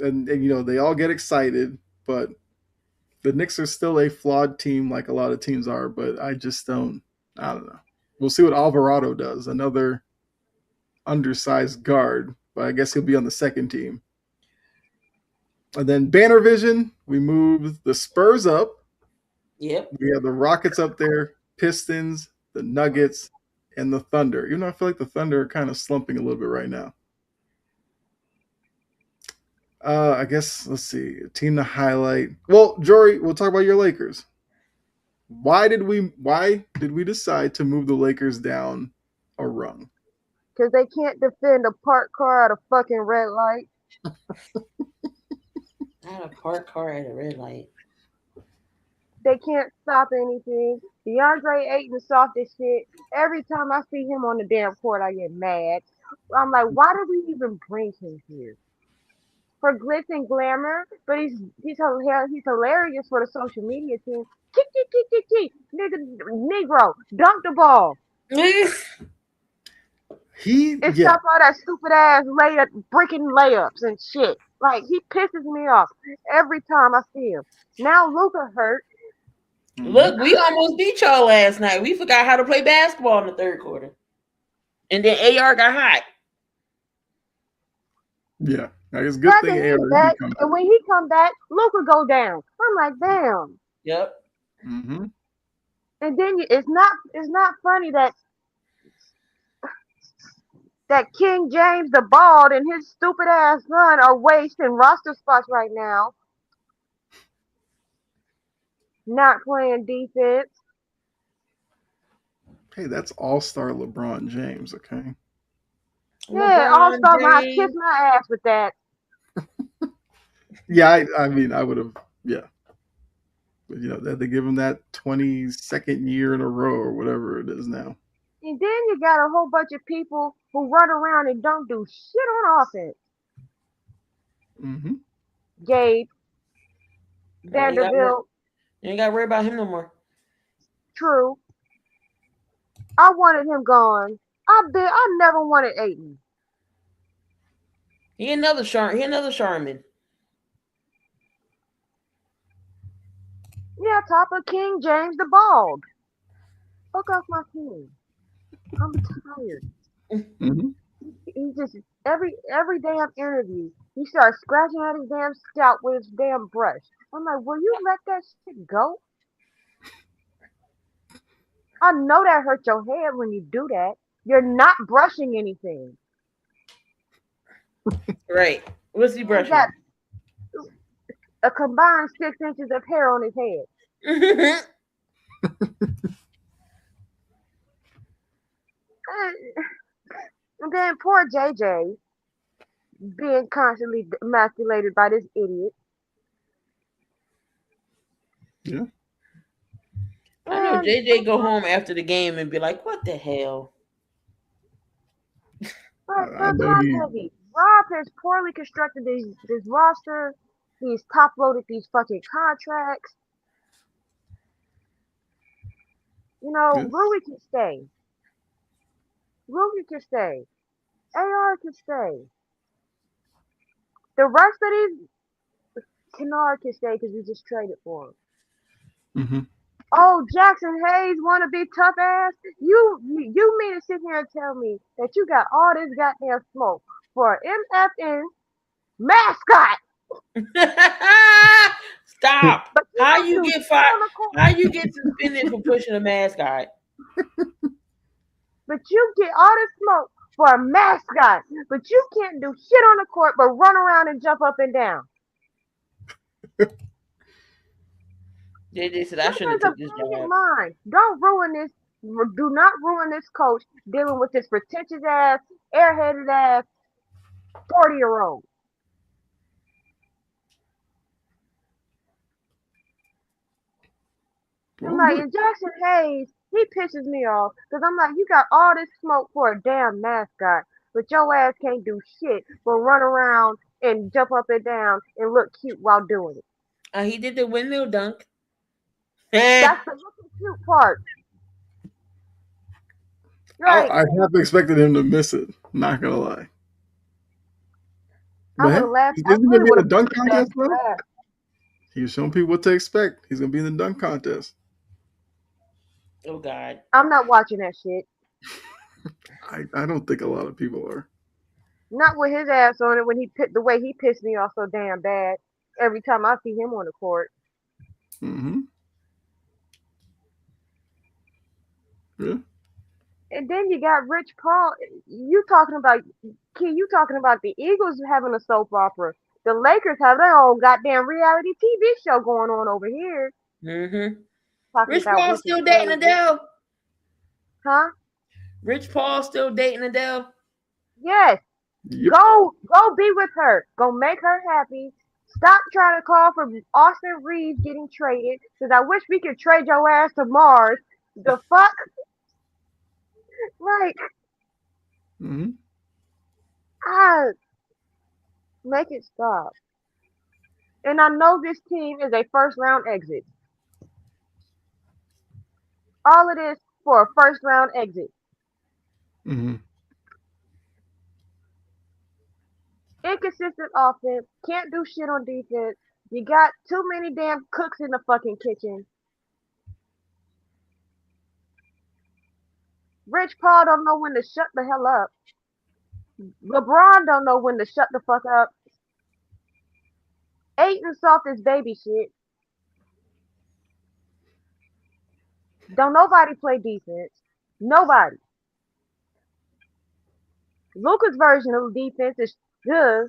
and they all get excited. But the Knicks are still a flawed team, like a lot of teams are. But I just don't. I don't know. We'll see what Alvarado does. Another undersized guard, but I guess he'll be on the second team. And then Banner Vision, we moved the Spurs up. Yep. We have the Rockets up there, Pistons, the Nuggets, and the Thunder. Even though I feel like the Thunder are kind of slumping a little bit right now. I guess, let's see, a team to highlight. Well, Jory, we'll talk about your Lakers. Why did we decide to move the Lakers down a rung? Because they can't defend a parked car at a fucking red light. Not a parked car at a red light. They can't stop anything. DeAndre Ayton is soft as shit. Every time I see him on the damn court, I get mad. I'm like, why did we even bring him here? For glitz and glamour, but he's hilarious for the social media team. Kick, kick, kick, kick, kick. Nigga, Negro, dunk the ball. It's Yeah. stop all that stupid ass breaking layups and shit. Like he pisses me off every time I see him. Now Luka hurt. Look, we almost beat y'all last night. We forgot how to play basketball in the third quarter. And then AR got hot. Yeah. I guess good thing AR back, come and when he come back, Luka go down. I'm like, damn. Yep. Mm-hmm. And then it's not funny that King James the Bald and his stupid ass son are wasting roster spots right now. Not playing defense. Hey, that's all-star LeBron James, okay? Yeah, all-star might kiss my ass with that. Yeah, I mean, I would have, yeah. But, they give him that 22nd year in a row or whatever it is now. And then you got a whole bunch of people who run around and don't do shit on offense. Mm-hmm. Gabe, Vanderbilt. You ain't got to worry about him no more. True. I wanted him gone. I never wanted Ayton. He another Charmin. Yeah, top of King James the Bald. Fuck off my team. I'm tired. Mm-hmm. He just every damn interview, he starts scratching at his damn scalp with his damn brush. I'm like, will you let that shit go? I know that hurts your head when you do that. You're not brushing anything. Right. What's he brushing? He got a combined 6 inches of hair on his head. And then poor JJ being constantly emasculated by this idiot. Yeah. I know JJ go home after the game and be like, what the hell? But Rob has poorly constructed this roster. He's top loaded these fucking contracts. Rui Yes. can stay. Rui can stay. AR can stay. The rest of these, Kennard can stay because we just traded for him. Mm-hmm. Oh, Jackson Hayes want to be tough ass? You mean to sit here and tell me that you got all this goddamn smoke for MFN mascot, Stop. but you How don't you do get shit fired? on the court. How you get suspended for pushing a mascot? But you get all this smoke for a mascot, but you can't do shit on the court but run around and jump up and down. They said I That shouldn't is have a took this brilliant job. mind. Don't ruin this. Do not ruin this coach dealing with this pretentious ass, airheaded ass 40-year-old. I'm like, and Jackson Hayes, he pisses me off because I'm like, you got all this smoke for a damn mascot, but your ass can't do shit but run around and jump up and down and look cute while doing it. He did the windmill dunk. That's the looking cute part. Right. I have expected him to miss it. Not gonna lie. I would have But laughed. he's I gonna really be in would the have dunk beat his ass contest, for bro. that. He's showing people what to expect. He's gonna be in the dunk contest. Oh God. I'm not watching that shit. I don't think a lot of people are. Not with his ass on it when the way he pissed me off so damn bad every time I see him on the court. Mm-hmm. Yeah. And then you got Rich Paul. You talking about the Eagles having a soap opera. The Lakers have their own goddamn reality TV show going on over here. Mm-hmm. Talking Rich about Paul Ricky still dating Hayes. Adele. Huh? Rich Paul still dating Adele. Yes. Yep. Go be with her. Go make her happy. Stop trying to call for Austin Reeves getting traded. Because I wish we could trade your ass to Mars. The fuck? Like, Mm-hmm. make it stop. And I know this team is a first round exit. All it is for a first round exit. Mm-hmm. Inconsistent offense. Can't do shit on defense. You got too many damn cooks in the fucking kitchen. Rich Paul don't know when to shut the hell up. LeBron don't know when to shut the fuck up. Aiton soft as baby shit. Don't nobody play defense. Nobody. Luka's version of defense is good.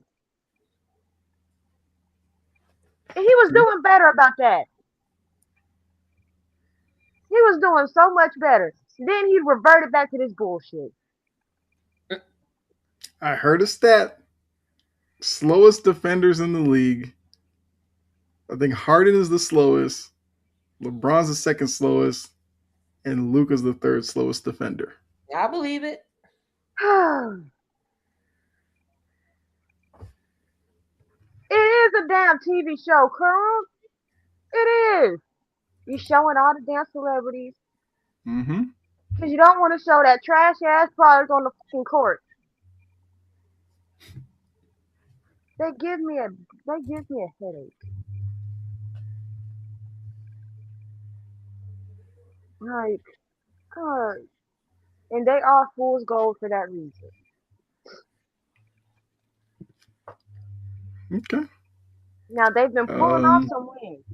And he was doing better about that. He was doing so much better. Then he reverted back to this bullshit. I heard a stat. Slowest defenders in the league. I think Harden is the slowest. LeBron's the second slowest. And Luka's the third slowest defender. I believe it. It is a damn TV show, Colonel. It is. You're showing all the damn celebrities. Mm-hmm. Because you don't want to show that trash ass product on the fucking court. They give me a headache. Like, God. And they are fool's gold for that reason. Okay. Now they've been pulling off some wins.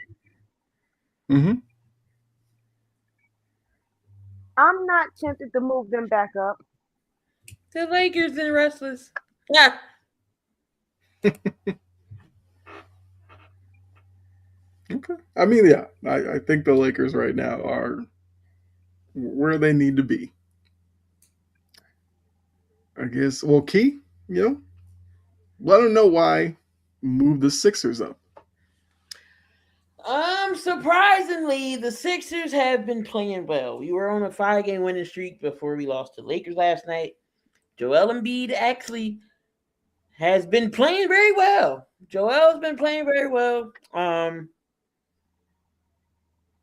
Mm-hmm. I'm not tempted to move them back up. The Lakers and restless. Yeah. Okay. I mean, yeah, I think the Lakers right now are where they need to be. I guess, well, Key, let them know why move the Sixers up. Surprisingly, the Sixers have been playing well. We were on a 5-game winning streak before we lost to Lakers last night. Joel Embiid actually has been playing very well. Joel's been playing very well.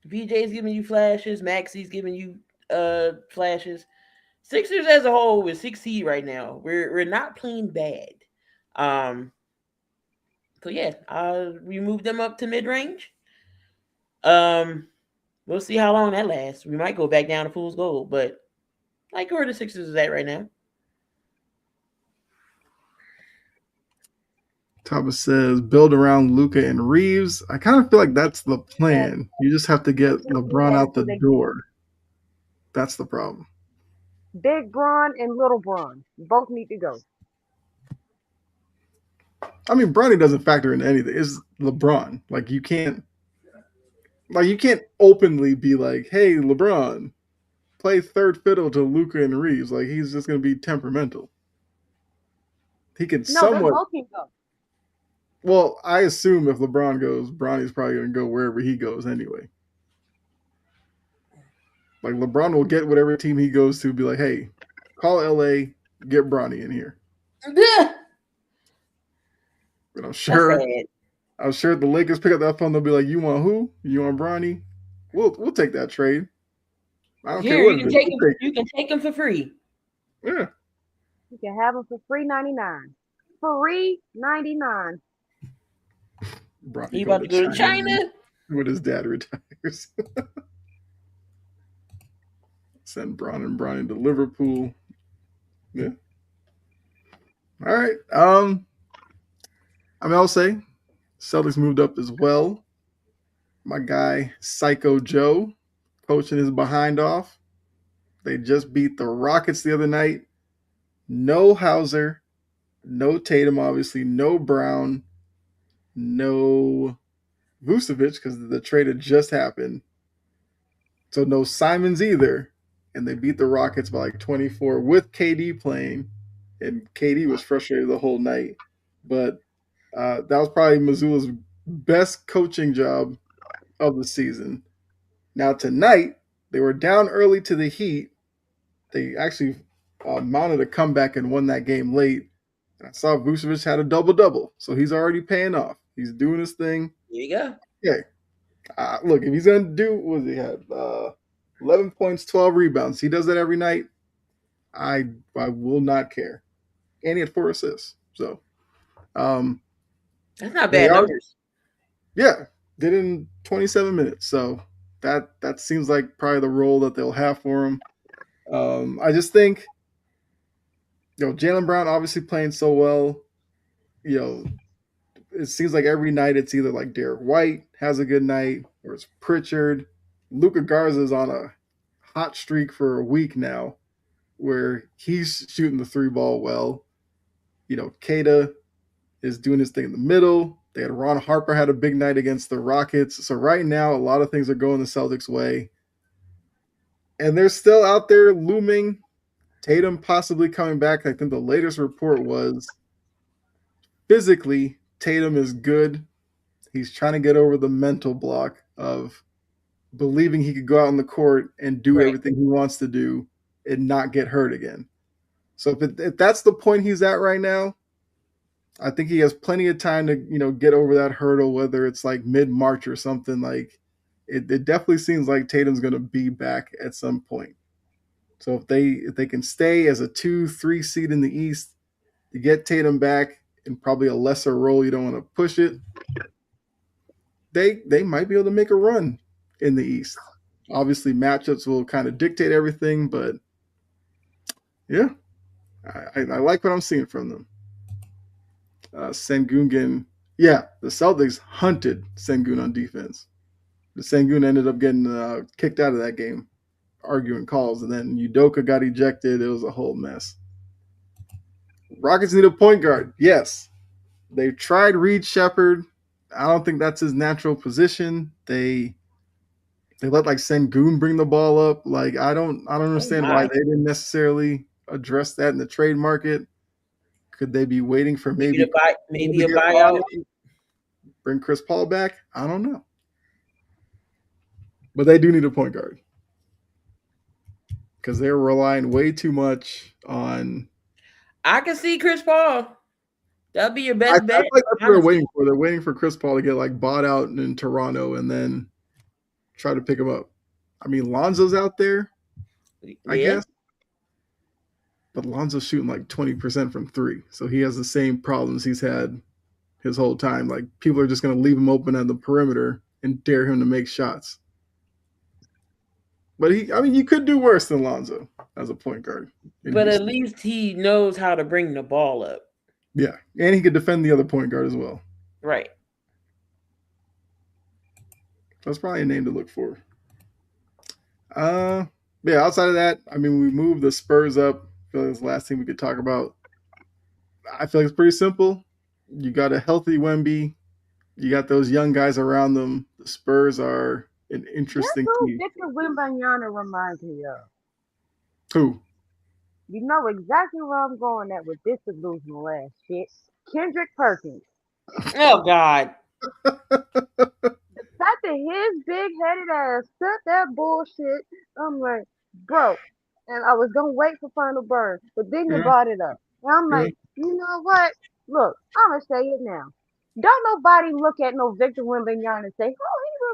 VJ's giving you flashes. Maxi's giving you flashes. Sixers as a whole with 6 seed right now. We're not playing bad. So yeah, we moved them up to mid range. We'll see how long that lasts. We might go back down to fool's gold, but I like where the Sixers is at right now. Thomas says, build around Luka and Reeves. I kind of feel like that's the plan. You just have to get LeBron out the door. That's the problem. Big Bron and Little Bron both need to go. I mean, Bronny doesn't factor into anything. It's LeBron. Like you can't openly be like, hey, LeBron, play third fiddle to Luka and Reeves. Like he's just gonna be temperamental. He can somewhat. Both can go. Well, I assume if LeBron goes, Bronny's probably going to go wherever he goes anyway. Like, LeBron will get whatever team he goes to, be like, hey, call LA, get Bronny in here. But I'm sure if the Lakers pick up that phone, they'll be like, you want who? You want Bronny? We'll take that trade. I don't care what you can take him for free. Yeah. You can have him for $3.99. Free $99. He about to go to China when his dad retires. Send Bron and Bronny to Liverpool. Yeah. All right. I'll say Celtics moved up as well. My guy Psycho Joe coaching his behind off. They just beat the Rockets the other night. No Hauser, no Tatum, obviously, no Brown, no Vucevic because the trade had just happened. So no Simons either. And they beat the Rockets by like 24 with KD playing. And KD was frustrated the whole night. But that was probably Missoula's best coaching job of the season. Now tonight, they were down early to the Heat. They actually mounted a comeback and won that game late. And I saw Vucevic had a double-double. So he's already paying off. He's doing his thing. There you go. Yeah. Look, if he's going to do, what was he had? 11 points, 12 rebounds. He does that every night. I will not care. And he had 4 assists. So that's not bad numbers. Yeah. Did in 27 minutes. So that seems like probably the role that they'll have for him. I just think, Jaylen Brown obviously playing so well. It seems like every night it's either like Derek White has a good night or it's Pritchard. Luka Garza is on a hot streak for a week now where he's shooting the 3 ball well. Keita is doing his thing in the middle. They had Ron Harper had a big night against the Rockets. So right now, a lot of things are going the Celtics' way. And they're still out there looming. Tatum possibly coming back. I think the latest report was physically Tatum is good. He's trying to get over the mental block of believing he could go out on the court and do everything he wants to do and not get hurt again. So if that's the point he's at right now, I think he has plenty of time to, get over that hurdle, whether it's like mid-March or something. Like it definitely seems like Tatum's going to be back at some point. So if they can stay as a 2-3 seed in the East, to get Tatum back in probably a lesser role, you don't want to push it. They might be able to make a run in the East. Obviously, matchups will kind of dictate everything, but yeah, I like what I'm seeing from them. Sengun, the Celtics hunted Sengun on defense. The Sengun ended up getting kicked out of that game, arguing calls, and then Udoka got ejected. It was a whole mess. Rockets need a point guard. Yes. They tried Reed Shepherd. I don't think that's his natural position. They let like Sengun bring the ball up. Like I don't understand why they didn't necessarily address that in the trade market. Could they be waiting for maybe a buyout? Bring Chris Paul back? I don't know. But they do need a point guard. Because they're relying way too much on. I can see Chris Paul. That'll be your best bet. I think that's what they're waiting for. They're waiting for Chris Paul to get like bought out in Toronto and then try to pick him up. I mean, Lonzo's out there. I guess. But Lonzo's shooting like 20% from 3. So he has the same problems he's had his whole time. Like, people are just going to leave him open at the perimeter and dare him to make shots. But you could do worse than Lonzo as a point guard. But at least he knows how to bring the ball up. Yeah. And he could defend the other point guard as well. Right. That's probably a name to look for. Yeah, outside of that, we moved the Spurs up. I feel like that's the last thing we could talk about. I feel like it's pretty simple. You got a healthy Wemby. You got those young guys around them. The Spurs are an interesting team. That's who Victor Wembanyama reminds me of. Who? You know exactly where I'm going at with this delusional ass shit. Kendrick Perkins. Oh, God. The fact that his big-headed ass said that bullshit, I'm like, bro. And I was going to wait for Final Burn, but then you brought it up. And I'm like, you know what? Look, I'm going to say it now. Don't nobody look at no Victor Wembanyama and say, oh, he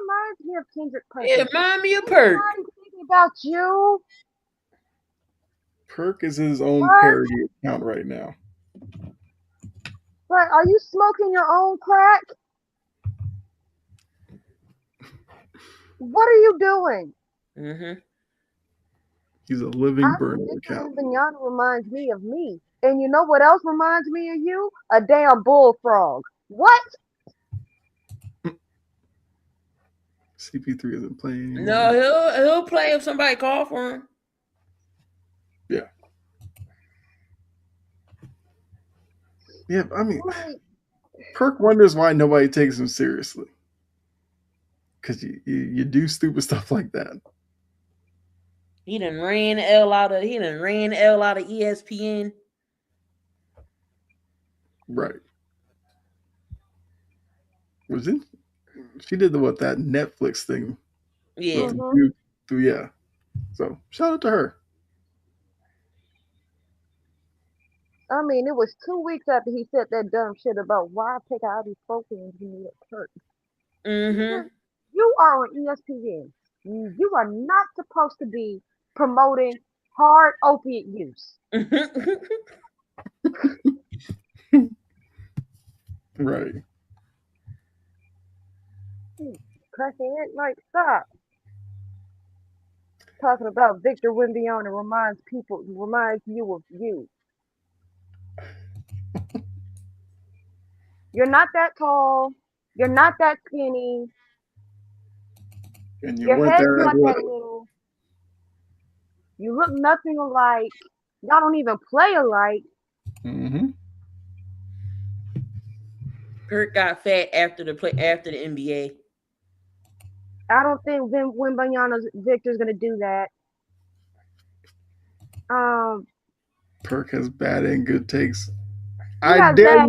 reminds me of Kendrick Perkins. It reminds me of Perk. I'm thinking about you. Perk is his own parody account right now. But are you smoking your own crack? What are you doing? Mm-hmm. He's a living burner account. Wembanyama reminds me of me. And you know what else reminds me of you? A damn bullfrog. What? CP3 isn't playing anymore. No, he'll play if somebody call for him. Yeah. Yeah, Perk wonders why nobody takes him seriously. Because you do stupid stuff like that. He done ran L out of ESPN. Right. Was it? She did that Netflix thing. Yeah. Yeah. So shout out to her. It was 2 weeks after he said that dumb shit about why pick ibuprofen when you need a Perk. Mm-hmm. You are on ESPN. You are not supposed to be promoting hard opiate use. Right. Crackhead, stop. Talking about Victor Wembanyama reminds you of you. You're not that tall. You're not that skinny. And your head's not that little. You look nothing alike. Y'all don't even play alike. Mm-hmm. Perk got fat after the NBA. I don't think Wembanyama's Victor's gonna do that. Perk has bad and good takes. I dare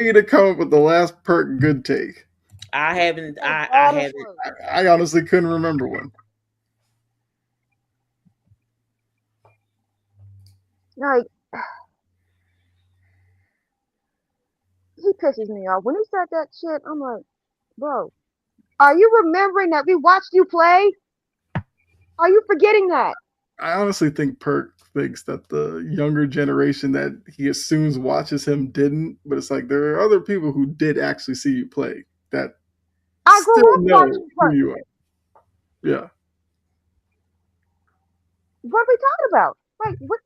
you to come up with the last Perk good take. I haven't. I honestly couldn't remember one. He pisses me off. When he said that shit, I'm like, bro, are you remembering that we watched you play? Are you forgetting that? I honestly think Perk thinks that the younger generation that he assumes watches him didn't, but it's like there are other people who did actually see you play that I grew still up know watching Perk. who you are. Yeah. What are we talking about? What?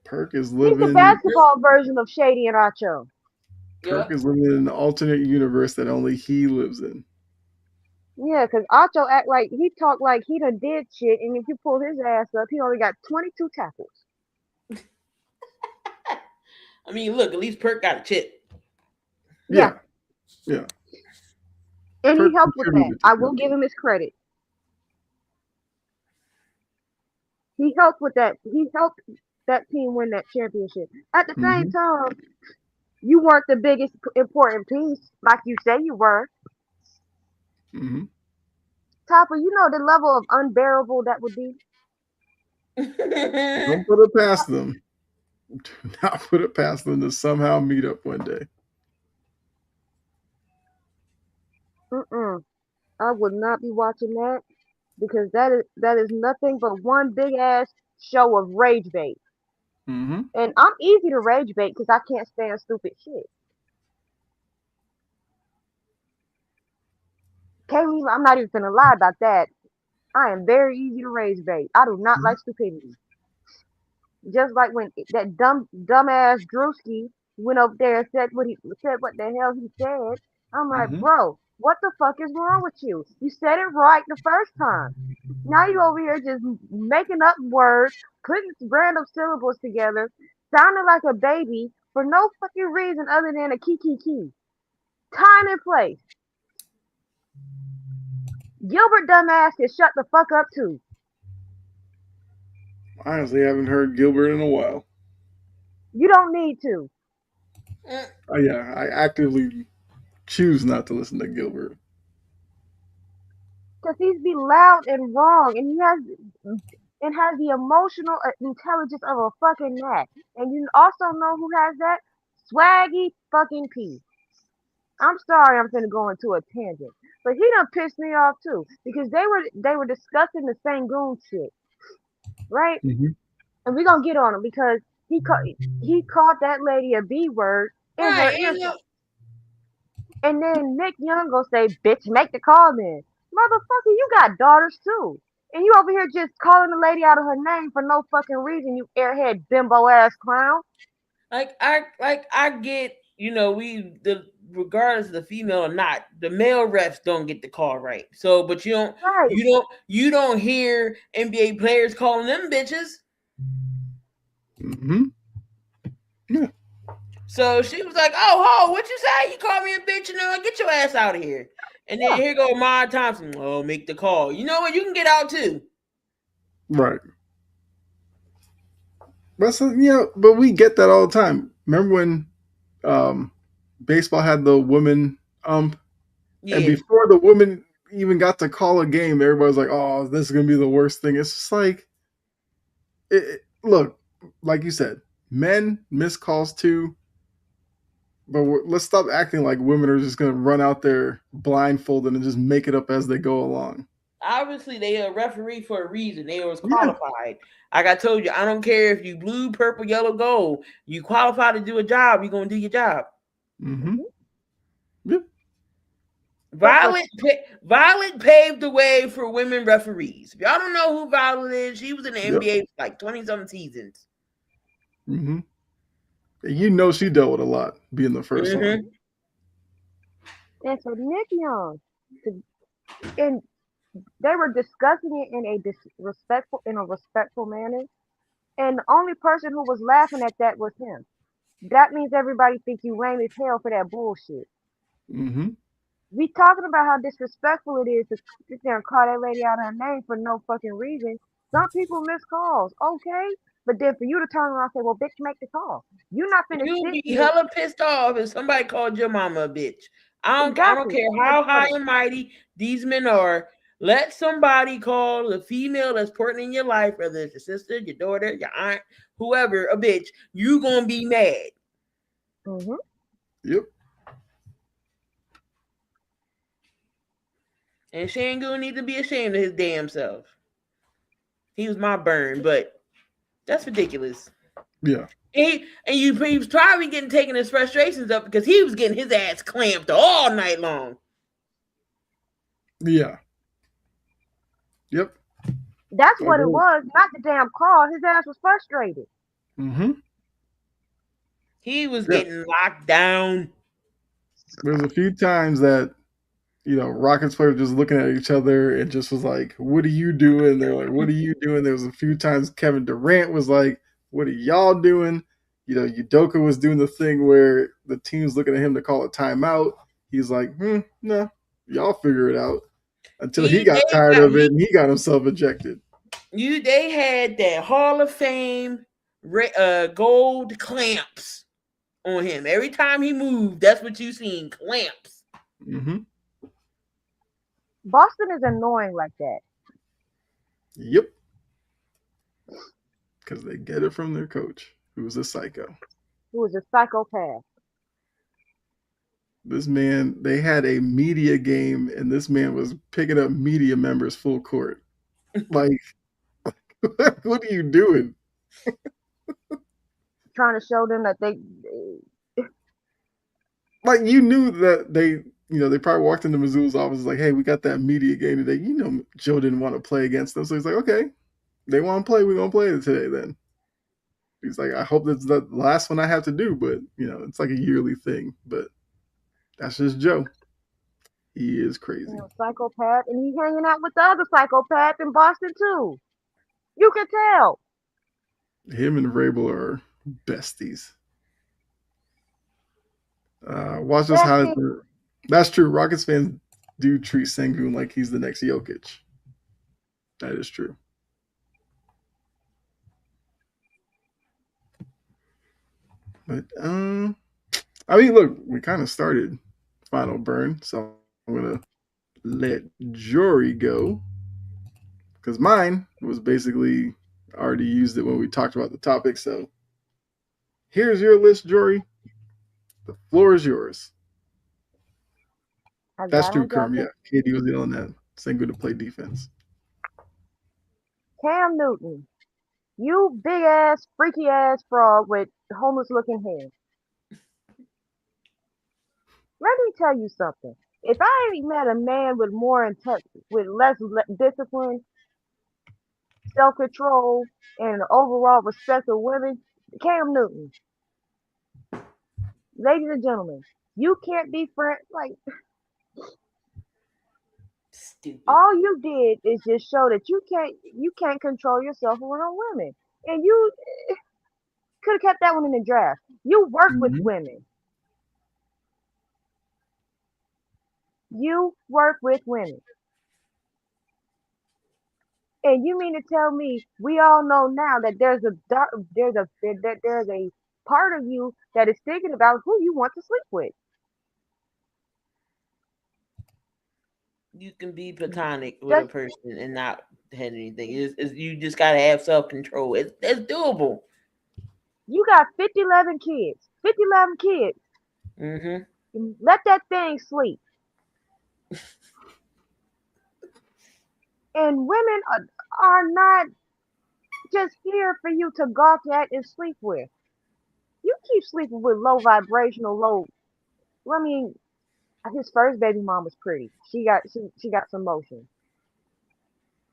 Perk is living. He's the basketball version of Shady and Acho. Perk is living in an alternate universe that only he lives in. Yeah, because Acho he talked like he done did shit, and if you pull his ass up, he only got 22 tackles. Look, at least Perk got a chip. Yeah. And Perk he helped with that. I will give him his credit. He helped with that. He helped that team win that championship. At the same time, you weren't the biggest important piece like you say you were. Mm-hmm. Topper, you know the level of unbearable that would be? Don't put it past them. Do not put it past them to somehow meet up one day. I would not be watching that. because that is nothing but one big ass show of rage bait. Mm-hmm. And I'm easy to rage bait because I can't stand stupid shit. Kaylee, I'm not even gonna lie about that. I am very easy to rage bait. I do not like stupidity. Just like when that dumbass Drewski went up there and said what the hell he said. I'm like, Mm-hmm. bro, what the fuck is wrong with you? You said it right the first time. Now you over here just making up words, putting random syllables together, sounding like a baby for no fucking reason other than a key. Time and place. Gilbert dumbass can shut the fuck up too. Honestly, I haven't heard Gilbert in a while. You don't need to. Yeah, I actively choose not to listen to Gilbert. Because he's be loud and wrong, and has the emotional intelligence of a fucking gnat. And you also know who has that? Swaggy fucking P. I'm sorry, I'm finna go into a tangent, but he done pissed me off too because they were discussing the Sangoon shit, right? Mm-hmm. And we gonna get on him because he called that lady a B word in her Right, ear. And then Nick Young gonna say, "Bitch, make the call then." Motherfucker, you got daughters too. And you over here just calling the lady out of her name for no fucking reason, you airhead bimbo ass clown. I get, regardless of the female or not, the male refs don't get the call right. So, but Right. you don't hear NBA players calling them bitches. Mm-hmm. Yeah. So she was like, "Oh, what you say? You call me a bitch? Get your ass out of here." And then here go Maya Thompson. Oh, make the call. You know what? You can get out too. Right. But we get that all the time. Remember when baseball had the woman ump? Yeah. And before the woman even got to call a game, everybody was like, "Oh, this is gonna be the worst thing." It's just like, look, like you said, men miss calls too. But let's stop acting like women are just gonna run out there blindfolded and just make it up as they go along. Obviously, they are a referee for a reason. They was qualified. Yeah. Like I told you, I don't care if you blue, purple, yellow, gold. You qualify to do a job, you're gonna do your job. Mm-hmm. Yep. Violet paved the way for women referees. If y'all don't know who Violet is, she was in the NBA for like 20-something seasons. Mm-hmm. You know she dealt with a lot being the first one. And so Nick Young, and they were discussing it in a respectful manner. And the only person who was laughing at that was him. That means everybody think you lame as hell for that bullshit. Mm-hmm. We talking about how disrespectful it is to sit there and call that lady out her name for no fucking reason. Some people miss calls, okay? But then for you to turn around and say, "Well, bitch, make the call." You're not finna You'll be hella pissed off if somebody called your mama a bitch. I don't care how high and mighty these men are. Let somebody call the female that's important in your life, whether it's your sister, your daughter, your aunt, whoever, a bitch. You gonna be mad. Mm-hmm. Yep. And Shangoon need to be ashamed of his damn self. He was my burn, but that's ridiculous. Yeah. He was probably getting taking his frustrations up because he was getting his ass clamped all night long. Yeah. Yep. That's what it was, not the damn call. His ass was frustrated. Mm-hmm. He was getting locked down. There's a few times that, Rockets players just looking at each other and just was like, "What are you doing?" They're like, "What are you doing?" There was a few times Kevin Durant was like, "What are y'all doing?" Udoka was doing the thing where the team's looking at him to call a timeout. He's like, "No, y'all figure it out." Until he got tired of it and he got himself ejected. They had that Hall of Fame gold clamps on him. Every time he moved, that's what you seen, clamps. Mm-hmm. Boston is annoying like that. Yep. Because they get it from their coach, who's a psycho. Who is a psychopath. This man, they had a media game, and this man was picking up media members full court. Like, what are you doing? Trying to show them that they Like, you knew that they probably walked into Mizzou's office like, hey, we got that media game today. Joe didn't want to play against them, so he's like, okay, they want to play, we're gonna play it today then. He's like, I hope that's the last one I have to do, but it's like a yearly thing. But that's just Joe. He is crazy. Psychopath, and he's hanging out with the other psychopath in Boston too. You can tell. Him and Vrabel are besties. Watch us how. That's true. Rockets fans do treat Sengun like he's the next Jokic. That is true. But I mean, look, we kind of started Final Burn, so I'm gonna let Jory go because mine was basically I already used it when we talked about the topic. So here's your list, Jory. The floor is yours. That's true, Kerm. Yeah, KD was yelling at Sengun to play defense. Cam Newton, you big ass, freaky ass frog with homeless looking hair. Let me tell you something. If I ain't met a man with with less discipline, self control, and overall respect of women, Cam Newton. Ladies and gentlemen, you can't be friends. Like, stupid. All you did is just show that you can't control yourself around women, and you could have kept that one in the draft. You work with women. You work with women. And you mean to tell me we all know now that there's a part of you that is thinking about who you want to sleep with. You can be platonic with a person and not have anything. You just gotta have self-control. It's doable. You got 11 kids. 11 kids. Mm-hmm. Let that thing sleep. And women are not just here for you to gawk at and sleep with. You keep sleeping with low vibrational, I mean, his first baby mom was pretty. She got some motion.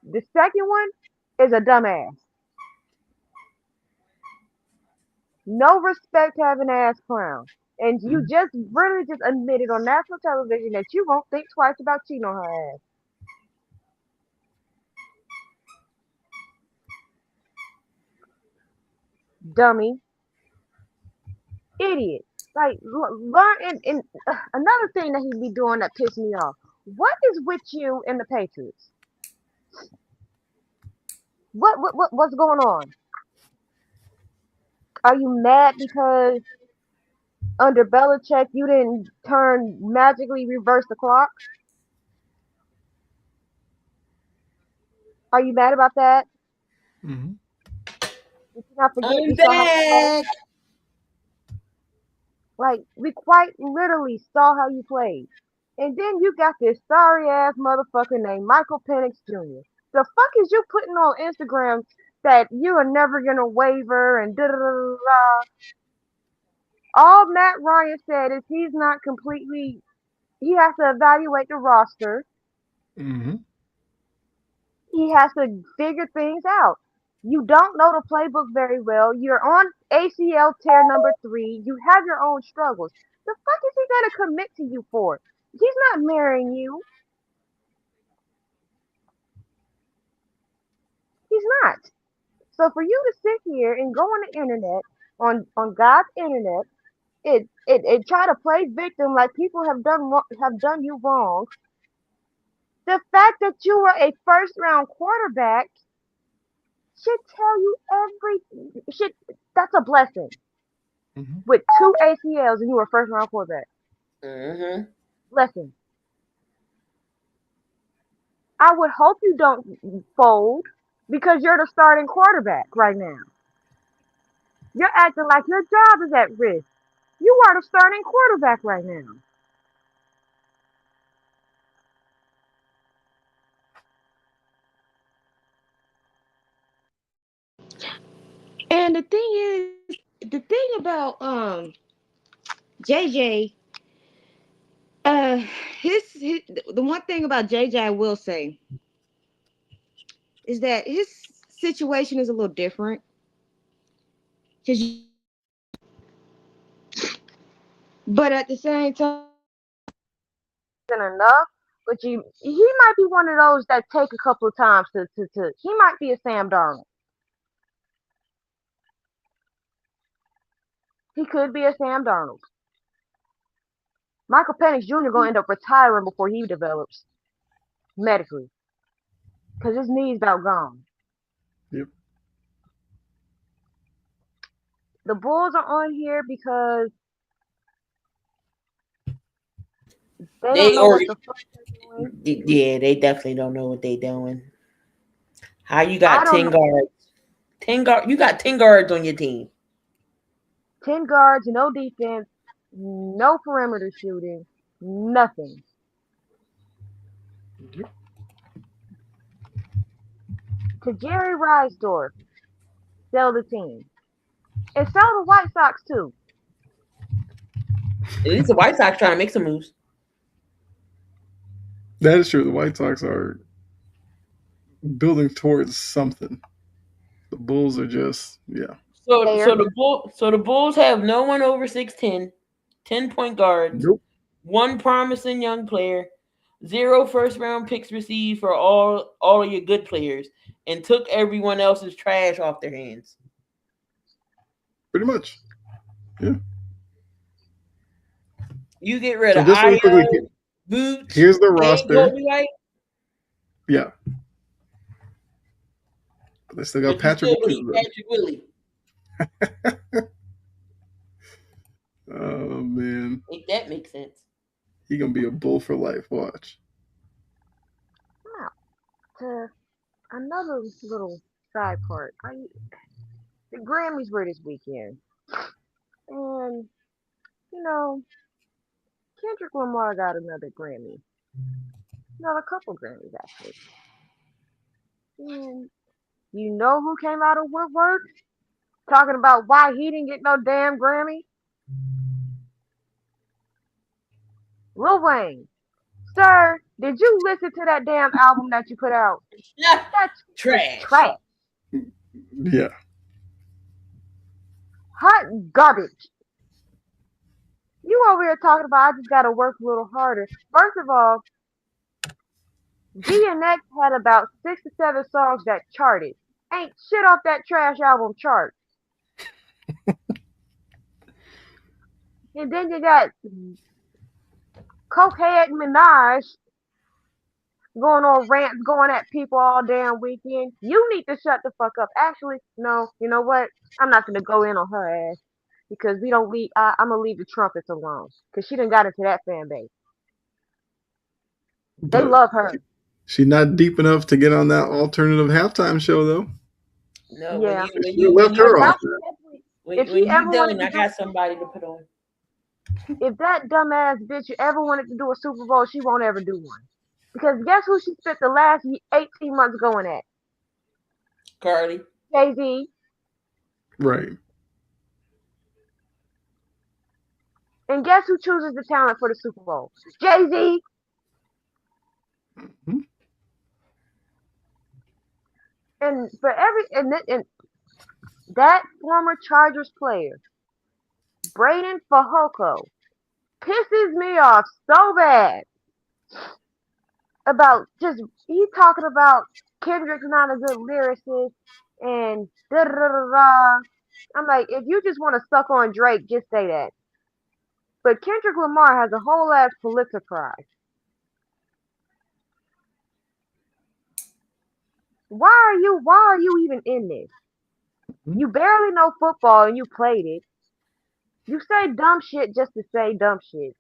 The second one is a dumbass. No respect having ass clown. And you just really just admitted on national television that you won't think twice about cheating on her ass. Dummy. Idiot. Like, learn. And another thing that he be doing that pissed me off. What is with you and the Patriots? What's going on? Are you mad because under Belichick you didn't magically reverse the clock? Are you mad about that? Mm-hmm. Did you not forget I'm back. Like, we quite literally saw how you played. And then you got this sorry ass motherfucker named Michael Penix Jr. The fuck is you putting on Instagram that you are never gonna waver and da da da da? All Matt Ryan said is he has to evaluate the roster. Mm-hmm. He has to figure things out. You don't know the playbook very well. You're on ACL tear number 3. You have your own struggles. The fuck is he gonna commit to you for? He's not marrying you. He's not. So for you to sit here and go on the internet, on God's internet, it try to play victim like people have done you wrong. The fact that you were a first round quarterback should tell you that's a blessing. Mm-hmm. With 2 ACLs and you were a first round quarterback. Mm-hmm. Blessing. I would hope you don't fold because you're the starting quarterback right now. You're acting like your job is at risk. You are the starting quarterback right now. the thing about JJ, his the one thing about JJ I will say is that his situation is a little different. Cause but at the same time, isn't enough. But he might be one of those that take a couple of times to he might be a Sam Darnold. He could be a Sam Darnold. Michael Penix Jr. gonna end up retiring before he develops medically. Cause his knee's about gone. Yep. The Bulls are on here because they don't know what the fuck they're doing. Yeah, they definitely don't know what they're doing. How you got 10 guards? 10 guard. You got 10 guards on your team. 10 guards, no defense, no perimeter shooting, nothing. To Jerry Reisdorf, sell the team. And sell the White Sox too. At least the White Sox trying to make some moves. That is true. The White Sox are building towards something. The Bulls are just, yeah. So the Bulls have no one over 6'10", 10-point guards, Nope. one promising young player, 0 first-round picks received for all of your good players, and took everyone else's trash off their hands. Pretty much. Yeah. You get rid of just really quickly, Boots. here's the roster. Yeah. They still got Patrick Willie. Oh man. Make that make sense. He gonna be a Bull for life. Watch. Now, to another little side part. The Grammys were this weekend. And, you know, Kendrick Lamar got another Grammy. Not a couple Grammys, actually. And you know who came out of woodwork? Talking about why he didn't get no damn Grammy? Lil Wayne. Sir, did you listen to that damn album that you put out? That's trash. Yeah. Hot garbage. You over here talking about I just gotta work a little harder. First of all, DMX had about 6 to 7 songs that charted. Ain't shit off that trash album chart. And then you got Cokehead Minaj going on rants, going at people all damn weekend. You need to shut the fuck up. Actually, no, you know what? I'm not gonna go in on her ass because we don't leave. I'm gonna leave the trumpets alone because she done got into that fan base. They love her. She's not deep enough to get on that alternative halftime show, though. No, yeah. when you left her off. When you done, I got somebody to put on. If that dumbass bitch ever wanted to do a Super Bowl, she won't ever do one. Because guess who she spent the last 18 months going at? Cardi. Jay-Z. Right. And guess who chooses the talent for the Super Bowl? Jay-Z. Mm-hmm. And that former Chargers player, Braden Fehoko, pisses me off so bad about he talking about Kendrick's not a good lyricist and da da da da. I'm like, if you just want to suck on Drake, just say that. But Kendrick Lamar has a whole ass Pulitzer Prize. Why are you even in this? You barely know football and you played it. You say dumb shit just to say dumb shit.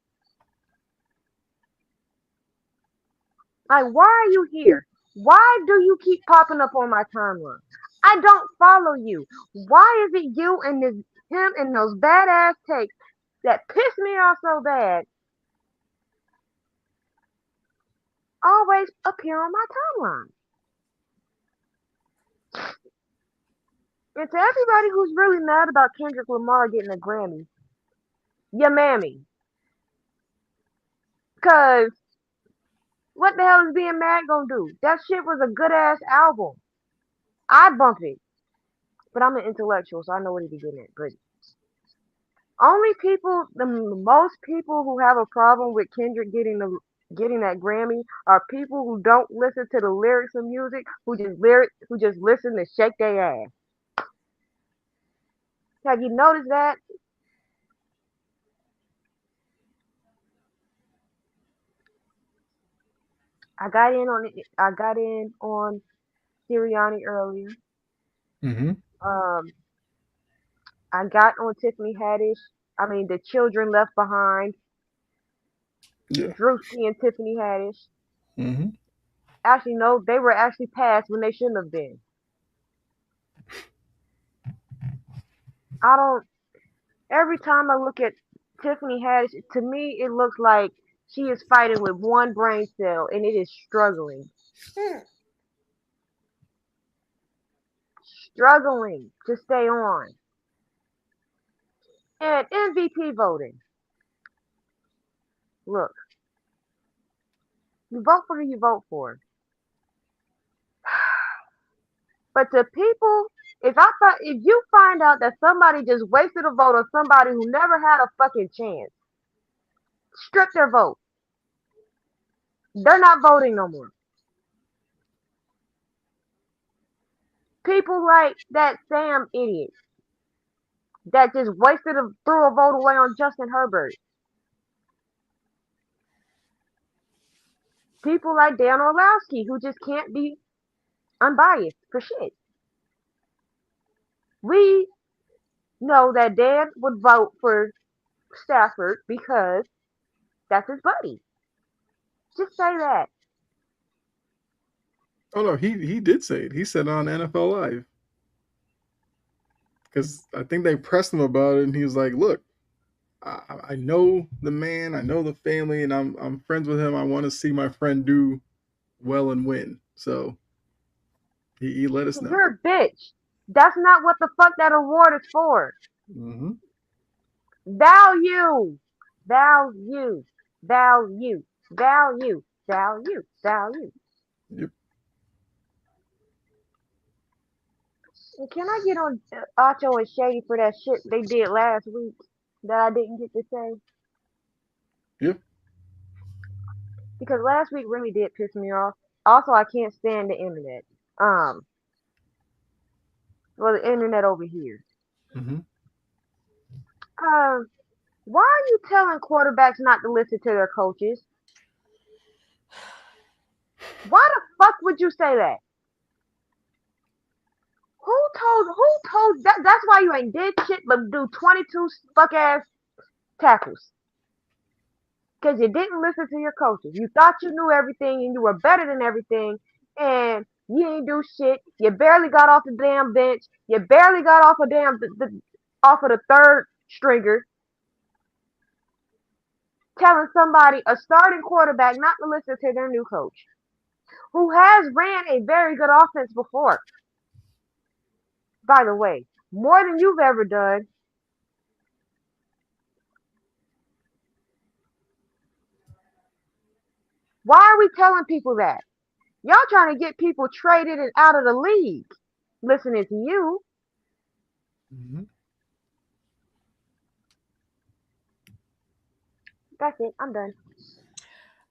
Like, why are you here? Why do you keep popping up on my timeline? I don't follow you. Why is it you and him and those badass takes that piss me off so bad always appear on my timeline? And to everybody who's really mad about Kendrick Lamar getting a Grammy, your mammy. Cause what the hell is being mad gonna do? That shit was a good ass album. I bump it. But I'm an intellectual, so I know what he be getting at. But only people, the most people who have a problem with Kendrick getting that Grammy are people who don't listen to the lyrics of music, who just listen to shake their ass. Have you noticed that? I got in on Sirianni earlier. Mm-hmm. Um, I got on Tiffany Haddish. I mean, the children left behind. Yeah. Drewski and Tiffany Haddish. Mm-hmm. Actually, no, they were actually passed when they shouldn't have been. I don't. Every time I look at Tiffany Haddish, to me, it looks like she is fighting with one brain cell and it is struggling. Struggling to stay on. And MVP voting. Look, you vote for who you vote for. But the people, if you find out that somebody just wasted a vote on somebody who never had a fucking chance, strip their vote. They're not voting no more. People like that Sam idiot that just threw a vote away on Justin Herbert. People like Dan Orlowski who just can't be unbiased for shit. We know that Dan would vote for Stafford because that's his buddy. Just say that. Oh no, he did say it. He said it on NFL Live. Because I think they pressed him about it, and he was like, "Look, I know the man, I know the family, and I'm friends with him. I want to see my friend do well and win." So he let us know. You're a bitch. That's not what the fuck that award is for. Mm-hmm. Value. Value. Value. Value. Value. Value. Yep. And can I get on Acho and Shady for that shit they did last week that I didn't get to say? Yep. Because last week really did piss me off. Also, I can't stand the internet. Well, the internet over here. Mm-hmm. Why are you telling quarterbacks not to listen to their coaches? Why the fuck would you say that? Who told that? That's why you ain't did shit but do 22 fuck ass tackles. Because you didn't listen to your coaches. You thought you knew everything and you were better than everything, and you ain't do shit. You barely got off the damn bench. You barely got off off of the third stringer. Telling somebody, a starting quarterback, not to listen to their new coach, who has ran a very good offense before. By the way, more than you've ever done. Why are we telling people that? Y'all trying to get people traded and out of the league. Listening to you. Mm-hmm. That's it. I'm done.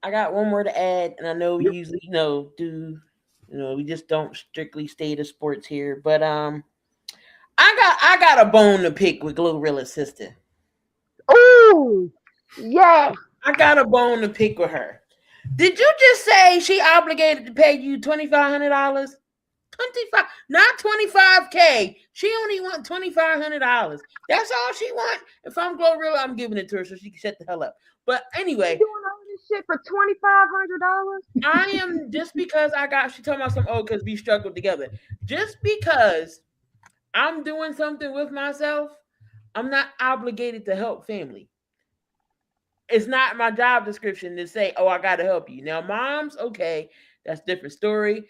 I got one more to add, and I know we Yep. usually we just don't strictly stay to sports here, but I got a bone to pick with Glorilla's sister. Ooh, yes. I got a bone to pick with her. Did you just say she obligated to pay you $2,500? 25, not $25K. She only want $2,500. That's all she want. If I'm Glorilla, I'm giving it to her so she can shut the hell up. But anyway, You doing all this shit for $2,500? I am just because she told me some because we struggled together. Just because I'm doing something with myself, I'm not obligated to help family. It's not my job description to say, "Oh, I got to help you." Now, moms, okay, that's a different story.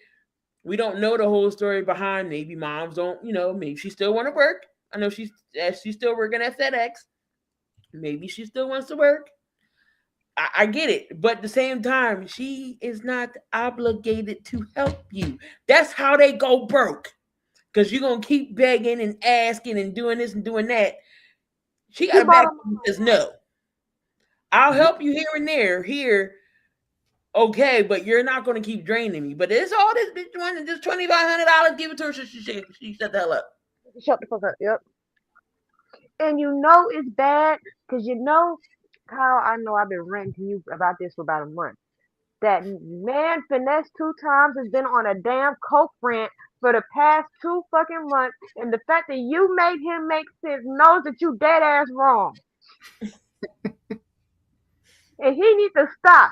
We don't know the whole story behind. Maybe moms don't, maybe she still want to work. I know she's still working at FedEx. Maybe she still wants to work. I get it, but at the same time, she is not obligated to help you. That's how they go broke. Because you're gonna keep begging and asking and doing this and doing that. She got to back up and says no. I'll help you here and there. Here, okay, but you're not going to keep draining me. But it's all this bitch wanting just $2,500. Give it to her. She shut the hell up. Shut the fuck up. Yep. And you know it's bad because you know how I know I've been ranting to you about this for about a month. That man Finesse 2 times has been on a damn coke rant for the past 2 fucking months, and the fact that you made him make sense knows that you dead ass wrong. And he needs to stop.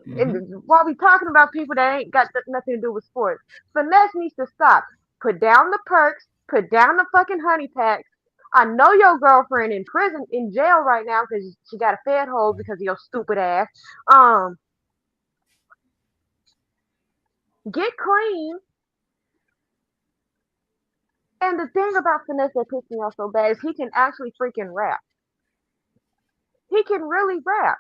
And while we talking about people that ain't got nothing to do with sports, Finesse needs to stop. Put down the perks, put down the fucking honey packs. I know your girlfriend in prison, in jail right now because she got a fed hold because of your stupid ass. Get clean. And the thing about Finesse that pissed me off so bad is he can actually freaking rap. He can really rap.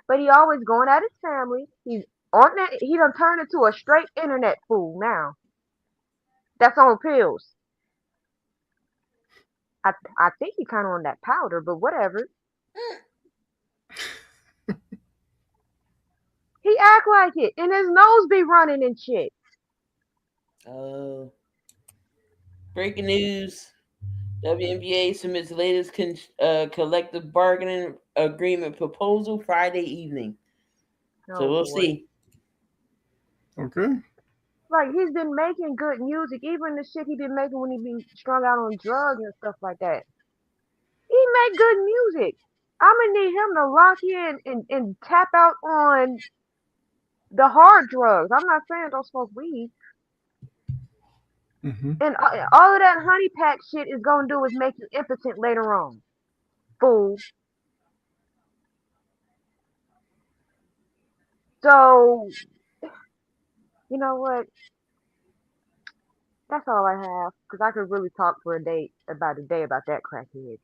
But he always going at his family. He's on that. He done turned into a straight internet fool now. That's on pills. I think he kind of on that powder, but whatever. He act like it, and his nose be running and shit. Breaking news. WNBA submits latest collective bargaining agreement proposal Friday evening. So we'll see. Okay. Like, he's been making good music, even the shit he been making when he been strung out on drugs and stuff like that. He make good music. I'm gonna need him to lock in and tap out on the hard drugs. I'm not saying don't smoke weed. And all of that honey pack shit is gonna do is make you impotent later on. Fool. So, you know what? That's all I have. Because I could really talk for a day about that crackhead.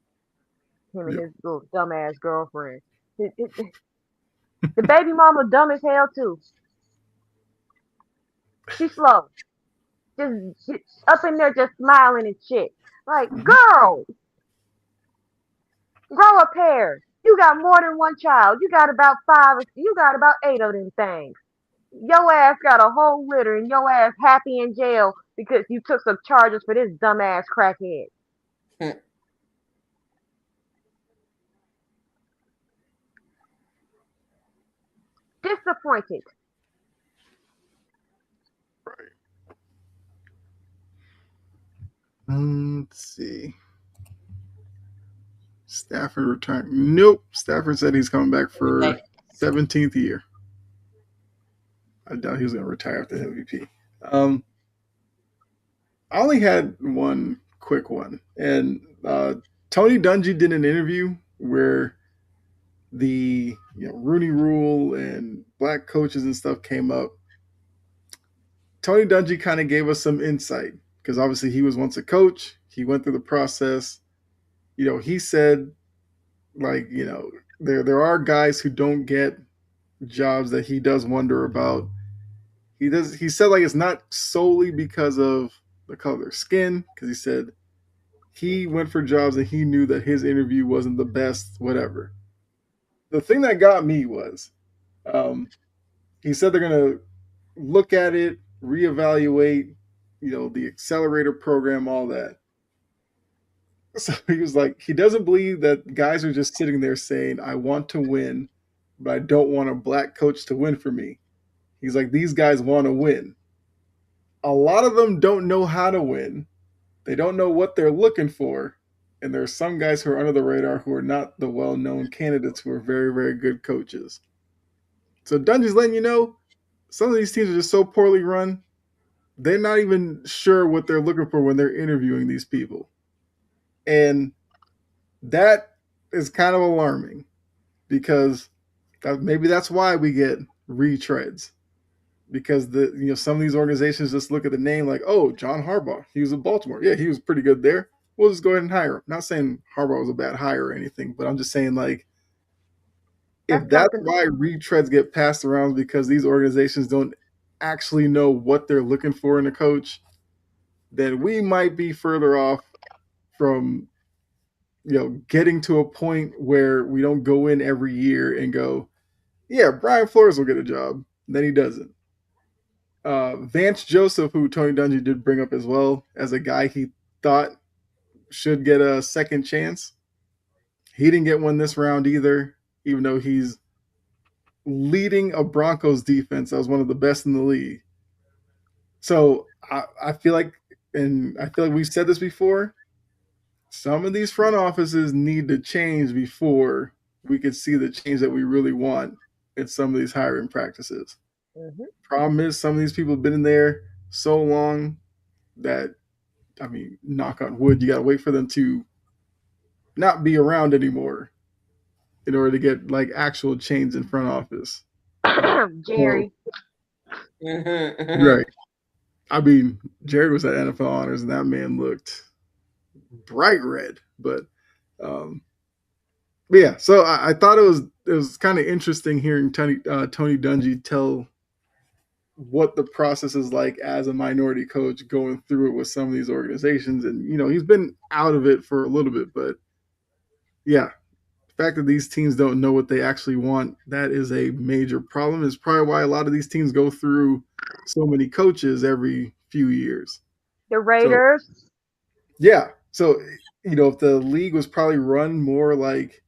Him and his little dumbass girlfriend. The baby mama dumb as hell too. She's slow. Just up in there just smiling and shit. Like, girl, grow a pair. You got more than one child. You got about 8 of them things. Your ass got a whole litter and your ass happy in jail because you took some charges for this dumbass crackhead. Disappointed. Let's see. Stafford retired. Nope. Stafford said he's coming back for 17th year. I doubt he was going to retire after the MVP. I only had one quick one. And Tony Dungy did an interview where the Rooney Rule and black coaches and stuff came up. Tony Dungy kind of gave us some insight because obviously he was once a coach. He went through the process. He said, there are guys who don't get jobs that he does wonder about. He said it's not solely because of the color of their skin, because he said he went for jobs and he knew that his interview wasn't the best, whatever. The thing that got me was he said they're going to look at it, reevaluate, the accelerator program, all that. So he was like, he doesn't believe that guys are just sitting there saying, I want to win, but I don't want a black coach to win for me. He's like, these guys want to win. A lot of them don't know how to win. They don't know what they're looking for. And there are some guys who are under the radar who are not the well-known candidates who are very, very good coaches. So Dungy's letting you know, some of these teams are just so poorly run, they're not even sure what they're looking for when they're interviewing these people. And that is kind of alarming because maybe that's why we get retreads. because some of these organizations just look at the name like, oh, John Harbaugh, he was in Baltimore. Yeah, he was pretty good there. We'll just go ahead and hire him. Not saying Harbaugh was a bad hire or anything, but I'm just saying like if that's why retreads get passed around because these organizations don't actually know what they're looking for in a coach, then we might be further off from getting to a point where we don't go in every year and go, yeah, Brian Flores will get a job. Then he doesn't. Vance Joseph, who Tony Dungy did bring up as well as a guy he thought should get a second chance. He didn't get one this round either, even though he's leading a Broncos defense that was one of the best in the league. So I feel like we've said this before, some of these front offices need to change before we could see the change that we really want in some of these hiring practices. Mm-hmm. Problem is, some of these people have been in there so long that, I mean, knock on wood, you got to wait for them to not be around anymore in order to get like actual change in front office. Jerry. Right. I mean, Jared was at NFL Honors and that man looked bright red, but yeah. So I thought it was kind of interesting hearing Tony Dungy tell what the process is like as a minority coach going through it with some of these organizations, and he's been out of it for a little bit, but yeah, the fact that these teams don't know what they actually want, that is a major problem. It's probably why a lot of these teams go through so many coaches every few years. The Raiders. So, yeah. So, if the league was probably run more like,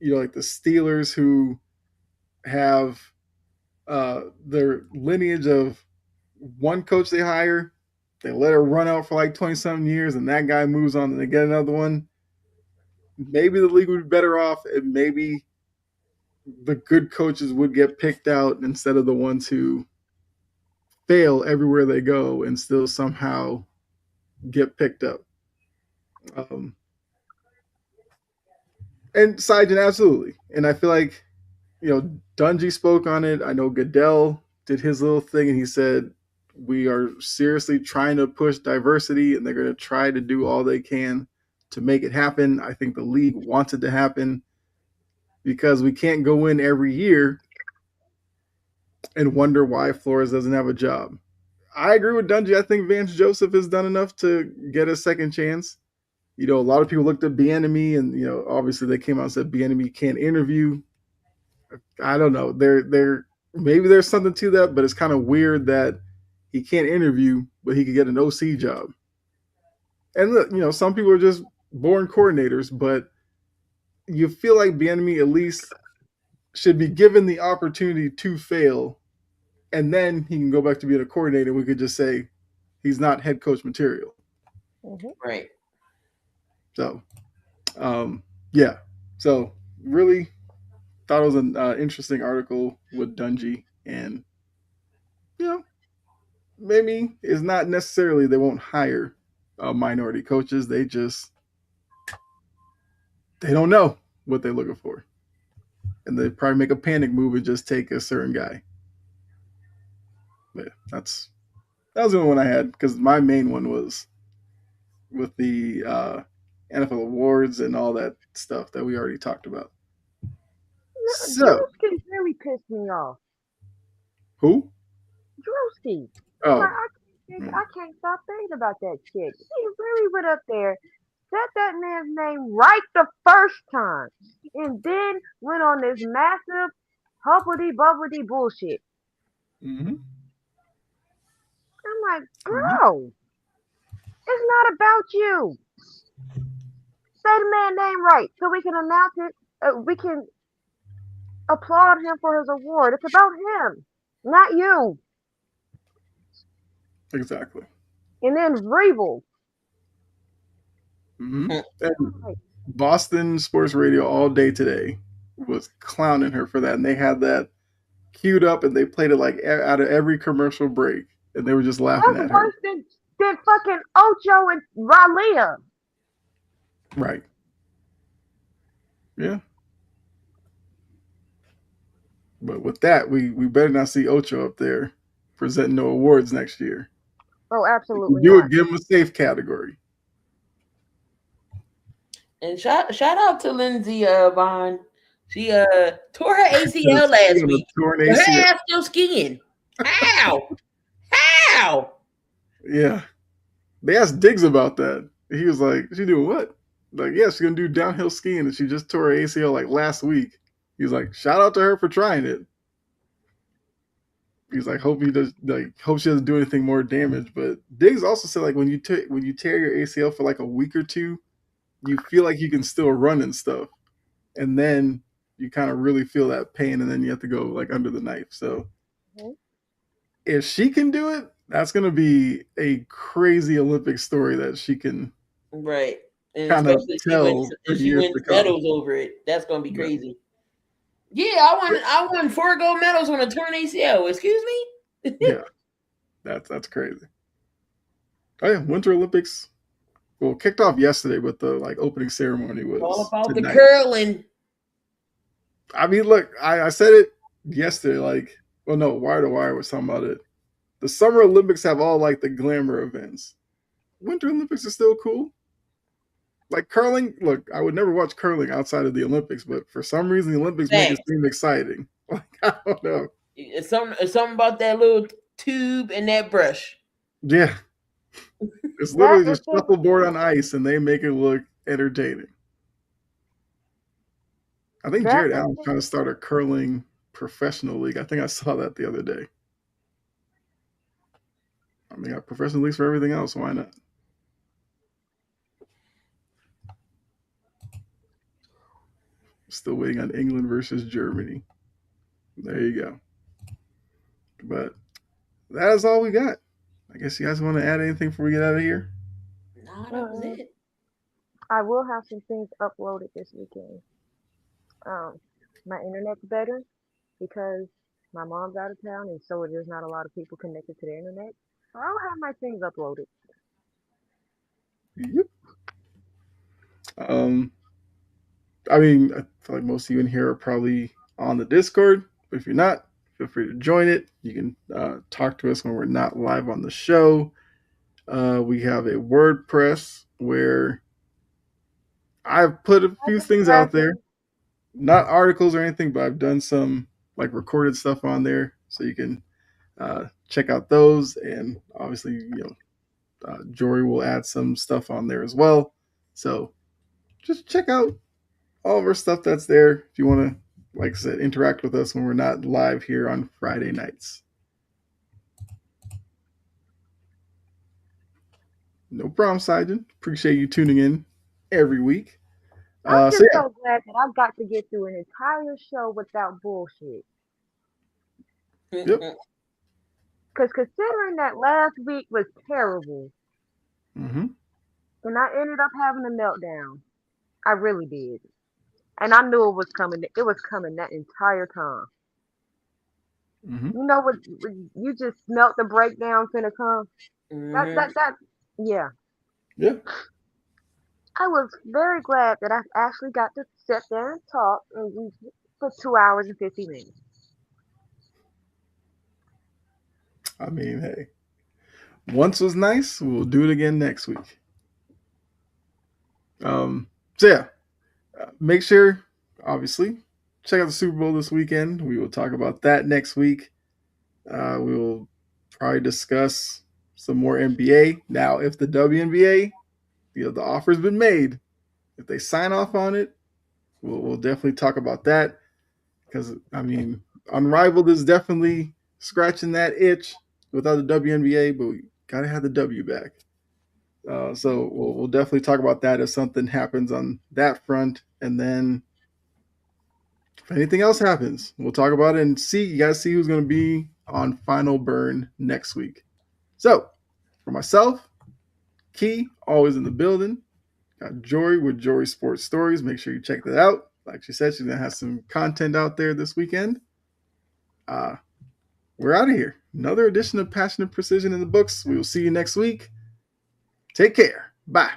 like the Steelers, who have their lineage of one coach they hire, they let it run out for like 20-something years, and that guy moves on and they get another one. Maybe the league would be better off, and maybe the good coaches would get picked out instead of the ones who fail everywhere they go and still somehow get picked up. And Saijan, absolutely. And I feel like, Dungy spoke on it. I know Goodell did his little thing, and he said, we are seriously trying to push diversity, and they're going to try to do all they can to make it happen. I think the league wants it to happen because we can't go in every year and wonder why Flores doesn't have a job. I agree with Dungy. I think Vance Joseph has done enough to get a second chance. A lot of people looked at Bieniemy, and obviously they came out and said Bieniemy can't interview. I don't know. Maybe there's something to that, but it's kind of weird that he can't interview, but he could get an OC job. And look, some people are just born coordinators, but you feel like Bieniemy at least should be given the opportunity to fail, and then he can go back to being a coordinator. We could just say he's not head coach material. Mm-hmm. Right. So, yeah. So, really thought it was an interesting article with Dungy, and maybe it's not necessarily they won't hire minority coaches. They don't know what they're looking for, and they probably make a panic move and just take a certain guy. But that was the only one I had, because my main one was with the NFL awards and all that stuff that we already talked about. So Drewski really pissed me off. Who? Drewski. Oh. I can't stop thinking about that shit. He really went up there, said that man's name right the first time, and then went on this massive hubbity-bubbity bullshit. Mm-hmm. I'm like, bro, it's not about you. Say the man's name right so we can announce it. We can applaud him for his award. It's about him, not you. Exactly. And then Vrabel. Mm-hmm. And Boston Sports Radio all day today was clowning her for that, and they had that queued up, and they played it like out of every commercial break, and they were just laughing at her. Worse than fucking Ocho and Ralia. Right. Yeah. But with that, we better not see Ocho up there presenting no awards next year. Oh, absolutely Do not. it, give them a safe category. And shout out to Lindsey Vonn. She tore her ACL last week. Her ass still skiing. How? How? Yeah. They asked Diggs about that. He was like, "She doing what?" Like, yeah, she's gonna do downhill skiing, and she just tore her ACL like last week. He's like, "Shout out to her for trying it." He's like, hope she doesn't do anything more damage. But Diggs also said like when you tear your ACL for like a week or two, you feel like you can still run and stuff, and then you kind of really feel that pain, and then you have to go like under the knife. So if she can do it, that's gonna be a crazy Olympic story that she can kind of tell. She wins medals over it. That's gonna be crazy. Yeah, I won 4 gold medals on a torn ACL. Excuse me? Yeah, that's crazy. Oh yeah, Winter Olympics. Well, kicked off yesterday, but the like opening ceremony was all about tonight. The curling. I mean, look, I said it yesterday. Like, well, no, Wire to Wire was talking about it. The Summer Olympics have all like the glamour events. Winter Olympics is still cool. Like curling, look, I would never watch curling outside of the Olympics, but for some reason, the Olympics make it seem exciting. Like, I don't know. It's something about that little tube and that brush. Yeah. It's literally just shuffleboard on ice, and they make it look entertaining. I think Jared Allen's trying to start a curling professional league. I think I saw that the other day. I mean, got professional leagues for everything else. Why not? Still waiting on England versus Germany. There you go. But that is all we got. I guess you guys want to add anything before we get out of here? No, that was it. I will have some things uploaded this weekend. My internet's better because my mom's out of town, and so there's not a lot of people connected to the internet. So I'll have my things uploaded. Yep. I mean, I feel like most of you in here are probably on the Discord. But if you're not, feel free to join it. You can talk to us when we're not live on the show. We have a WordPress where I've put a few things out there. Not articles or anything, but I've done some like recorded stuff on there. So you can check out those. And obviously, Jory will add some stuff on there as well. So just check out all of our stuff that's there if you want to, like I said, interact with us when we're not live here on Friday nights. No problem, Sajan. Appreciate you tuning in every week. I'm just so glad that I got to get through an entire show without bullshit. Yep. Because considering that last week was terrible, and I ended up having a meltdown. I really did. And I knew it was coming. It was coming that entire time. You know what? You just smelt the breakdown finna come. Yeah. Yeah. I was very glad that I actually got to sit there and talk for 2 hours and 50 minutes. I mean, hey, once was nice. We'll do it again next week. So yeah, make sure, obviously, check out the Super Bowl this weekend. We will talk about that next week. We will probably discuss some more NBA. Now, if the WNBA, the offer's been made, if they sign off on it, we'll definitely talk about that. Because, I mean, Unrivaled is definitely scratching that itch without the WNBA, but we got to have the W back. So we'll definitely talk about that if something happens on that front. And then if anything else happens, we'll talk about it and see. You guys see who's going to be on Final Burn next week. So for myself, Key, always in the building. Got Jory with Jory Sports Stories. Make sure you check that out. Like she said, she's going to have some content out there this weekend. We're out of here. Another edition of Passionate Precision in the books. We will see you next week. Take care. Bye.